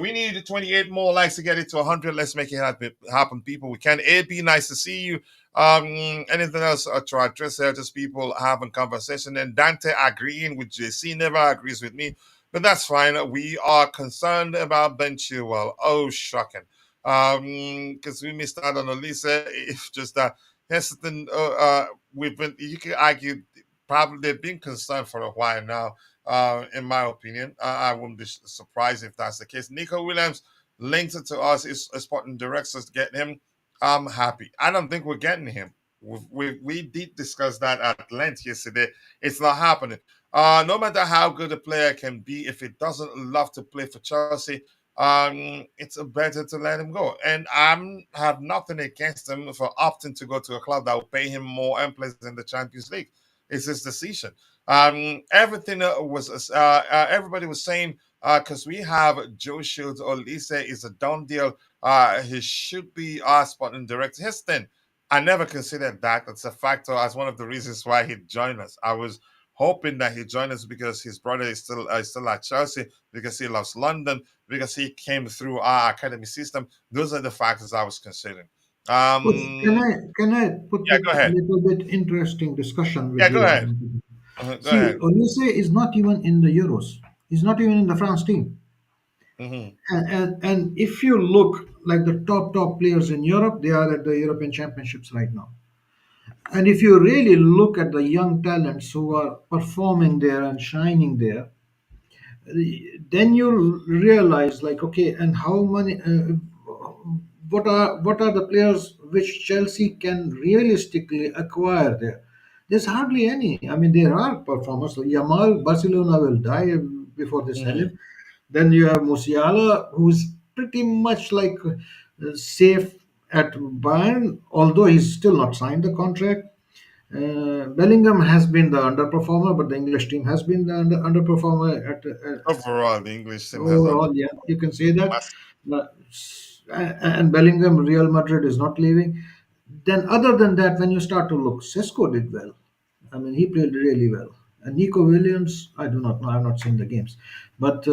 S2: We need 28 more likes to get it to 100. Let's make it happen, people. We can. It'd be nice to see you. Anything else to address there? Just people having conversation. And Dante agreeing with JC never agrees with me, but that's fine. We are concerned about Ben Chilwell. Oh, shocking. Because we missed out on Olise. It's just that hesitant. We've been. You can argue probably they've been concerned for a while now. In my opinion, I wouldn't be surprised if that's the case. Nico Williams linked it to us. Is sporting directors to get him. I'm happy. I don't think we're getting him. We did discuss that at length yesterday. It's not happening. No matter how good a player can be, if he doesn't love to play for Chelsea, it's better to let him go. And I have nothing against him for opting to go to a club that will pay him more and plays in the Champions League. It's his decision. Everything everybody was saying because we have Joe Shields or Olise is a done deal. He should be our sporting director. His thing, I never considered that. That's a factor as one of the reasons why he joined us. I was hoping that he joined us because his brother is still at Chelsea, because he loves London, because he came through our academy system. Those are the factors I was considering.
S3: But can
S2: Um,
S3: I put
S2: yeah,
S3: it
S2: go
S3: a
S2: ahead.
S3: little bit interesting discussion with
S2: Yeah, go
S3: you?
S2: ahead. Go
S3: See,
S2: ahead.
S3: Olise is not even in the Euros. He's not even in the France team.
S2: Hmm.
S3: And if you look like the top players in Europe, they are at the European Championships right now. And if you really look at the young talents who are performing there and shining there, then you realize like, okay, and how many what are the players which Chelsea can realistically acquire there? There's hardly any. I mean, there are performers. Yamal, Barcelona will die before they sell
S2: Hmm.
S3: him. Then you have Musiala, who's pretty much like safe at Bayern, although he's still not signed the contract. Bellingham has been the underperformer, but the English team has been the underperformer
S2: Overall, the English team has under
S3: overall. Yeah, you can say that.
S2: massive.
S3: Uh, and Bellingham, Real Madrid is not leaving. Then, other than that, when you start to look, Sesko did well. I mean, he played really well. And Nico Williams, I do not know. I've not seen the games. But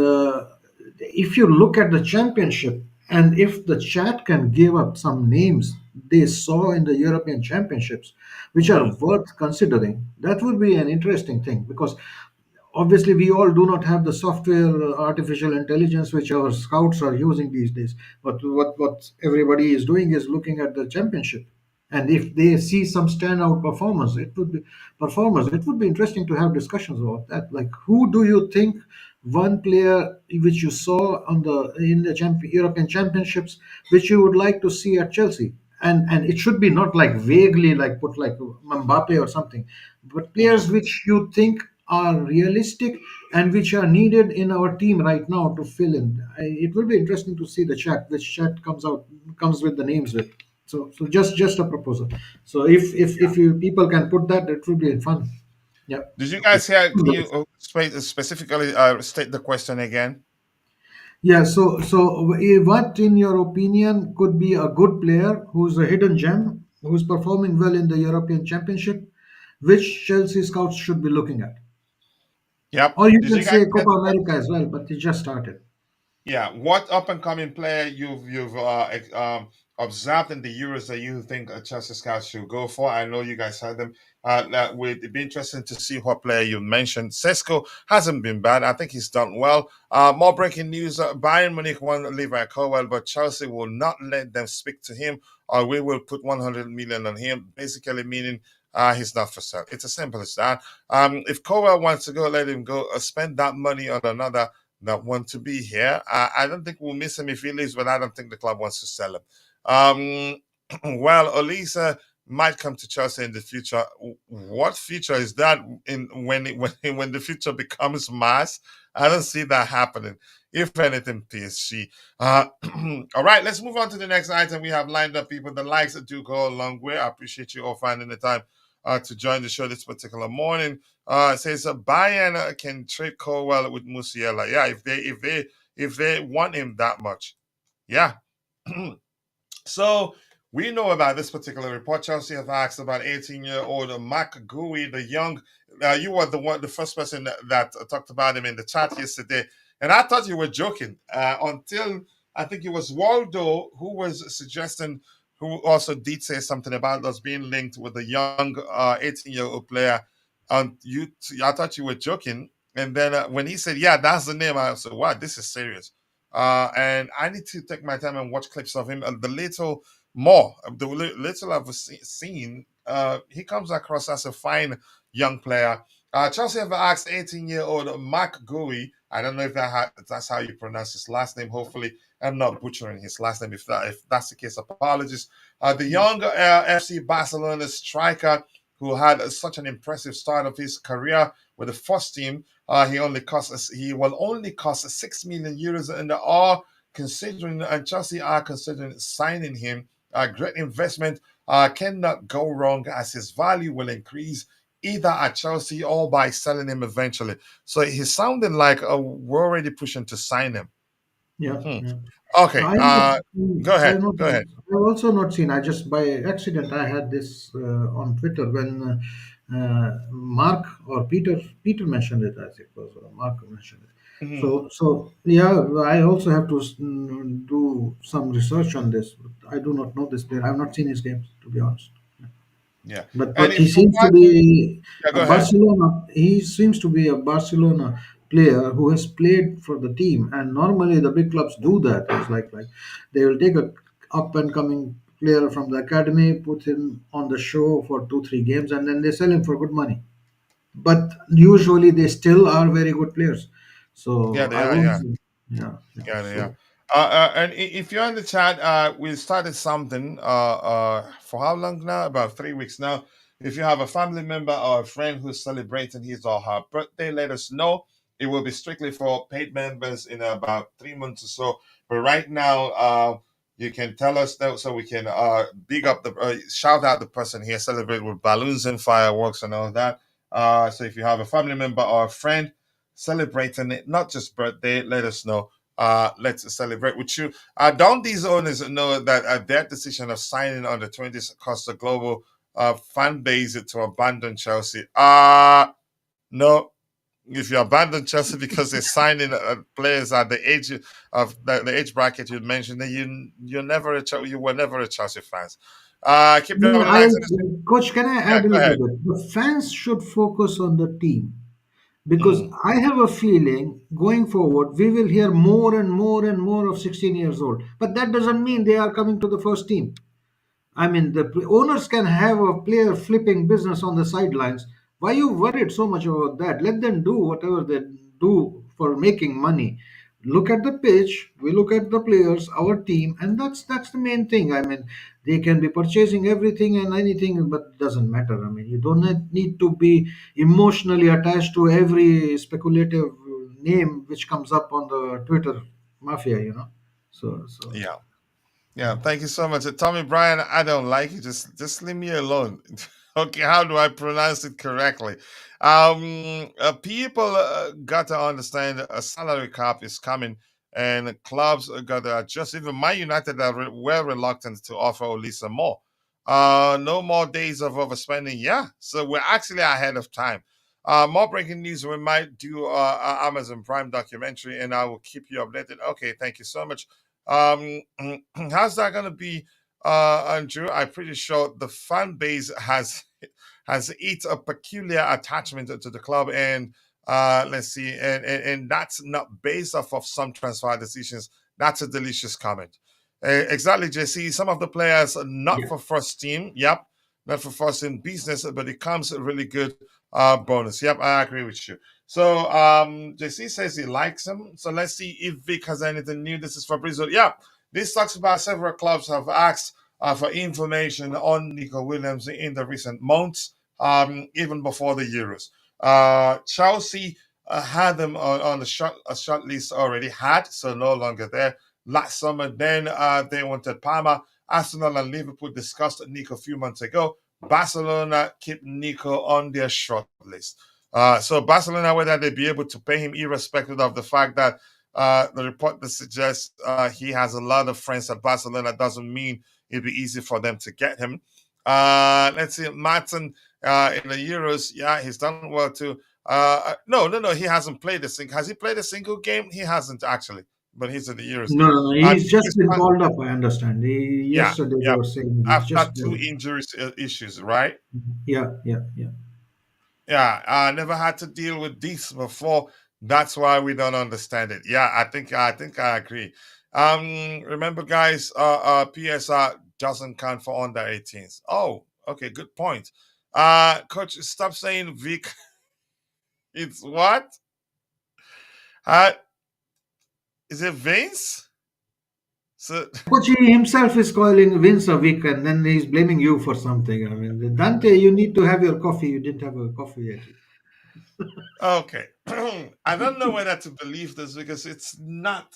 S3: if you look at the championship, and if the chat can give up some names they saw in the European Championships, which are
S2: Hmm.
S3: worth considering, that would be an interesting thing because obviously we all do not have the software artificial intelligence which our scouts are using these days, but what everybody is doing is looking at the championship, and if they see some standout performers, it would be interesting to have discussions about that, like who do you think one player which you saw on the in the European Championships which you would like to see at Chelsea, and it should be not like vaguely like put like Mbappe or something, but
S2: Hmm.
S3: players which you think are realistic and which are needed in our team right now to fill in. It will be interesting to see the chat, which chat comes with the names with. So just a proposal. So if you people can put that, it will be fun. Yeah.
S2: Did you
S3: Okay.
S2: guys hear? Can you specifically state the question again?
S3: Yeah. So what in your opinion could be a good player who's a hidden gem who's performing well in the European Championship, which Chelsea scouts should be looking at?
S2: Yep.
S3: Or you
S2: Did
S3: can
S2: you guys
S3: say
S2: get
S3: Copa
S2: the
S3: America
S2: question?
S3: as well, but it just started.
S2: Yeah. What up and coming player you've observed in the Euros that you think a Chelsea scout should go for? I know you guys had them. That would it'd be interesting to see what player you mentioned. Sesko hasn't been bad. I think he's done well. More breaking news: Bayern Munich won Levi Colwell, but Chelsea will not let them speak to him, or we will put 100 million on him. Basically, meaning he's not for sale. It's as simple as that. If Cowell wants to go, let him go. Spend that money on another that want to be here. I don't think we'll miss him if he leaves, but I don't think the club wants to sell him. Well, Olise might come to Chelsea in the future. What future is that? When the future becomes mass, I don't see that happening. If anything, PSG. All right, let's move on to the next item we have lined up. People, the likes that do go a long way. I appreciate you all finding the time to join the show this particular morning. It says Bayern can trade Colwell with Musiala. Yeah, if they want him that much, yeah. So we know about this particular report. Chelsea have asked about 18-year-old Marc Guiu, the young. You were the first person that talked about him in the chat yesterday, and I thought you were joking until I think it was Waldo who was suggesting, who also did say something about us being linked with a young 18-year-old player. I thought you were joking, and then when he said, "Yeah, that's the name," I said, "Wow, this is serious." And I need to take my time and watch clips of him. The little more, the little I've seen, he comes across as a fine young player. Chelsea have asked 18-year-old Marc Guiu. I don't know if that's how you pronounce his last name. Hopefully, I'm not butchering his last name. If that's the case, apologies. The young FC Barcelona striker who had such an impressive start of his career with the first team. He will only cost 6 million euros, and Chelsea are considering signing him. A great investment, cannot go wrong as his value will increase either at Chelsea or by selling him eventually. So he's sounding like we're already pushing to sign him.
S3: Yeah,
S2: Hmm.
S3: yeah.
S2: Okay,
S3: I
S2: go
S3: I
S2: ahead.
S3: not
S2: Go ahead.
S3: I've also not seen. I just by accident I had this on Twitter when Peter mentioned it. I think it was Mark mentioned it.
S2: Mhm.
S3: So yeah, I also have to do some research on this. I do not know this player. I've not seen his games, to be honest.
S2: Yeah. And
S3: But
S2: if
S3: he
S2: you
S3: seems to
S2: want,
S3: be
S2: yeah,
S3: a
S2: go ahead.
S3: Barcelona. He seems to be a Barcelona player who has played for the team, and normally the big clubs do that. It's like they will take a up and coming player from the academy, put him on the show for 2 3 games, and then they sell him for good money. But usually they still are very good players.
S2: Yeah,
S3: So
S2: they
S3: I
S2: are.
S3: won't.
S2: Yeah.
S3: Yeah, yeah.
S2: Yeah, yeah.
S3: So
S2: And if you're in the chat, we started something for how long now? About 3 weeks now. If you have a family member or a friend who's celebrating his or her birthday, let us know. It will be strictly for paid members in about 3 months or so. But right now, you can tell us that so we can big up shout out the person here, celebrate with balloons and fireworks and all that. So if you have a family member or a friend celebrating it, not just birthday, let us know. Let's celebrate with you. Don't these owners know that their decision of signing on the 20s cost the global fan base to abandon Chelsea? No. If you abandon Chelsea because they're signing players at the age of the age bracket you mentioned, then you were never a Chelsea fans. Keep
S3: no,
S2: dropping the lines in the.
S3: Coach, can I
S2: Yeah,
S3: add a
S2: go
S3: little
S2: ahead.
S3: bit? The fans should focus on the team. Because
S2: Mm,
S3: I have a feeling going forward, we will hear more and more and more of 16 years old. But that doesn't mean they are coming to the first team. I mean, the owners can have a player flipping business on the sidelines. Why you worried so much about that? Let them do whatever they do for making money. Look at the pitch. We look at the players, our team, and that's the main thing. I mean, they can be purchasing everything and anything, but it doesn't matter. I mean, you don't need to be emotionally attached to every speculative name which comes up on the Twitter mafia. So.
S2: yeah. Yeah, thank you so much. Tommy Bryan, I don't like it. Just leave me alone. Okay, how do I pronounce it correctly? People got to understand a salary cap is coming and clubs got to adjust. Even Man United are well reluctant to offer Olisa more. No more days of overspending. Yeah, so we're actually ahead of time. More breaking news. We might do Amazon Prime documentary and I will keep you updated. Okay, thank you so much. Um, how's that going to be, Andrew? I'm pretty sure the fan base has it a peculiar attachment to the club, and let's see, and that's not based off of some transfer decisions. That's a delicious comment. Exactly, JC. Some of the players are not
S3: Yeah.
S2: for first team. Yep. not for first in business, but it comes a really good bonus. Yep, I agree with you. So JC says he likes him. So let's see if Vic has anything new. This is Fabrizio. Yeah, this talks about several clubs have asked for information on Nico Williams in the recent months, even before the Euros. Chelsea had them on the short list already had, so no longer there. Last summer, then they wanted Parma. Arsenal and Liverpool discussed Nico a few months ago. Barcelona keep Nico on their short list. So Barcelona, whether they be able to pay him, irrespective of the fact that the report that suggests he has a lot of friends at Barcelona, doesn't mean it'd be easy for them to get him. Let's see, Maatsen in the Euros, yeah, he's done well too. No, he hasn't played a single. Has he played a single game? He hasn't actually, but he's in the Euros.
S3: No, no, no, he's just
S2: He's
S3: been
S2: fun-
S3: called up. I understand.
S2: yeah,
S3: Yesterday they
S2: yeah.
S3: were saying he's
S2: After
S3: just
S2: two
S3: called up.
S2: injuries issues, right?
S3: Yeah, yeah, yeah.
S2: Yeah, I never had to deal with this before. That's why we don't understand it. Yeah, I think I agree. Remember, guys, PSR doesn't count for under 18s. Oh, okay, good point. Coach, stop saying Vic. It's what? Uh, is it Vince? So
S3: Coach he himself is calling Vince a week and then he's blaming you for something. I mean, Dante, you need to have your coffee. You didn't have a coffee yet.
S2: okay, I don't know whether to believe this because it's not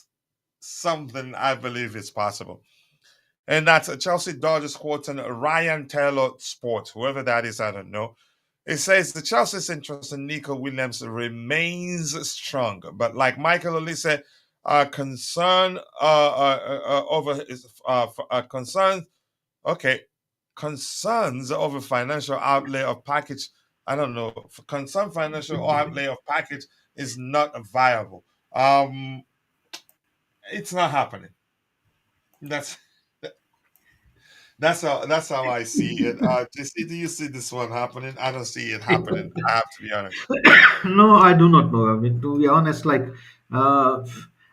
S2: something I believe is possible. And that's a Chelsea Dodgers quoting Ryan Taylor Sport, whoever that is, I don't know. It says the Chelsea's interest in Nico Williams remains strong, but like Michael Olise, concern over his concern. Okay, concerns over financial outlay of package. I don't know. Concern financial outlay of package is not viable. It's not happening. That's that's how I see it. JC, do you see this one happening? I don't see it happening. I have to be honest.
S3: No, I do not know. I mean, to be honest, like uh,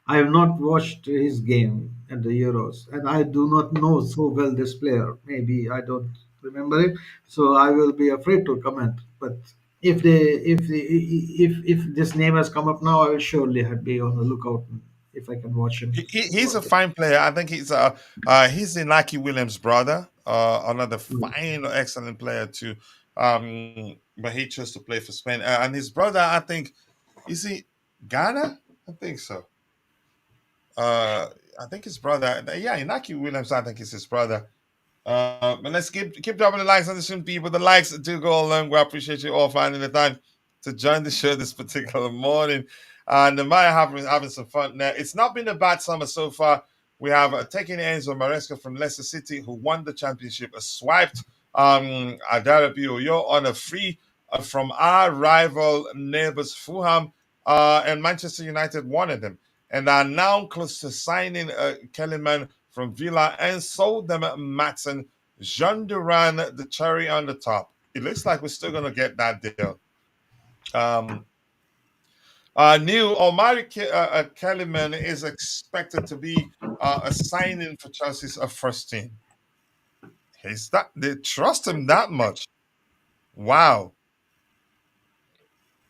S3: I have not watched his game at the Euros, and I do not know so well this player. Maybe I don't remember it, so I will be afraid to comment. But if this name has come up now, I will surely be on the lookout if I can watch him.
S2: He's a fine player. I think he's Inaki Williams' brother. Another fine, excellent player too. But he chose to play for Spain, and his brother, I think, is he Ghana? I think so. Uh, I think his brother, yeah, Inaki Williams. I think is his brother. But let's keep dropping the likes on the stream, people. The likes do go along. We appreciate you all finding the time to join the show this particular morning. And Maya having some fun there. It's not been a bad summer so far. We have taken Enzo Maresca from Leicester City, who won the championship, swiped Adara Bioyo on a free from our rival neighbors Fulham, and Manchester United wanted him and are now close to signing Kellyman from Villa and sold them at Maatsen, Jean Duran, the cherry on the top. It looks like we're still going to get that deal. New Omari Kellyman is expected to be a signing for Chelsea's first team. They trust him that much. Wow.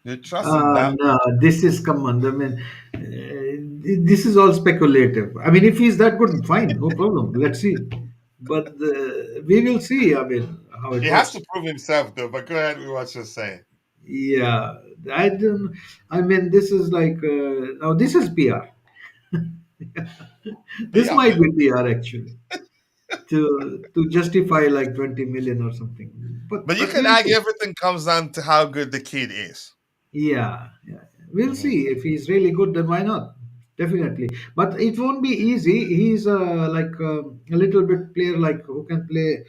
S2: They trust him that
S3: No, this is come on. I mean, this is all speculative. I mean, if he's that good, fine, no problem. Let's see. But we will see. I mean, how it
S2: He has to
S3: works.
S2: prove himself, though. But go ahead with what you're saying.
S3: Yeah, I don't. I mean, this is like now. This is PR. This
S2: Yeah,
S3: might be PR actually to justify like 20 million or something.
S2: but you
S3: But
S2: could
S3: we'll
S2: argue
S3: see.
S2: everything comes down to how good the kid is.
S3: Yeah, yeah. We'll
S2: Mhm.
S3: see. If he's really good, then why not? Definitely. But it won't be easy. He's like a little bit player like who can play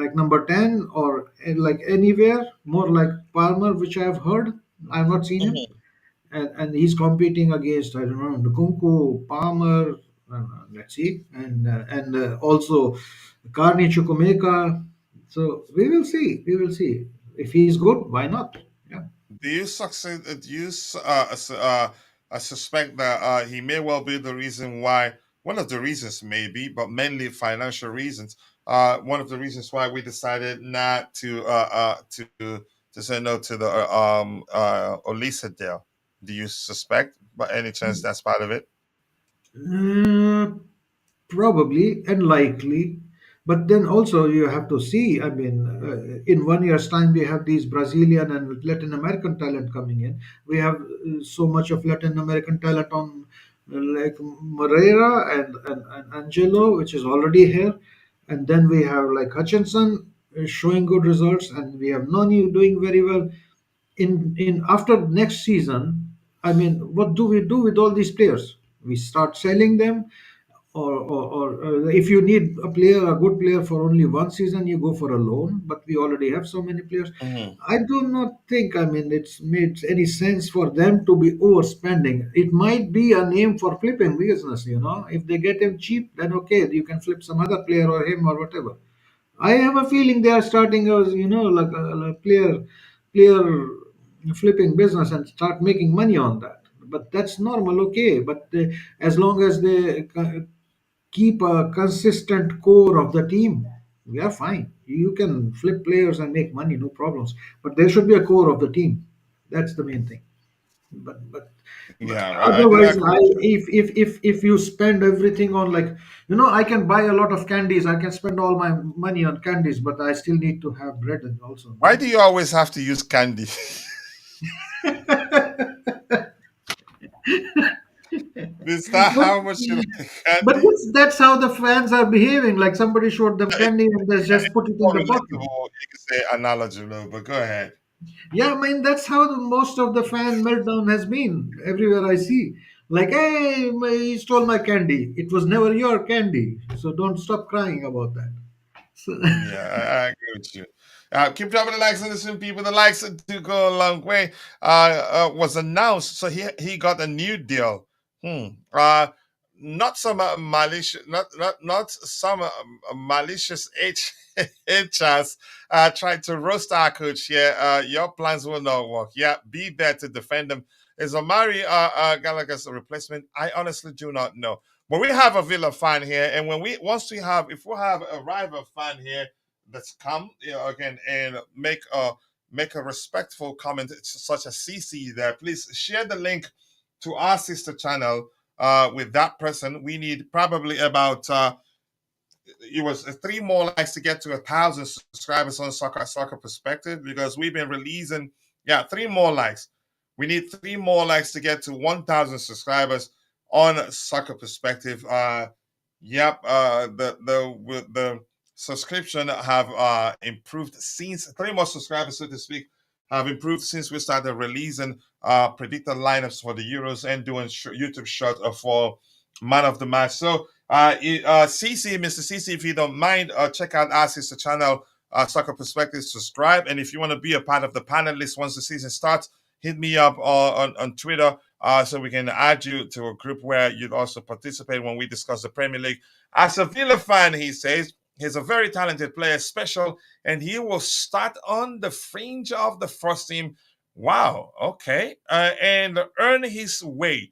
S3: like number 10 or like anywhere, more like Palmer, which I've heard. I've not seen him.
S2: Mhm.
S3: And he's competing against, I don't know, Nkunku, Palmer, let's see. And also Carney Chukwumeka. So we will see. We will see. If he's good, why not? Yeah.
S2: Do you succeed? Do you suspect that he may well be the reason why? One of the reasons, maybe, but mainly financial reasons, one of the reasons why we decided not to say no to the Olise deal. Do you suspect, by any chance, that's part of it?
S3: Uh, Probably and likely, but then also you have to see. I mean, in 1 year's time, we have these Brazilian and Latin American talent coming in. We have so much of Latin American talent on like Moreira and Angelo, which is already here, and then we have like Hutchinson showing good results, and we have Noni doing very well. In after next season, I mean, what do we do with all these players? We start selling them, or if you need a good player for only 1 season, you go for a loan. But we already have so many players.
S2: Hmm.
S3: I do not think, I mean, it's made any sense for them to be overspending. It might be a name for flipping business, you know. If they get him cheap, then okay, you can flip some other player or him or whatever. I have a feeling they are starting as, you know, like a player flipping business and start making money on that. But that's normal, okay. But as long as they keep a consistent core of the team, we are fine. You can flip players and make money, no problems. But there should be a core of the team. That's the main thing. But
S2: Yeah, I do
S3: otherwise,
S2: agree with you.
S3: if you spend everything on, like, you know, I can buy a lot of candies. I can spend all my money on candies, but I still need to have bread and also,
S2: Why
S3: no.
S2: do you always have to use candy? Is that
S3: but
S2: how much you like
S3: but
S2: candy?
S3: that's how the fans are behaving. Like somebody showed them
S2: It's
S3: candy and they just
S2: it's
S3: put it in
S2: more
S3: the pocket.
S2: relatable. You can say analogy, though, but go ahead.
S3: Yeah, I mean that's how most of the fan meltdown has been everywhere I see. Like, hey, you stole my candy. It was never your candy, so don't stop crying about that. So,
S2: Yeah, I agree with you. Keep dropping the likes and listen, people. The likes do go a long way. Was announced, so he got a new deal. Not some malicious, not some malicious HRs tried to roast our coach here. Your plans will not work. Yeah, be there to defend them. Is Omari Gallagher's replacement? I honestly do not know. When we have a Villa fan here, and when we once we have, if we have a rival fan here that's come, again, and make a respectful comment such as CC there, please share the link to our sister channel with that person. We need probably about it was three more likes to get to 1,000 subscribers on Soccer Perspective, because we've been releasing, yeah, three more likes. We need three more likes to get to 1,000 subscribers on Soccer Perspective. Yep, the subscription have improved since, three more subscribers, so to speak, have improved since we started releasing predicted lineups for the Euros and doing YouTube short for man of the match. So CC, Mr. CC, if you don't mind, check out our sister channel, Soccer Perspective, subscribe. And if you want to be a part of the panelists once the season starts, hit me up on Twitter so we can add you to a group where you'd also participate when we discuss the Premier League. As a Villa fan, he says, he's a very talented player, special, and he will start on the fringe of the first team. Wow, okay. And earn his way.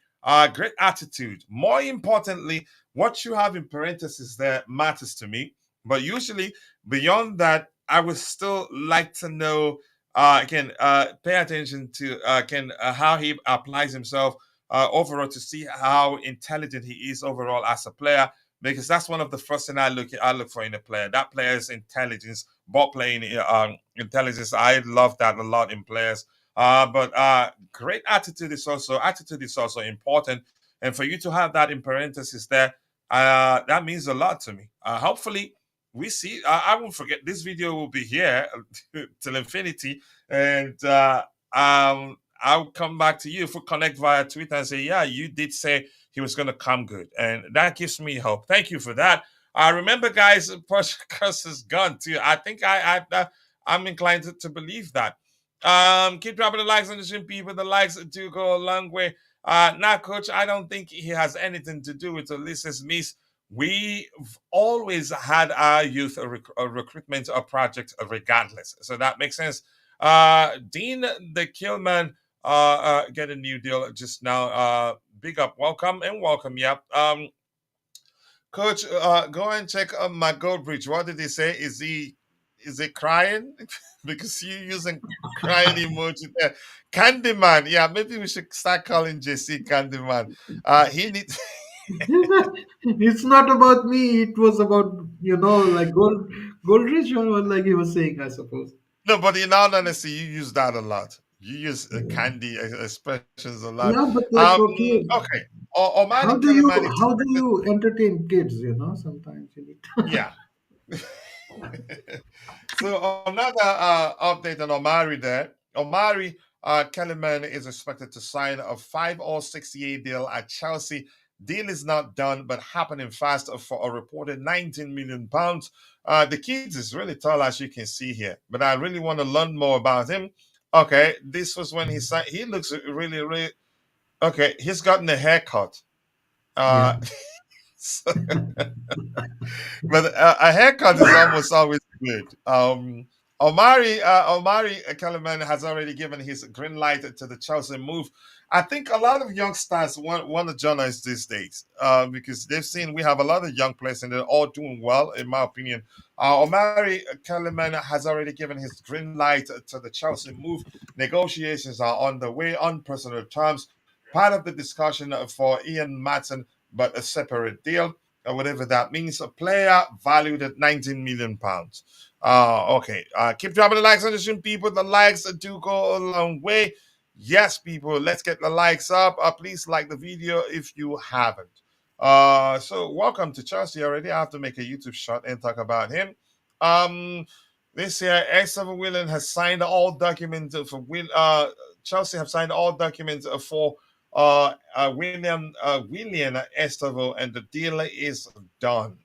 S2: Great attitude. More importantly, what you have in parentheses there matters to me. But usually, beyond that, I would still like to know. Again, pay attention to how he applies himself overall to see how intelligent he is overall as a player. Because that's one of the first thing I look for in a player. That player's intelligence, ball playing intelligence. I love that a lot in players. But great attitude is also important, and for you to have that in parentheses there, that means a lot to me. Hopefully, we see. I won't forget. This video will be here till infinity, and I'll come back to you if we connect via Twitter and say, yeah, you did say he was going to come good, and that gives me hope. Thank you for that. Remember, guys, Porsche curse is gone too. I think I'm inclined to believe that. Keep dropping the likes on the stream, people. The likes do go a long way. Now, coach, I don't think he has anything to do with Ulises miss. We've always had our youth recruitment project regardless. So that makes sense. Dean the Killman get a new deal just now. Big up, welcome and welcome. Yep. Coach, go and check on my gold bridge. What did he say? Is he crying? Because you using crying emoji there. Candyman. Yeah, maybe we should start calling JC Candyman. He needs
S3: It's not about me. It was about, like Goldrich, or like he was saying, I suppose.
S2: no, but in all honesty, you use that a lot. You use
S3: Yeah.
S2: candy expressions a lot.
S3: Yeah, but like, okay,
S2: Okay. Omani
S3: how do you
S2: Kaliman
S3: how do
S2: expected.
S3: you entertain kids? Sometimes you need.
S2: Yeah. So another update on Omari there. Omari Kellerman is expected to sign a 5 or 6 year deal at Chelsea. Deal is not done, but happening fast for a reported £19 million. The kid is really tall, as you can see here, but I really want to learn more about him. Okay, this was when he signed. He looks really, really okay. He's gotten a haircut.
S3: Yeah.
S2: Uh, so but a haircut is almost always good. Omari Kellerman has already given his green light to the Chelsea move. I think a lot of youngsters want to join us these days because they've seen we have a lot of young players and they're all doing well, in my opinion. Omari Kellerman has already given his green light to the Chelsea move. Negotiations are on the way on personal terms. Part of the discussion for Ian Maatsen, but a separate deal or whatever that means. A player valued at £19 million. Okay. Keep dropping the likes on the stream, people. The likes do go a long way. Yes, people, let's get the likes up. Please like the video if you haven't. So welcome to Chelsea already. I have to make a YouTube shot and talk about him. Um, this year, Aston Willian has signed all documents for Chelsea have signed all documents for Willian Estevao, and the deal is done.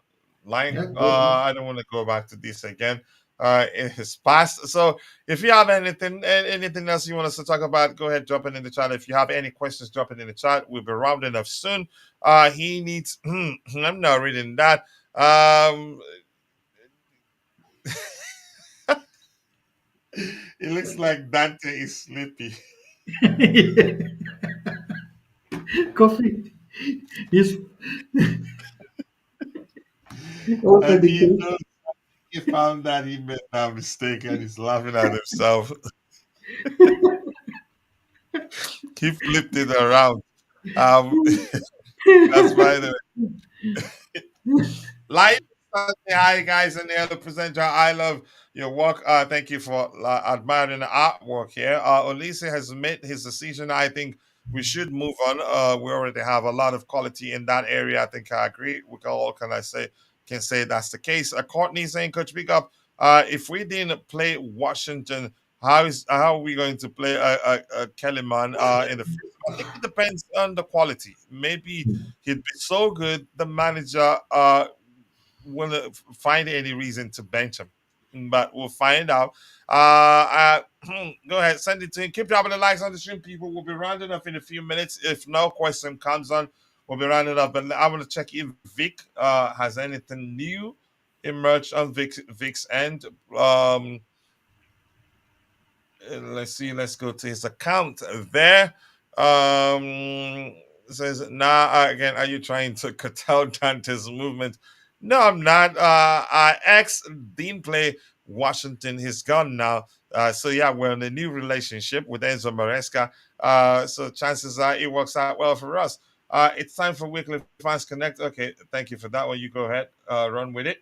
S3: Yeah,
S2: Line,
S3: good.
S2: I don't want to go back to this again. It has passed. So if you have anything else you want us to talk about, go ahead, drop it in the chat. If you have any questions, drop it in the chat. We'll be rounding up soon. He needs. I'm not reading that. It looks like Dante is sleepy.
S3: Coffee is over
S2: And
S3: the
S2: he
S3: case.
S2: knows he found that he made that mistake and he's laughing at himself. He flipped it around. That's by the live. Hi guys, and the other presenter. I love your work. Thank you for admiring the artwork here. Olise has made his decision. I think we should move on. We already have a lot of quality in that area. I think I agree. We can all can say that's the case. Courtney saying, Coach Big Up. If we didn't play Washington, how are we going to play Kellyman in the future? I think it depends on the quality. Maybe he'd be so good the manager will find any reason to bench him. But we'll find out. Go ahead, send it to him. Keep dropping the likes on the stream, people. We'll be rounding up in a few minutes. If no question comes on, we'll be rounding up. But I want to check if Vic has anything new emerged on Vic's end. Let's see. Let's go to his account there. Says, nah, again, are you trying to curtail Dante's movement? No, I'm not. Ex Dean play Washington. He's gone now. So yeah, we're in a new relationship with Enzo Maresca. So chances are it works out well for us. It's time for Weekly Fans Connect. Okay, thank you for that one. You go ahead, run with it.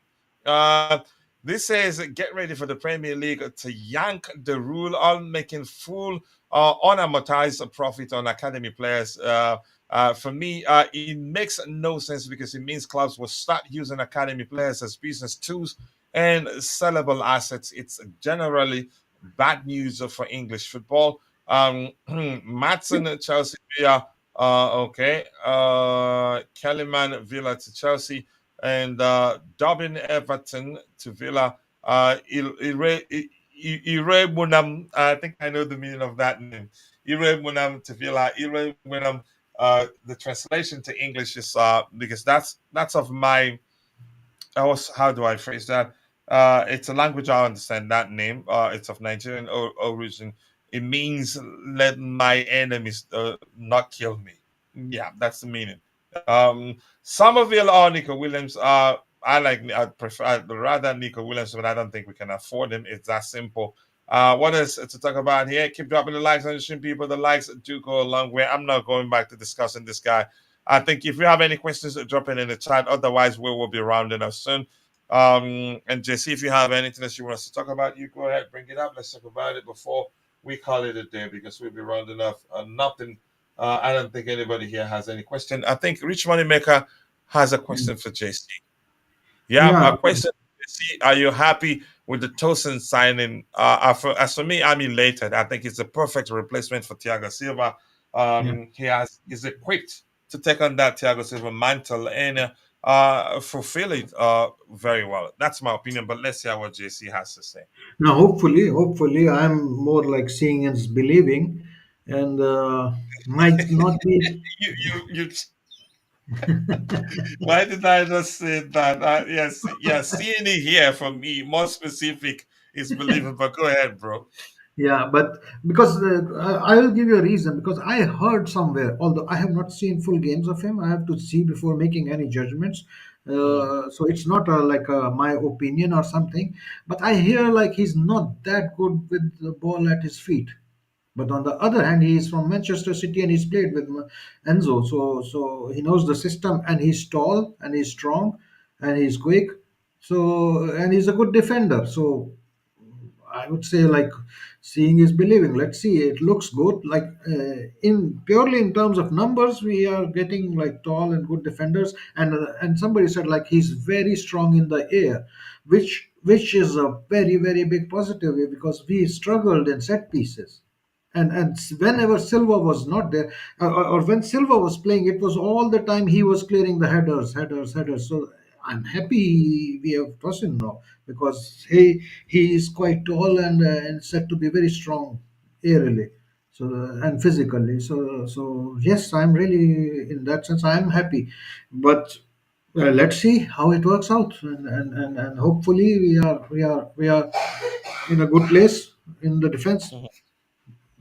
S2: Uh, this says, get ready for the Premier League to yank the rule on making full unamortized profit on academy players. For me, it makes no sense because it means clubs will start using academy players as business tools and sellable assets. It's generally bad news for English football. Maatsen, Chelsea, Villa, okay. Kellyman, Villa to Chelsea, and Dobbin, Everton to Villa. Ire Munam, I think I know the meaning of that name. Ire Munam to Villa. Ire Munam. The translation to English is because that's of my. How do I phrase that? It's a language I understand. That name. It's of Nigerian origin. It means let my enemies not kill me. Yeah, that's the meaning. Somerville or Nico Williams. I prefer I'd rather Nico Williams, but I don't think we can afford him. It's that simple. What is to talk about here? Keep dropping the likes on the stream, people. The likes do go a long way. I'm not going back to discussing this guy. I think if you have any questions, drop it in the chat. Otherwise, we will be rounding up soon. And JC, if you have anything that you want us to talk about, you go ahead, bring it up. Let's talk about it before we call it a day because we'll be rounding up. Nothing. I don't think anybody here has any question. I think Rich Moneymaker has a question for JC. Yeah,
S3: Yeah,
S2: a question. JC, are you happy with the Tosin signing? As for me, I'm elated. I think it's a perfect replacement for Thiago Silva.
S3: yeah.
S2: He's equipped to take on that Thiago Silva mantle and fulfill it very well. That's my opinion. But let's hear what JC has to say.
S3: Now, hopefully, I'm more like seeing is believing, and might not be.
S2: You Why did I just say that? Yes, yes. Seeing it here for me, more specific is believable. Go ahead, bro.
S3: Yeah, but because I will give you a reason because I heard somewhere, although I have not seen full games of him, I have to see before making any judgments.
S2: Mm,
S3: So it's not like my opinion or something, but I hear like he's not that good with the ball at his feet. But on the other hand, he is from Manchester City and he's played with Enzo, so he knows the system and he's tall and he's strong and he's quick. So and he's a good defender. So I would say like seeing is believing. Let's see. It looks good. Like in purely in terms of numbers, we are getting like tall and good defenders. And somebody said like he's very strong in the air, which is a very big positive because we struggled in set pieces. And whenever Silva was not there, or when Silva was playing, it was all the time he was clearing the headers. So I'm happy we have Tosin now because he is quite tall and said to be very strong aerially, so and physically. So yes, I'm really in that sense I'm happy, but. Let's see how it works out, and hopefully we are in a good place in the defense.
S2: mhm.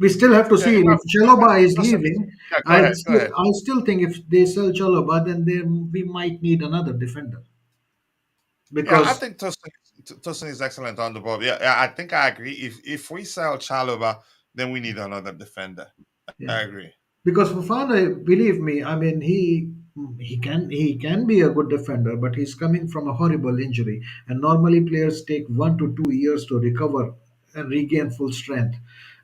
S3: We still have to
S2: Yeah,
S3: see if Chaloba is
S2: Tosin
S3: leaving.
S2: yeah, go ahead. Go ahead.
S3: I still think if they sell Chaloba, then we might need another defender
S2: Yeah, I
S3: because
S2: think Tosin is excellent on the ball. Yeah, I think I agree. If we sell Chalobah, then we need another defender. I
S3: yeah,
S2: agree.
S3: because Fofana, believe me, I mean he can be a good defender, but he's coming from a horrible injury, and normally players take 1 to 2 years to recover and regain full strength.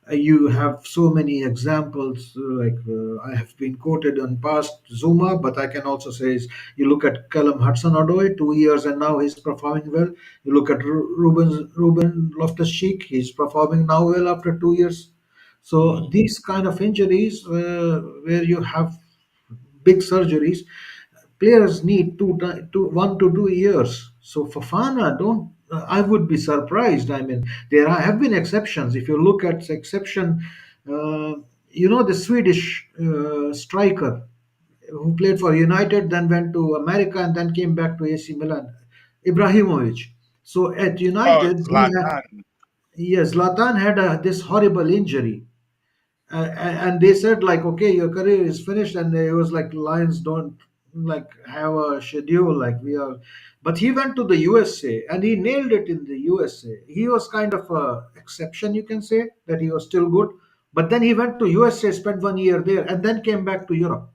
S3: You have so many examples, I have been quoted on past Zuma, but I can also say is you look at Callum Hudson-Odoi, 2 years and now he's performing well. You look at Ruben Loftus-Cheek, he's performing now well after 2 years. So
S2: Mhm.
S3: these kind of injuries, where you have big surgeries, players need 1 to 2 years. So Fafana, don't. I would be surprised. I mean, have been exceptions. If you look at exception, uh, the Swedish striker who played for United, then went to America, and then came back to AC Milan, Ibrahimovic. So at
S2: Oh,
S3: United,
S2: Zlatan.
S3: yes, Zlatan had this horrible injury, and they said like, okay, your career is finished, and it was like Lions don't like have a schedule like we are. But he went to the USA and he nailed it in the USA. He was kind of a exception, you can say, that he was still good. But then he went to USA, spent 1 year there, and then came back to Europe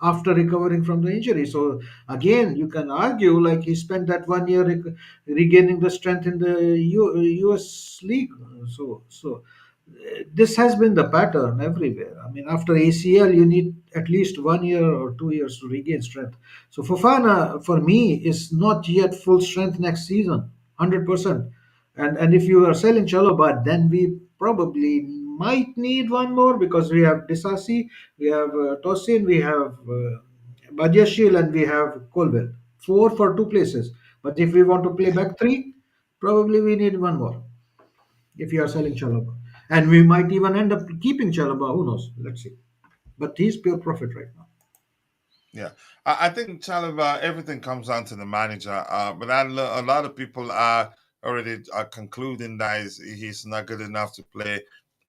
S3: after recovering from the injury. So again, you can argue like he spent that 1 year regaining the strength in the US league. So this has been the pattern everywhere. I mean, after ACL, you need at least 1 year or 2 years to regain strength. So Fofana, for me, is not yet full strength next season, 100%. And if you are selling Chalobah, then we probably might need one more because we have Disasi, we have Tosin, we have Badiashil, and we have Colwell. Four for two places. But if we want to play back three, probably we need one more if you are selling Chalaba. And we might even end up keeping Chalaba. Who knows? Let's see. But he's pure profit right now.
S2: Yeah, I think Chalobah, everything comes down to the manager. But a lot of people are already concluding that he's not good enough to play.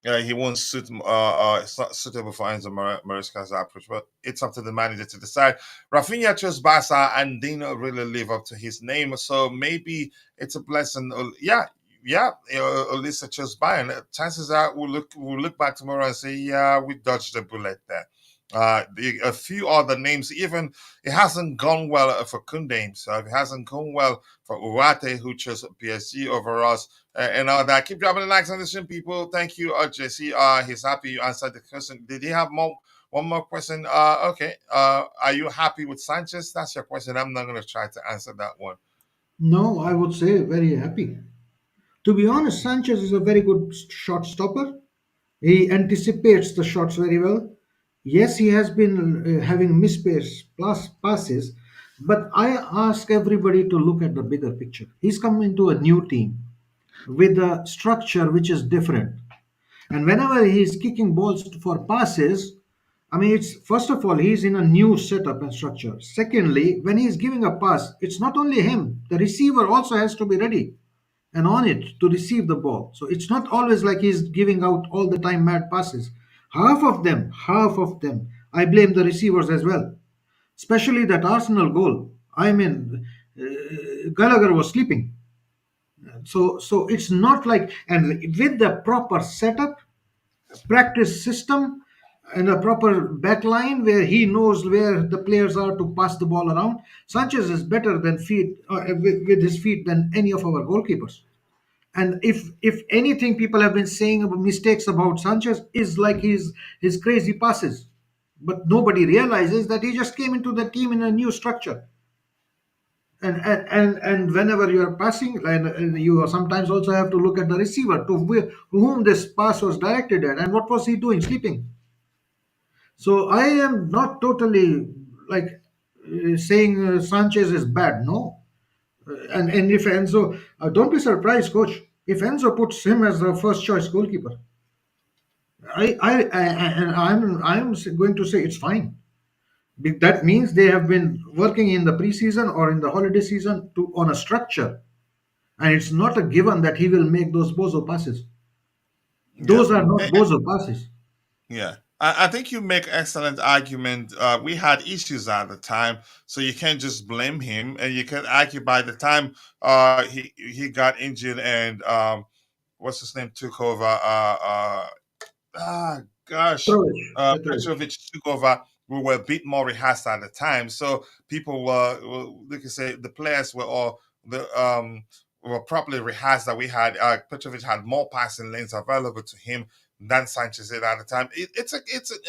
S2: he won't suit. It's not suitable for Enzo Maresca's approach, but it's up to the manager to decide. Rafinha chose Barca and didn't really live up to his name, so maybe it's a blessing. Yeah, yeah. Olise chose Bayern. Chances are we'll look back tomorrow and say, yeah, we dodged the bullet there. A few other names, even it hasn't gone well for Kunde himself. It hasn't gone well for Urate, who chose PSG over us, and all that. Keep dropping the likes on the stream, people. Thank you, JC. He's happy you answered the question. Did he have more? One more question. Okay. Are you happy with Sanchez? That's your question. I'm not going to try to answer that one.
S3: No, I would say very happy. To be honest, Sanchez is a very good shot stopper. He anticipates the shots very well. Yes, he has been having misspaced passes, but I ask everybody to look at the bigger picture. He's come into a new team with a structure which is different. And whenever he's kicking balls for passes, I mean, it's first of all, he's in a new setup and structure. Secondly, when he's giving a pass, it's not only him, the receiver also has to be ready and on it to receive the ball. So it's not always like he's giving out all the time mad passes. Half of them, I blame the receivers as well, especially that Arsenal goal. I mean, Gallagher was sleeping. So it's not like, and with the proper setup, practice system, and a proper back line where he knows where the players are to pass the ball around. Sanchez is better than with his feet than any of our goalkeepers. And if anything, people have been saying about mistakes about Sanchez is like his crazy passes, but nobody realizes that he just came into the team in a new structure. And whenever you are passing, and you sometimes also have to look at the receiver to whom this pass was directed at, and what was he doing, sleeping. So I am not totally like saying Sanchez is bad. No, and if Enzo, don't be surprised, coach, if Enzo puts him as the first choice goalkeeper. I'm going to say it's fine. That means they have been working in the preseason or in the holiday season to on a structure, and it's not a given that he will make those bozo passes.
S2: Yeah.
S3: Those are not bozo passes.
S2: Yeah, I think you make excellent argument. We had issues at the time, so you can't just blame him, and you can argue by the time he got injured and what's his name took over. Gosh,
S3: Petrovic.
S2: Petrovic took over. We were a bit more rehearsed at the time, so people they could say the players were all the were properly rehearsed. That we had Petrovic had more passing lanes available to him than Sanchez did at the time.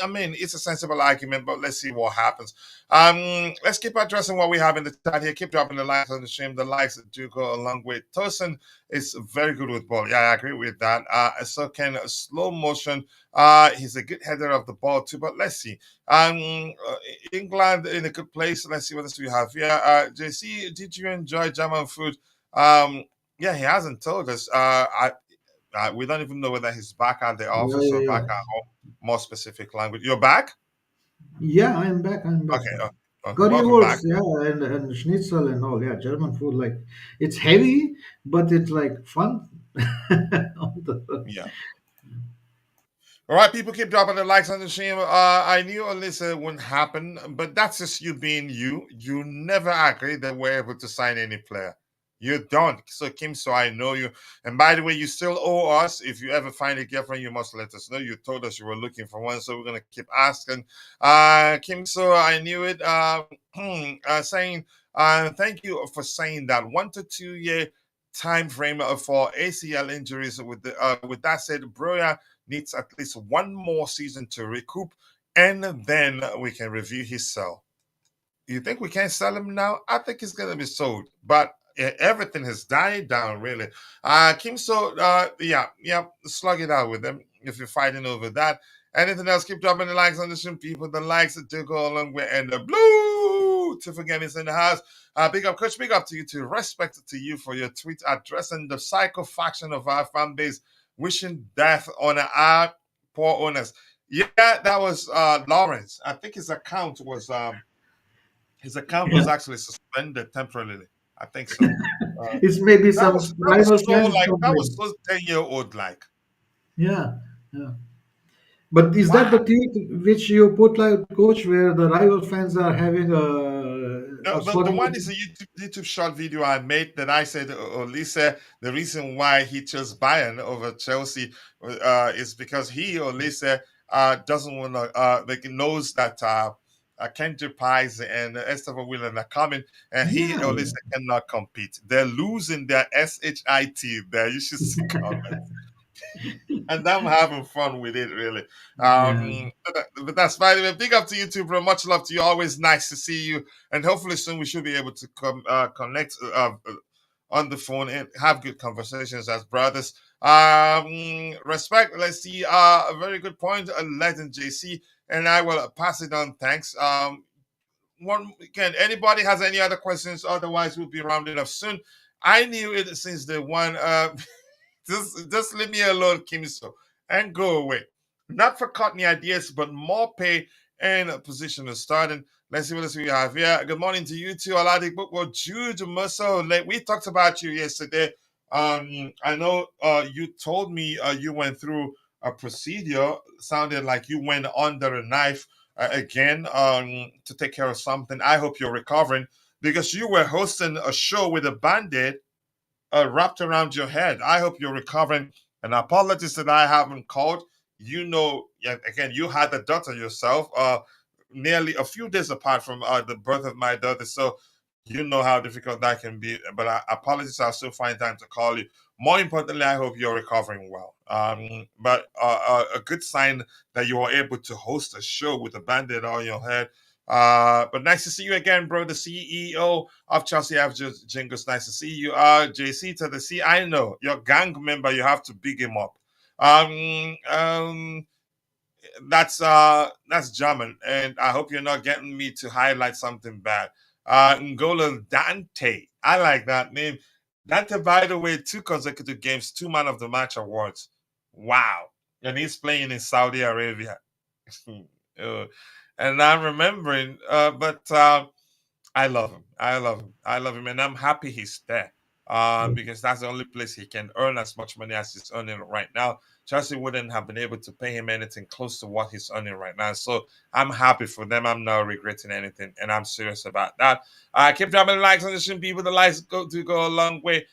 S2: I mean, it's a sensible argument, but let's see what happens. Let's keep addressing what we have in the chat here. Keep dropping the likes on the stream. The likes do go along with Tosin is very good with ball. Yeah, I agree with that. So can slow motion. He's a good header of the ball too. But let's see. England in a good place. Let's see what else we have here. JC, did you enjoy German food? Yeah, he hasn't told us. We don't even know whether he's back at the
S3: Yeah,
S2: office
S3: yeah,
S2: or back
S3: yeah.
S2: at home. More specific language. You're back?
S3: Yeah, I'm back. I'm back.
S2: Okay. Welcome back.
S3: Currywurst, yeah, and schnitzel and all. Yeah, German food, like it's heavy, but it's like fun. All the-
S2: Yeah. All right, people keep dropping the likes on the stream. I knew Olise wouldn't happen, but that's just you being you. You never agree that we're able to sign any player. You don't. So, Kim, so I know you. And by the way, you still owe us. If you ever find a girlfriend, you must let us know. You told us you were looking for one, so we're going to keep asking. Kim, so I knew it. Saying, thank you for saying that 1 to 2 year time frame for ACL injuries. With that said, Broya needs at least one more season to recoup, and then we can review his sell. You think we can sell him now? I think he's going to be sold, but everything has died down, really. Kim, so yeah, slug it out with them if you're fighting over that. Anything else? Keep dropping the likes on the stream, people. The likes that do go along with, and the blue to forget is in the house. Big up, coach. Big up to you too. Respect to you for your tweet addressing the psycho faction of our fan base, wishing death on our poor owners. Yeah, that was Lawrence. I think his account was
S3: Yeah.
S2: actually suspended temporarily. I think so.
S3: It's maybe
S2: That
S3: some
S2: was
S3: rival
S2: so
S3: fans
S2: like that was
S3: complaining.
S2: so 10-year-old like.
S3: Yeah. Yeah. But is that the
S2: Wow.
S3: tweet which you put like coach where the rival fans are having a
S2: The
S3: sorry?
S2: one is a YouTube short video I made that I said, Olise, the reason why he chose Bayern over Chelsea is because he, Olise, doesn't want to, like, knows that Kendrick Paez and Estevão Willian are coming, and he,
S3: Yeah,
S2: Olise, cannot compete. They're losing their SHIT there. You should see comments. And I'm having fun with it, really.
S3: yeah.
S2: But that's fine. Anyway, big up to you too, bro. Much love to you. Always nice to see you. And hopefully soon we should be able to connect on the phone and have good conversations as brothers. Respect. Let's see. A very good point. Legend JC, and I will pass it on. Thanks. One again. Anybody has any other questions? Otherwise, we'll be rounding up soon. I knew it since the one. Just leave me alone, Kimso, and go away. Not for cutting ideas, but more pay and a position of starting. Let's see what else we have here. Good morning to you too, Aladi Bookwork, Jude Musso. Like we talked about you yesterday. I know you told me you went through a procedure. Sounded like you went under a knife again to take care of something. I hope you're recovering because you were hosting a show with a band-aid wrapped around your head. I hope you're recovering. And apologies that I haven't called. You know, yeah, again, you had a daughter yourself, nearly a few days apart from the birth of my daughter. So you know how difficult that can be. But apologies, I'll still find time to call you. More importantly, I hope you're recovering well. But a good sign that you were able to host a show with a band-aid on your head. But nice to see you again, bro. The CEO of Chelsea F. Jingles. Nice to see you. JC to the C. I know your gang member. You have to big him up. Um, um, that's German, and I hope you're not getting me to highlight something bad. N'Golo Dante. I like that name. Dante, by the way, 2 consecutive games, 2 Man of the Match awards. Wow. And he's playing in Saudi Arabia. Uh, and I'm remembering, but I love him. I love him. I love him, and I'm happy he's there. Because that's the only place he can earn as much money as he's earning right now. Chelsea wouldn't have been able to pay him anything close to what he's earning right now. So I'm happy for them. I'm not regretting anything, and I'm serious about that. Keep dropping likes on the stream, people. The likes go a long way.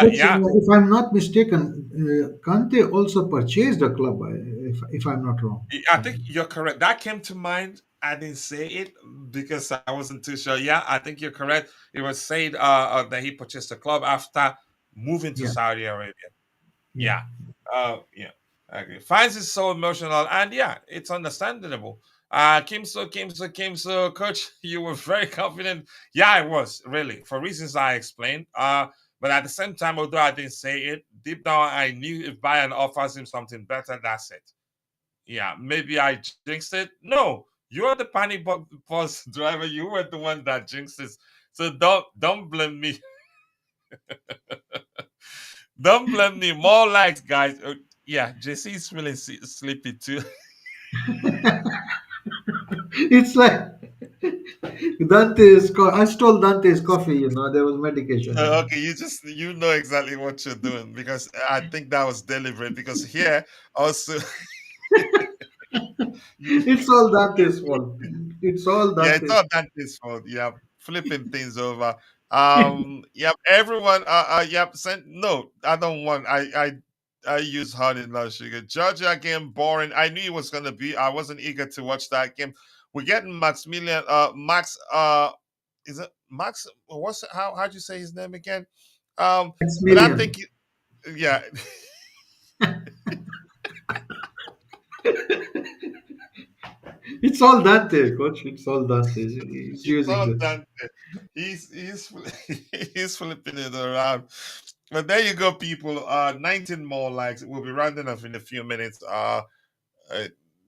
S3: Which,
S2: Yeah,
S3: if I'm not mistaken, Kante also purchased the club, if I'm not wrong.
S2: I think you're correct. That came to mind. I didn't say it because I wasn't too sure. Yeah, I think you're correct. It was said that he purchased the club after moving to
S3: Yeah,
S2: Saudi Arabia.
S3: yeah.
S2: Yeah. Yeah. I agree. Finds it so emotional, and yeah, it's understandable. Kimso, coach, you were very confident. Yeah, I was really for reasons I explained. But at the same time, although I didn't say it, deep down I knew if Bayern offers him something better, that's it. Yeah, maybe I jinxed it. No, you're the panic bus driver. You were the one that jinxed it. So don't blame me. Don't blame me. More likes, guys. Yeah, JC is feeling sleepy too.
S3: It's like Dante's. I stole Dante's coffee. There was medication in
S2: Okay, you know exactly what you're doing because I think that was deliberate. Because here also,
S3: it.
S2: you,
S3: It's all Dante's fault. It's all
S2: yeah, it's
S3: Dante's.
S2: not Dante's fault. Yeah, flipping things over. Yep, everyone. Yep. Send no. I don't want. I use honey, not sugar. Georgia game boring. I knew it was gonna be. I wasn't eager to watch that game. We're getting Maximilian. Max. Is it Max? What's how'd you say his name again? But I
S3: Maximilian.
S2: think yeah,
S3: It's all Dante, coach. It's all Dante. He's
S2: it's
S3: using
S2: all
S3: the.
S2: Dante. He's he's flipping it around. But there you go, people. 19 more likes. We'll be rounding off in a few minutes. Uh,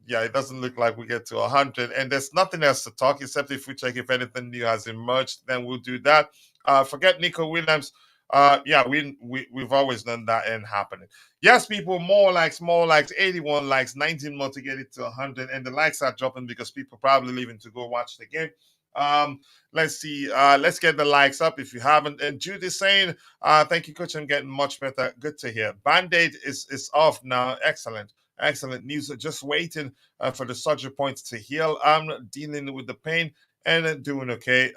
S2: yeah, it doesn't look like we get to 100, and there's nothing else to talk except if we check if anything new has emerged, then we'll do that. Forget Nico Williams. Yeah, we've always done that and happening. Yes, people, more likes, 81 likes, 19 more to get it to 100, and the likes are dropping because people probably leaving to go watch the game. Um, let's see. Let's get the likes up if you haven't. And Judy saying, thank you, coach. I'm getting much better. Good to hear. Band-Aid is off now. Excellent. excellent news. Just waiting for the surgery points to heal. I'm dealing with the pain and doing okay.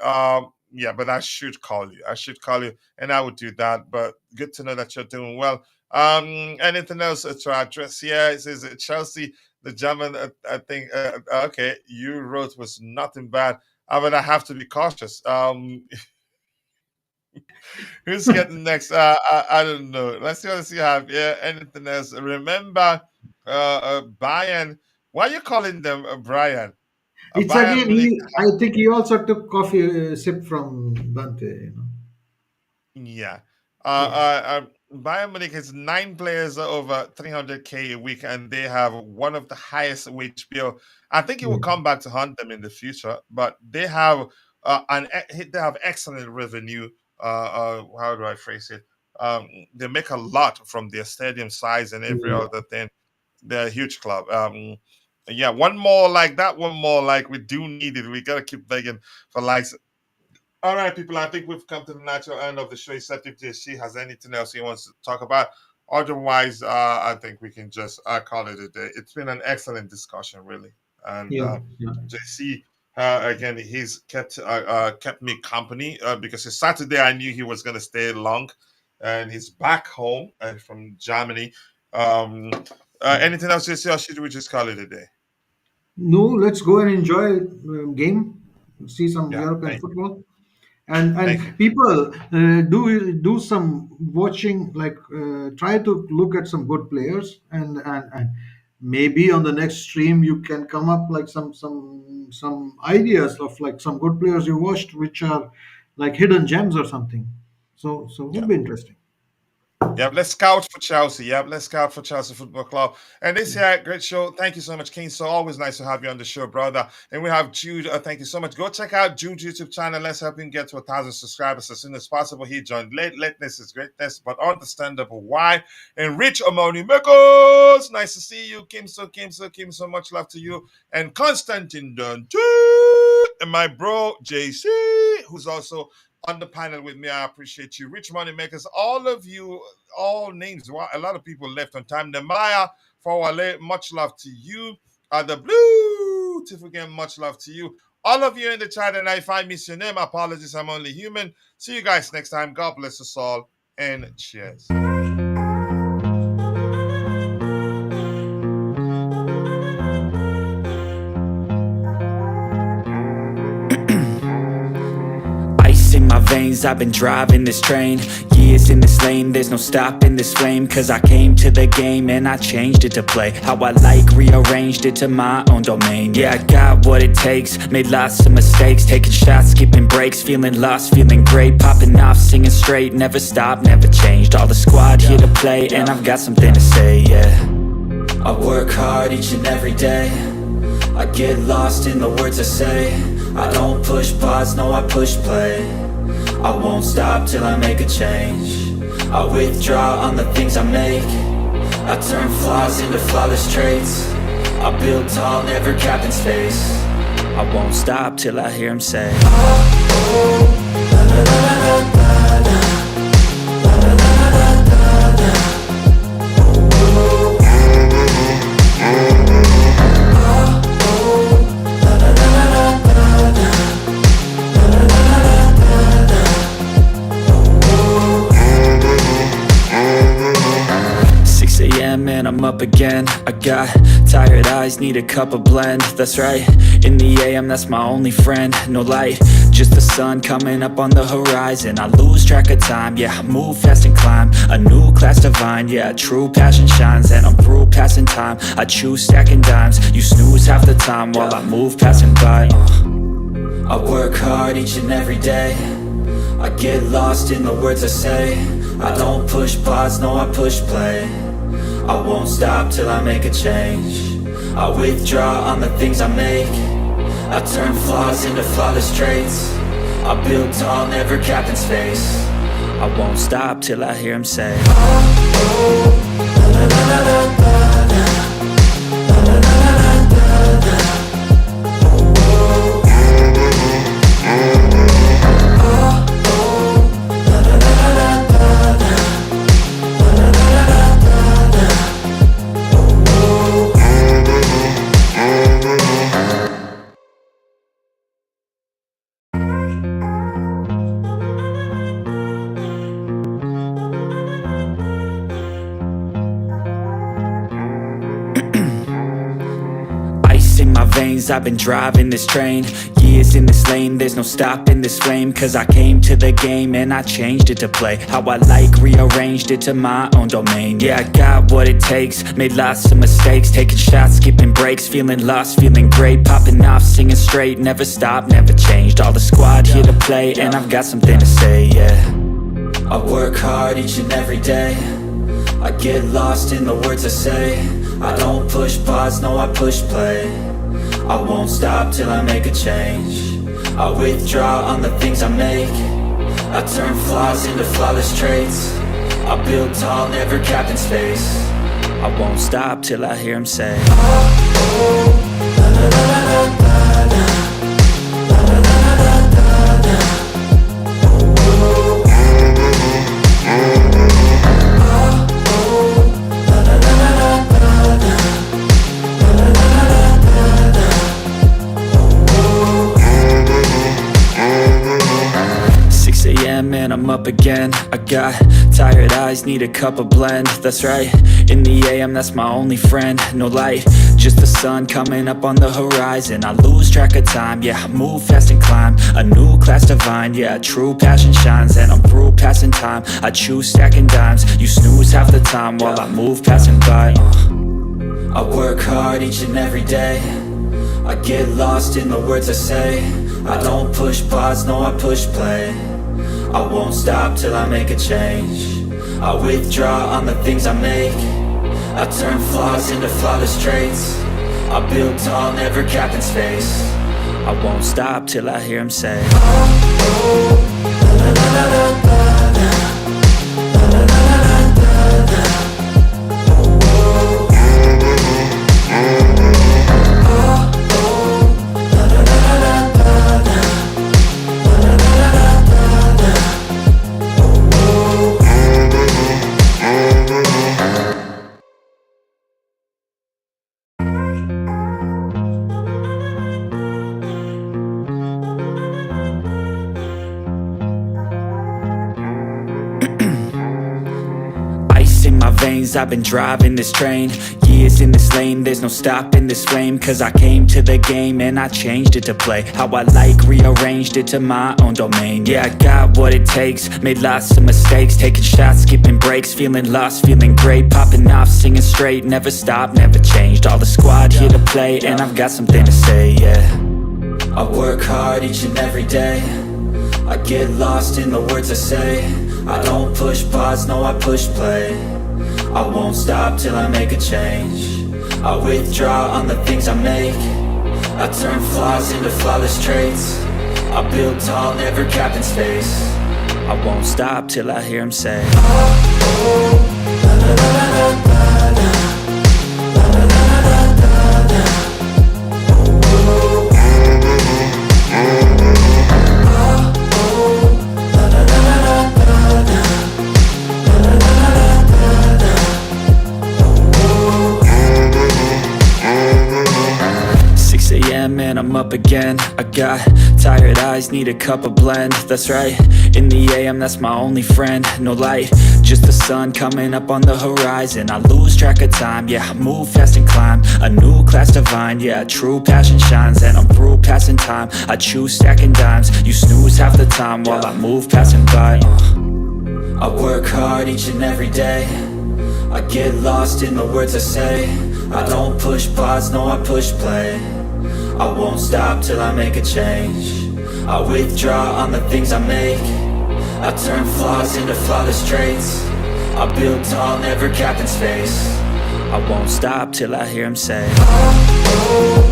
S2: Yeah, but I should call you. I should call you, and I would do that. But good to know that you're doing well. Anything else to address here? It says Chelsea, the German. I think. Okay, you wrote was nothing bad. But I have to be cautious. Who's getting next? I don't know. Let's see what you have. Yeah, anything else? Remember, Bayern. Why are you calling them Brian?
S3: It's
S2: Bayern
S3: again.
S2: Munich.
S3: I think he also took coffee sip from Bante.
S2: Yeah.
S3: Yeah.
S2: Bayern Munich has 9 players over 300K a week, and they have one of the highest wage bill. I think it will
S3: Yeah.
S2: come back to haunt them in the future, but they have they have excellent revenue. How do I phrase it? They make a lot from their stadium size and every
S3: Yeah.
S2: other thing. They're a huge club. Yeah, one more like that. One more like we do need it. We gotta keep begging for likes. All right, people, I think we've come to the natural end of the show, except if JC has anything else he wants to talk about. Otherwise, I think we can just call it a day. It's been an excellent discussion, really. And
S3: Yeah. Yeah.
S2: JC, again, he's kept me company because it's Saturday. I knew he was going to stay long, and he's back home from Germany. Anything else, JC, or should we just call it a day?
S3: No, let's go and enjoy game. See some
S2: Yeah,
S3: European
S2: thank you.
S3: football. and
S2: Thank you.
S3: and people do some watching, like try to look at some good players, and maybe on the next stream you can come up like some ideas of like some good players you watched which are like hidden gems or something. So
S2: Yeah.
S3: would be interesting.
S2: Yep, let's scout for Chelsea. Yep, let's scout for Chelsea Football Club. And this here, great show. Thank you so much, King. So always nice to have you on the show, brother. And we have Jude. Thank you so much. Go check out Jude's YouTube channel. Let's help him get to 1,000 subscribers as soon as possible. He joined late. Lateness is greatness, but understandable why. And Rich Amoni Mekos. Nice to see you. Kim, so much love to you. And Constantine Dunn. And my bro, JC, who's also on the panel with me. I appreciate you. Rich Money Makers, all of you, all names. Wow, a lot of people left on time. Nemaya Fawale, much love to you. The Blue Tiff again, much love to you. All of you in the chat, and if I miss your name, apologies, I'm only human. See you guys next time. God bless us all, and cheers.
S1: Ice in my veins, I've been driving this train. Years in this lane, there's no stopping this flame. Cause I came to the game and I changed it to play how I like, rearranged it to my own domain. Yeah, I got what it takes, made lots of mistakes, taking shots, skipping breaks, feeling lost, feeling great, popping off, singing straight, never stopped, never changed. All the squad here to play, and I've got something to say, yeah. I work hard each and every day, I get lost in the words I say. I don't push pause, no, I push play. I won't stop till I make a change. I withdraw on the things I make. I turn flaws into flawless traits. I build tall, never capped in space. I won't stop till I hear him say, oh, la la la la la la. And I'm up again. I got tired eyes, need a cup of blend. That's right, in the AM, that's my only friend. No light, just the sun coming up on the horizon. I lose track of time, yeah, I move fast and climb a new class divine, yeah, true passion shines. And I'm through passing time, I choose stacking dimes. You snooze half the time while I move passing by. I work hard each and every day, I get lost in the words I say. I don't push pause, no, I push play. I won't stop till I make a change. I withdraw on the things I make. I turn flaws into flawless traits. I build tall, never capped in space. I won't stop till I hear him say, oh, oh, la la la la la la, la la la la la la, oh, oh, oh, oh, la la la la la la, la la la la la la. Oh, veins, I've been driving this train. Years in this lane, there's no stopping this flame. Cause I came to the game and I changed it to play how I like, rearranged it to my own domain. Yeah, I got what it takes, made lots of mistakes, taking shots, skipping breaks, feeling lost, feeling great, popping off, singing straight, never stopped, never changed. All the squad here to play, and I've got something to say, yeah. I work hard each and every day, I get lost in the words I say. I don't push pause, no I push play. I won't stop till I make a change. I withdraw on the things I make. I turn flaws into flawless traits. I build tall, never capped in space. I won't stop till I hear him say, oh, oh, la la la la la la. And I'm up again. I got tired eyes, need a cup of blend. That's right, in the AM, that's my only friend. No light, just the sun coming up on the horizon. I lose track of time, yeah, I move fast and climb a new class divine, yeah, true passion shines. And I'm through passing time, I choose stacking dimes. You snooze half the time while I move passing by. I work hard each and every day, I get lost in the words I say. I don't push pause, no I push play. I won't stop till I make a change. I withdraw on the things I make. I turn flaws into flawless traits. I build tall, never capped in space. I won't stop till I hear him say, oh, oh, la la la la la la. La la la la la la. Oh, oh, oh, oh, la la la la la la. La la la la la. 'Ice in my veins, I've been driving this train. Years in this lane, there's no stopping this flame. Cause I came to the game and I changed it to play how I like, rearranged it to my own domain. Yeah, I got what it takes, made lots of mistakes, taking shots, skipping breaks, feeling lost, feeling great, popping off, singing straight, never stopped, never changed. All the squad here to play, and I've got something to say, yeah. I work hard each and every day, I get lost in the words I say. I don't push pause, no I push play. I won't stop till I make a change. I withdraw on the things I make. I turn flaws into flawless traits. I build tall, never capped in space. I won't stop till I hear him say, oh, oh, la la la la la la. La la la la la la la. Oh, oh, and I'm up again. I got tired eyes, need a cup of blend. That's right, in the AM, that's my only friend. No light, just the sun coming up on the horizon. I lose track of time, yeah, I move fast and climb a new class divine, yeah, true passion shines. And I'm through passing time, I choose stacking dimes. You snooze half the time while I move passing by. I work hard each and every day, I get lost in the words I say. I don't push pause, no I push play. I won't stop till I make a change. I withdraw on the things I make. I turn flaws into flawless traits. I build tall, never capped in space. I won't stop till I hear him say, oh, oh,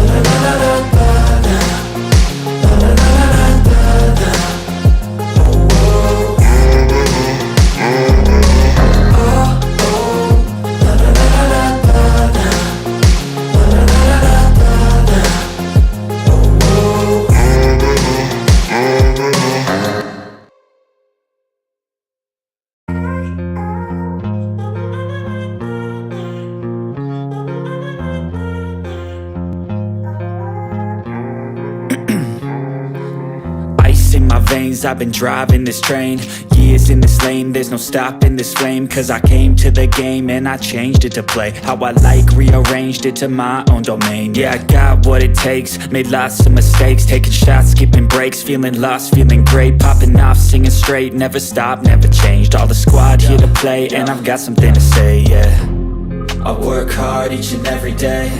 S1: la la la la la la. La la la la la la. Oh, oh, oh, oh, la la la la la la. La la la la la la. Oh, oh. 'Ice in my veins, I've been driving this train. Years in this lane, there's no stopping this flame. Cause I came to the game and I changed it to play how I like, rearranged it to my own domain. Yeah, I got what it takes, made lots of mistakes, taking shots, skipping breaks, feeling lost, feeling great, popping off, singing straight, never stopped, never changed. All the squad here to play, and I've got something to say, yeah. I work hard each and every day,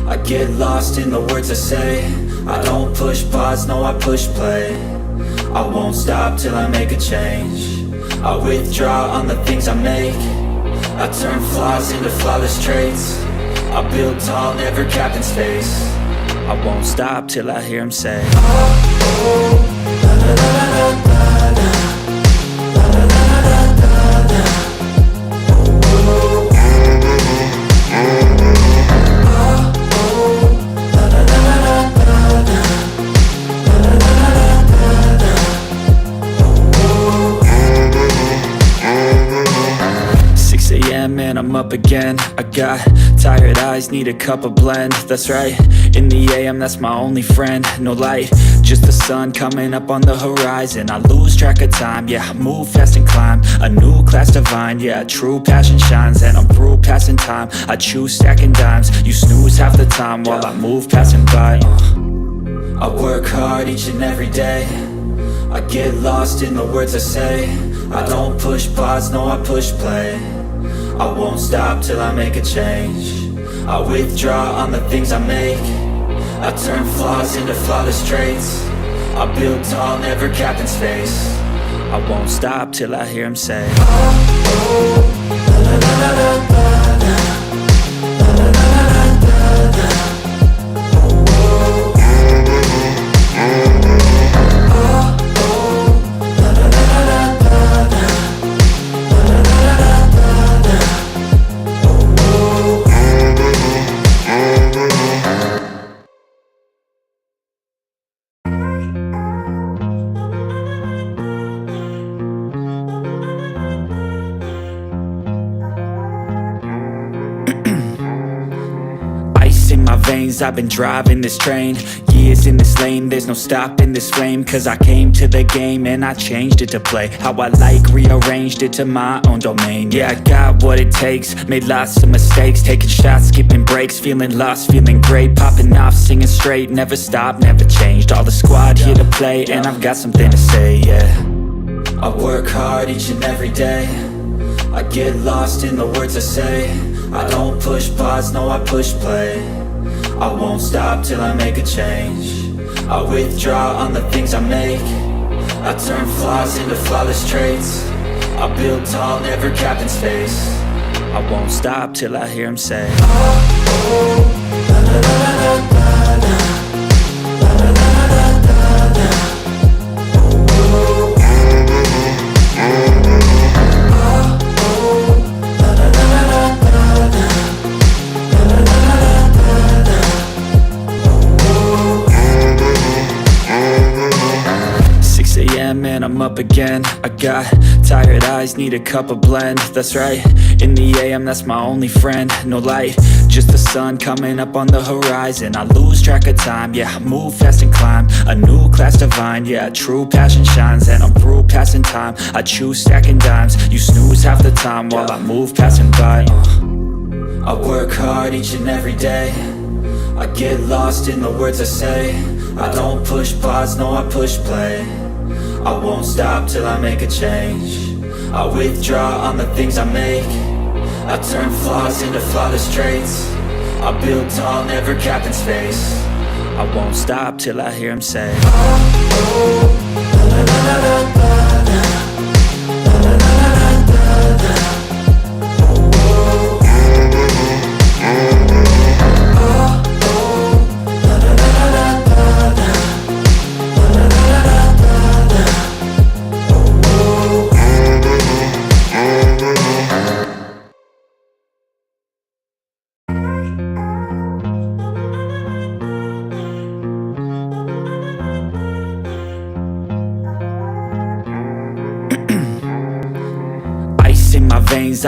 S1: I get lost in the words I say. I don't push pause, no I push play. I won't stop till I make a change. I withdraw on the things I make. I turn flaws into flawless traits. I build tall, never capped in space. I won't stop till I hear him say, oh, oh, la la la la la la. And I'm up again. I got tired eyes, need a cup of blend. That's right, in the AM, that's my only friend. No light, just the sun coming up on the horizon. I lose track of time, yeah, I move fast and climb a new class divine, yeah, true passion shines. And I'm through passing time, I choose stacking dimes. You snooze half the time while I move passing by. I work hard each and every day, I get lost in the words I say. I don't push pause, no I push play. I won't stop till I make a change. I withdraw on the things I make. I turn flaws into flawless traits. I build tall, never capped in space. I won't stop till I hear him say, oh, oh, la la la la la la. La la la la la la. Oh, oh. Oh, oh, la la la la la la. La la la la la. 'Ice in my veins, I've been driving this train. Years in this lane, there's no stopping this flame. Cause I came to the game and I changed it to play how I like, rearranged it to my own domain. Yeah, I got what it takes, made lots of mistakes, taking shots, skipping breaks, feeling lost, feeling great, popping off, singing straight, never stopped, never changed. All the squad here to play, and I've got something to say, yeah. I work hard each and every day, I get lost in the words I say. I don't push pause, no I push play. I won't stop till I make a change. I withdraw on the things I make. I turn flaws into flawless traits. I build tall, never capped in space. I won't stop till I hear him say, oh, oh, la la la la la la. La la la la la la la. Oh, oh. And I'm up again. I got tired eyes, need a cup of blend. That's right, in the AM, that's my only friend. No light, just the sun coming up on the horizon. I lose track of time, yeah, I move fast and climb a new class divine, yeah, true passion shines. And I'm through passing time, I choose stacking dimes. You snooze half the time while I move passing by. I work hard each and every day, I get lost in the words I say. I don't push pause, no I push play. I won't stop till I make a change. I withdraw on the things I make. I turn flaws into flawless traits. I build tall, never capped in space. I won't stop till I hear him say, oh, oh, la la la la la la. La la la la la la. Oh, oh. Oh, oh, la la la la la la. La la la la la la. Oh, oh.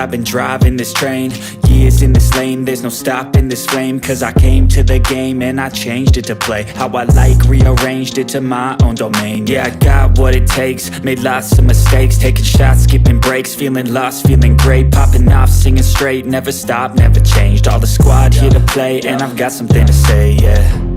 S1: I've been driving this train. Years in this lane, there's no stopping this flame. Cause I came to the game and I changed it to play how I like, rearranged it to my own domain. Yeah, I got what it takes, made lots of mistakes, taking shots, skipping breaks, feeling lost, feeling great, popping off, singing straight, never stopped, never changed. All the squad here to play, and I've got something to say, yeah.